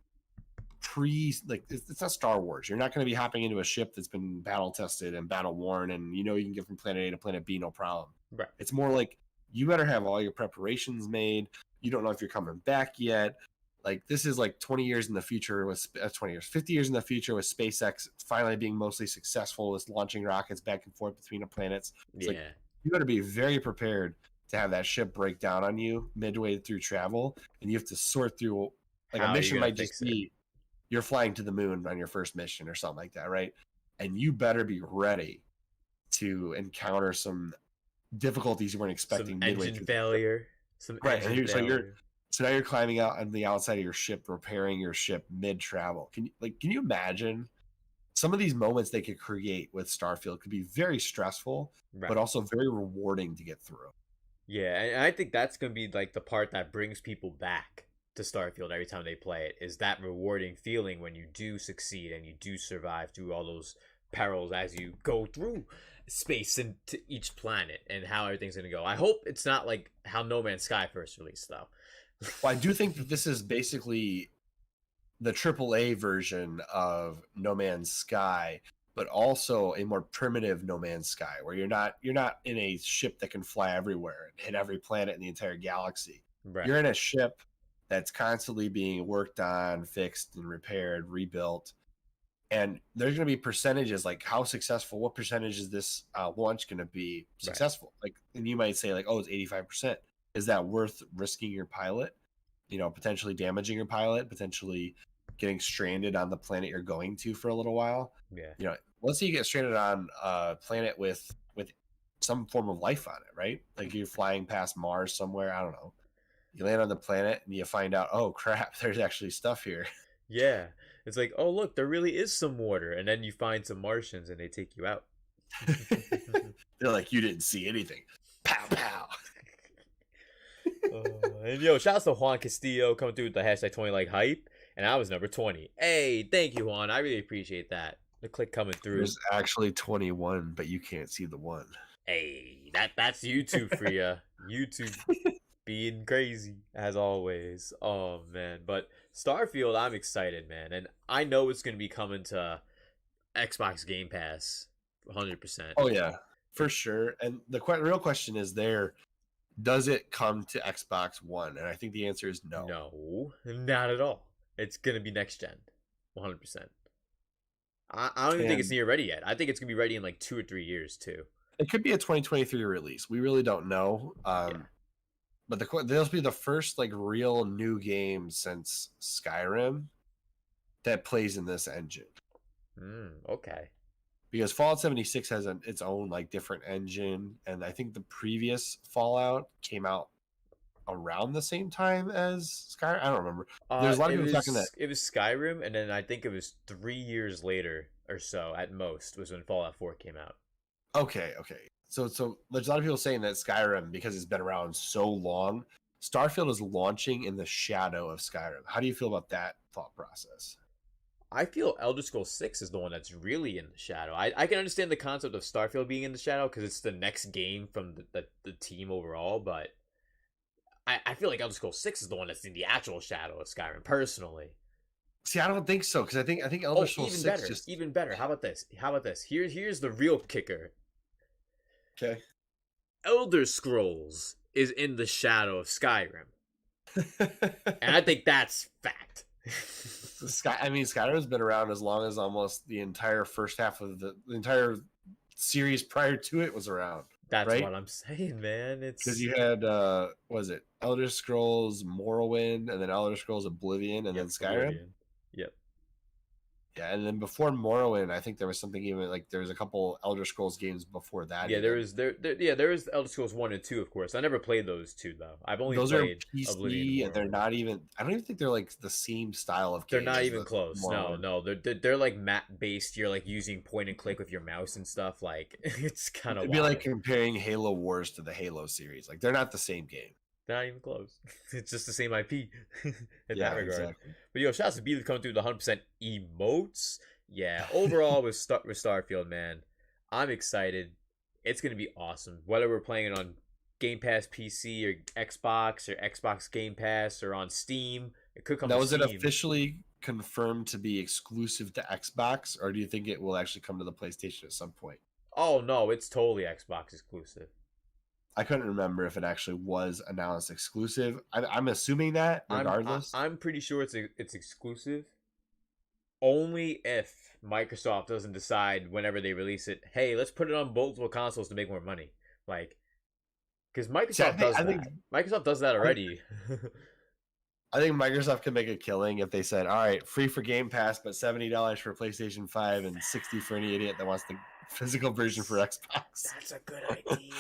it's not Star Wars. You're not going to be hopping into a ship that's been battle tested and battle worn, and you can get from planet A to planet B no problem. Right. It's more like you better have all your preparations made. You don't know if you're coming back yet. Like this is like 20 years in the future with 50 years in the future with SpaceX finally being mostly successful with launching rockets back and forth between the planets. It's like, you better be very prepared to have that ship break down on you midway through travel, and you have to sort through like a mission might just be you're flying to the moon on your first mission or something like that, right? And you better be ready to encounter some difficulties you weren't expecting. Some engine failure. So now you're climbing out on the outside of your ship, repairing your ship mid-travel. Can you imagine some of these moments they could create with Starfield could be very stressful, but also very rewarding to get through. Yeah, and I think that's going to be like the part that brings people back to Starfield every time they play it, is that rewarding feeling when you do succeed and you do survive through all those perils as you go through space and to each planet, and how everything's going to go. I hope it's not like how No Man's Sky first released, though. Well, I do think that this is basically the AAA version of No Man's Sky, but also a more primitive No Man's Sky, where you're not in a ship that can fly everywhere and hit every planet in the entire galaxy. Right. You're in a ship that's constantly being worked on, fixed and repaired, rebuilt. And there's going to be percentages like how successful, what percentage is this launch going to be successful? Like, and you might say like, oh, it's 85%. Is that worth risking your pilot? You know, potentially damaging your pilot, potentially getting stranded on the planet you're going to for a little while. Yeah. You know, let's say you get stranded on a planet with some form of life on it, right? Like you're flying past Mars somewhere. I don't know. You land on the planet and you find out, oh crap, there's actually stuff here. Yeah. It's like, oh look, there really is some water, and then you find some Martians and they take you out. They're like, you didn't see anything. Pow pow. And yo, shout out to Juan Castillo coming through with the hashtag 20 like hype, and I was number 20. Hey, thank you, Juan. I really appreciate that. The click coming through. There's actually 21, but you can't see the one. Hey, that's YouTube for ya. YouTube being crazy as always. Oh man, but Starfield, I'm excited, man, and I know it's gonna be coming to Xbox Game Pass, 100%. Oh yeah, for sure. And the real question is does it come to Xbox One? And I think the answer is no. No, not at all. It's gonna be next gen, 100%. I don't even think it's near ready yet. I think it's gonna be ready in like 2 or 3 years too. It could be a 2023 release. We really don't know. But there'll be the first like real new game since Skyrim that plays in this engine. Okay. Because Fallout 76 has its own like different engine, and I think the previous Fallout came out around the same time as Skyrim. I don't remember. There's a lot of people talking that it was Skyrim, and then I think it was 3 years later or so at most was when Fallout 4 came out. Okay. So there's a lot of people saying that Skyrim, because it's been around so long, Starfield is launching in the shadow of Skyrim. How do you feel about that thought process? I feel Elder Scrolls 6 is the one that's really in the shadow. I can understand the concept of Starfield being in the shadow because it's the next game from the team overall, but I feel like Elder Scrolls 6 is the one that's in the actual shadow of Skyrim, personally. See, I don't think so, because I think Elder Scrolls 6 better, even better. How about this? Here's the real kicker. Okay. Elder Scrolls is in the shadow of Skyrim. And I think that's fact. Skyrim's been around as long as almost the entire first half of the entire series prior to it was around. That's right? what I'm saying, man. It's because you had was it Elder Scrolls Morrowind, and then Elder Scrolls Oblivion, and then Skyrim. Oblivion. Yep. Yeah, and then before Morrowind, I think there was something even like there was a couple Elder Scrolls games before that. Yeah, there was Elder Scrolls 1 and 2, of course. I never played those two though. I've only those played are PC, Oblivion, and they're not even. I don't even think they're like the same style of They're game not as even the close. Morrowind. No, they're like map based. You're like using point and click with your mouse and stuff. Like it's kind of. It'd be like comparing Halo Wars to the Halo series. Like they're not the same game. They're not even close. It's just the same IP in that regard. Exactly. But yo, shouts to B coming through the 100% emotes. Yeah, overall with Starfield, man, I'm excited. It's gonna be awesome. Whether we're playing it on Game Pass PC or Xbox Game Pass or on Steam, it could come. Now, to was it Steam. officially confirmed to be exclusive to Xbox, or do you think it will actually come to the PlayStation at some point? Oh no, it's totally Xbox exclusive. I couldn't remember if it actually was announced exclusive. I'm assuming that regardless. I'm pretty sure it's exclusive. Only if Microsoft doesn't decide whenever they release it, hey, let's put it on multiple consoles to make more money. Like, because Microsoft does that. Microsoft does that already. I think Microsoft could make a killing if they said, all right, free for Game Pass, but $70 for PlayStation 5 and $60 for any idiot that wants the physical version for Xbox. That's a good idea.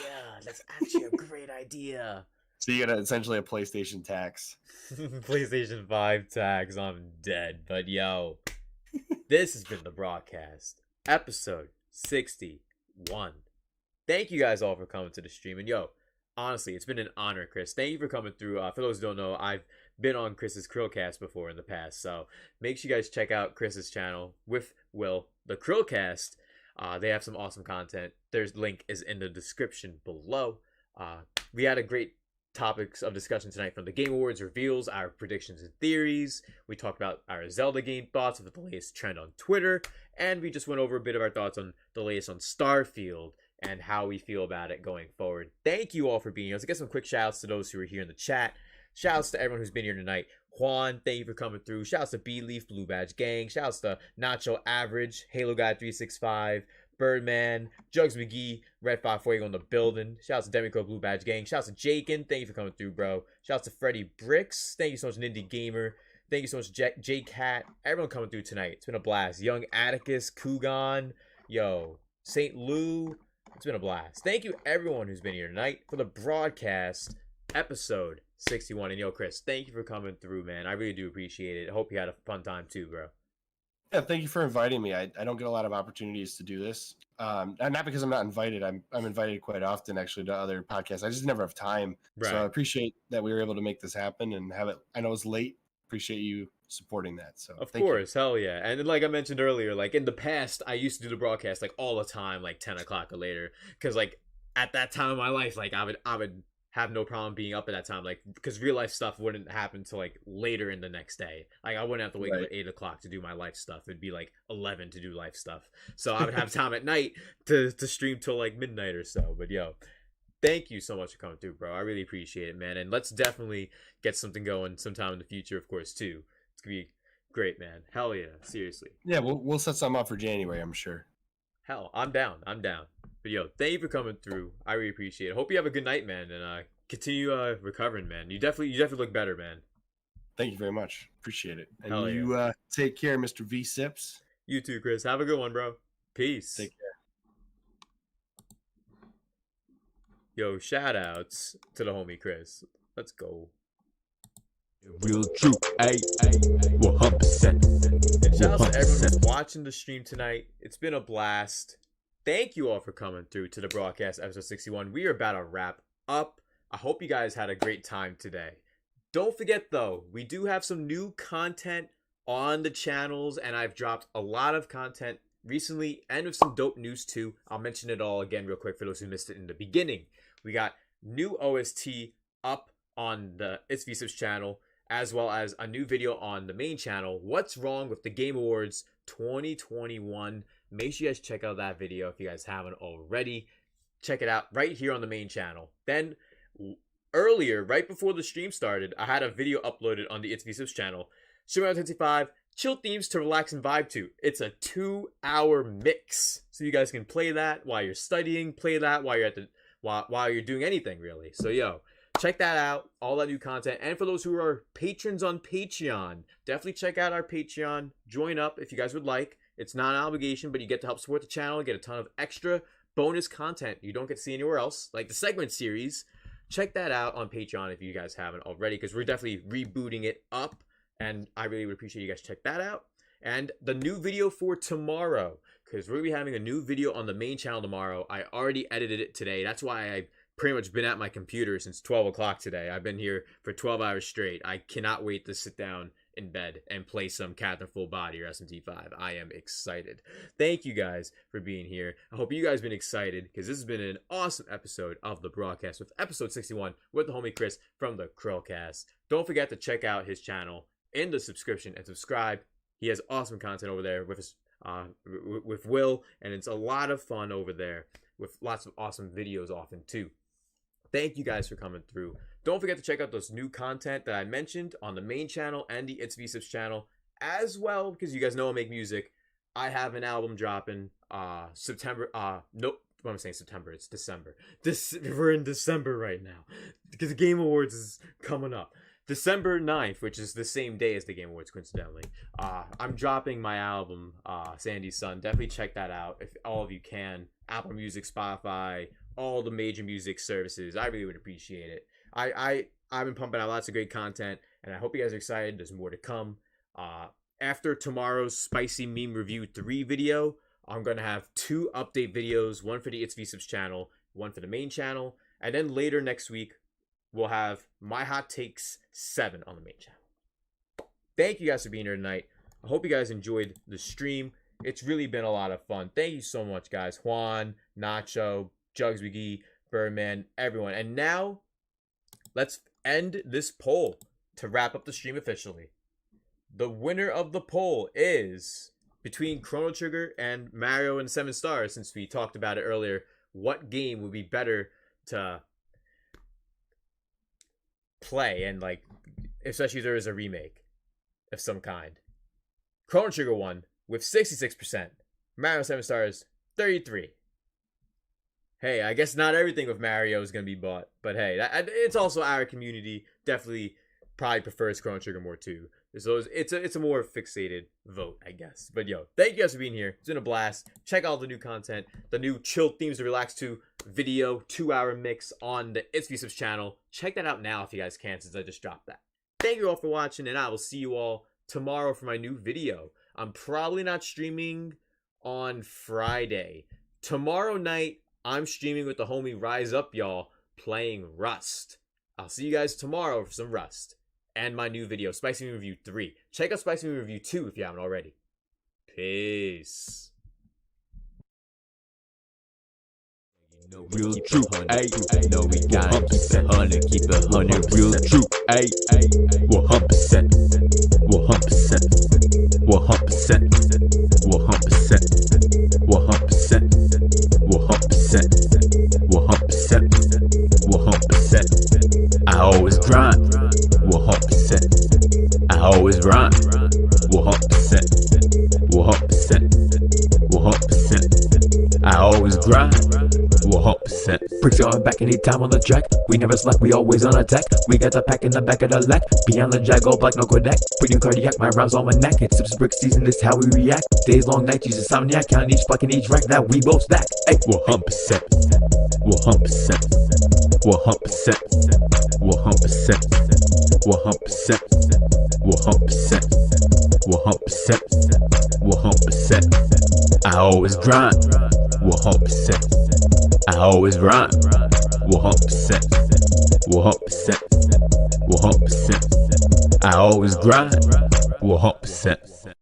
That's actually a great idea. So you got essentially a PlayStation tax. PlayStation 5 tax, I'm dead. But yo, this has been the broadcast, episode 61. Thank you guys all for coming to the stream. And yo, honestly, it's been an honor, Chris. Thank you for coming through. For those who don't know, I've been on Chris's Chrillcast before in the past. So make sure you guys check out Chris's channel with Will, the Chrillcast. They have some awesome content. Their link is in the description below. We had a great topics of discussion tonight, from the Game Awards reveals, our predictions and theories. We talked about our Zelda game thoughts with the latest trend on Twitter, and we just went over a bit of our thoughts on the latest on Starfield and how we feel about it going forward. Thank you all for being here. Let's get some quick shout outs to those who are here in the chat. Shout outs to everyone who's been here tonight. Juan, thank you for coming through. Shouts to B Leaf, Blue Badge Gang. Shouts to Nacho Average, Halo Guy 365, Birdman, Jugs McGee, Red 5 Fuego in the building. Shouts to Demico, Blue Badge Gang. Shouts to Jakin, thank you for coming through, bro. Shouts to Freddie Bricks, thank you so much, Nindy Gamer. Thank you so much, J Cat. Everyone coming through tonight. It's been a blast. Young Atticus, Kugan, yo, St. Lou. It's been a blast. Thank you, everyone who's been here tonight for the broadcast episode 61. And yo, Chris, thank you for coming through, man. I really do appreciate it. I hope you had a fun time too, bro. Yeah, thank you for inviting me. I don't get a lot of opportunities to do this. And not because I'm not invited. I'm invited quite often, actually, to other podcasts. I just never have time. Right. So I appreciate that we were able to make this happen and have it. I know it's late. Appreciate you supporting that. So of course, hell yeah. And then, like I mentioned earlier, like in the past, I used to do the broadcast like all the time, like 10 o'clock or later, because like at that time of my life, like I would have no problem being up at that time, like because real life stuff wouldn't happen till like later in the next day. Like I wouldn't have to wake up at 8 o'clock to do my life stuff. It'd be like 11 to do life stuff. So I would have time at night to stream till like midnight or so. But yo, thank you so much for coming through, bro. I really appreciate it, man. And let's definitely get something going sometime in the future, of course, too. It's gonna be great, man. Hell yeah, seriously. Yeah, we'll set something up for January, I'm sure. Hell, I'm down. But yo, thank you for coming through. I really appreciate it. Hope you have a good night, man, and continue recovering, man. You definitely look better, man. Thank you very much. Appreciate it. And Hell you take care, Mr. V-CiPz. You too, Chris. Have a good one, bro. Peace. Take care. Yo, shout outs to the homie Chris. Let's go. Real true, 100%. And shout out to everyone that's watching the stream tonight. It's been a blast. Thank you all for coming through to the broadcast episode 61. We are about to wrap up. I hope you guys had a great time today. Don't forget though, we do have some new content on the channels, and I've dropped a lot of content recently and with some dope news too. I'll mention it all again real quick for those who missed it in the beginning. We got new OST up on the It's V-CiPz channel, as well as a new video on the main channel. What's wrong with the Game Awards 2021? Make sure you guys check out that video if you guys haven't already. Check it out right here on the main channel. Then earlier, right before the stream started, I had a video uploaded on the It's V-CiPz channel. Super Mario 65, chill themes to relax and vibe to. It's a 2-hour mix, so you guys can play that while you're studying, play that while you're while you're doing anything really. So yo, check that out, all that new content. And for those who are patrons on Patreon, definitely check out our Patreon. Join up if you guys would like. It's not an obligation, but you get to help support the channel, get a ton of extra bonus content you don't get to see anywhere else, like the segment series. Check that out on Patreon if you guys haven't already, because we're definitely rebooting it up, and I really would appreciate you guys check that out. And the new video for tomorrow, because we're going to be having a new video on the main channel tomorrow. I already edited it today. That's why I've pretty much been at my computer since 12 o'clock today. I've been here for 12 hours straight. I cannot wait to sit down in bed and play some Captain Full Body or SMT5. I am excited. Thank you guys for being here. I hope you guys have been excited, because this has been an awesome episode of the broadcast with episode 61 with the homie Chris from the Chrillcast. Don't forget to check out his channel in the subscription and subscribe. He has awesome content over there with his with Will, and it's a lot of fun over there with lots of awesome videos often too. Thank you guys for coming through. Don't forget to check out those new content that I mentioned on the main channel and the It's V-CiPz channel as well, because you guys know I make music. I have an album dropping September. Nope. What am I saying? September. It's December. We're in December right now because the Game Awards is coming up. December 9th, which is the same day as the Game Awards, coincidentally. I'm dropping my album, Sandy's Son. Definitely check that out if all of you can. Apple Music, Spotify, all the major music services. I really would appreciate it. I've been pumping out lots of great content, and I hope you guys are excited. There's more to come. After tomorrow's Spicy Meme Review 3 video, I'm going to have 2 update videos, one for the It's V-CiPz channel, one for the main channel, and then later next week, we'll have My Hot Takes 7 on the main channel. Thank you guys for being here tonight. I hope you guys enjoyed the stream. It's really been a lot of fun. Thank you so much, guys. Juan, Nacho, Jugs McGee, Birdman, everyone. And now, let's end this poll to wrap up the stream officially. The winner of the poll is between Chrono Trigger and Mario and 7 Stars, since we talked about it earlier. What game would be better to play and like especially if there is a remake of some kind. Chrono Trigger won with 66%. Mario 7 Stars, 33. Hey, I guess not everything with Mario is going to be bought. But hey, it's also our community. Definitely probably prefers Chrono Trigger more too. So it's a more fixated vote, I guess. But yo, thank you guys for being here. It's been a blast. Check out the new content, the new chill themes to relax to video 2-hour mix on the V-CiPz channel. Check that out now if you guys can, since I just dropped that. Thank you all for watching, and I will see you all tomorrow for my new video. I'm probably not streaming on Friday. Tomorrow night, I'm streaming with the homie Rise Up, y'all, playing Rust. I'll see you guys tomorrow for some Rust. And my new video, Spicy Meat Review 3. Check out Spicy Meat Review 2 if you haven't already. Peace. Real true, ayy. No, we gotta keep it 100, keep it 100. Real true, ayy. 100%, 100%, 100%, 100%, 100%, 100%, 100%. I always grind. 100%. I always rhyme. 100%. 100%. 100%. I always grind. 100%. Bricks going back anytime on the track. We never slack, we always on attack. We got the pack in the back of the lack. Beyond the jag, all black, no Kodak. Putting cardiac, my rhymes on my neck. It's sips brick season, this how we react. Days long, night, use insomniac. Count each block in each rack that we both stack. Hey, 100%. 100%. 100%. 100%. 100%. 100%. 100%. 100%. I always grind. 100%. I always rhyme. 100%. 100%. 100%. I always grind. 100%.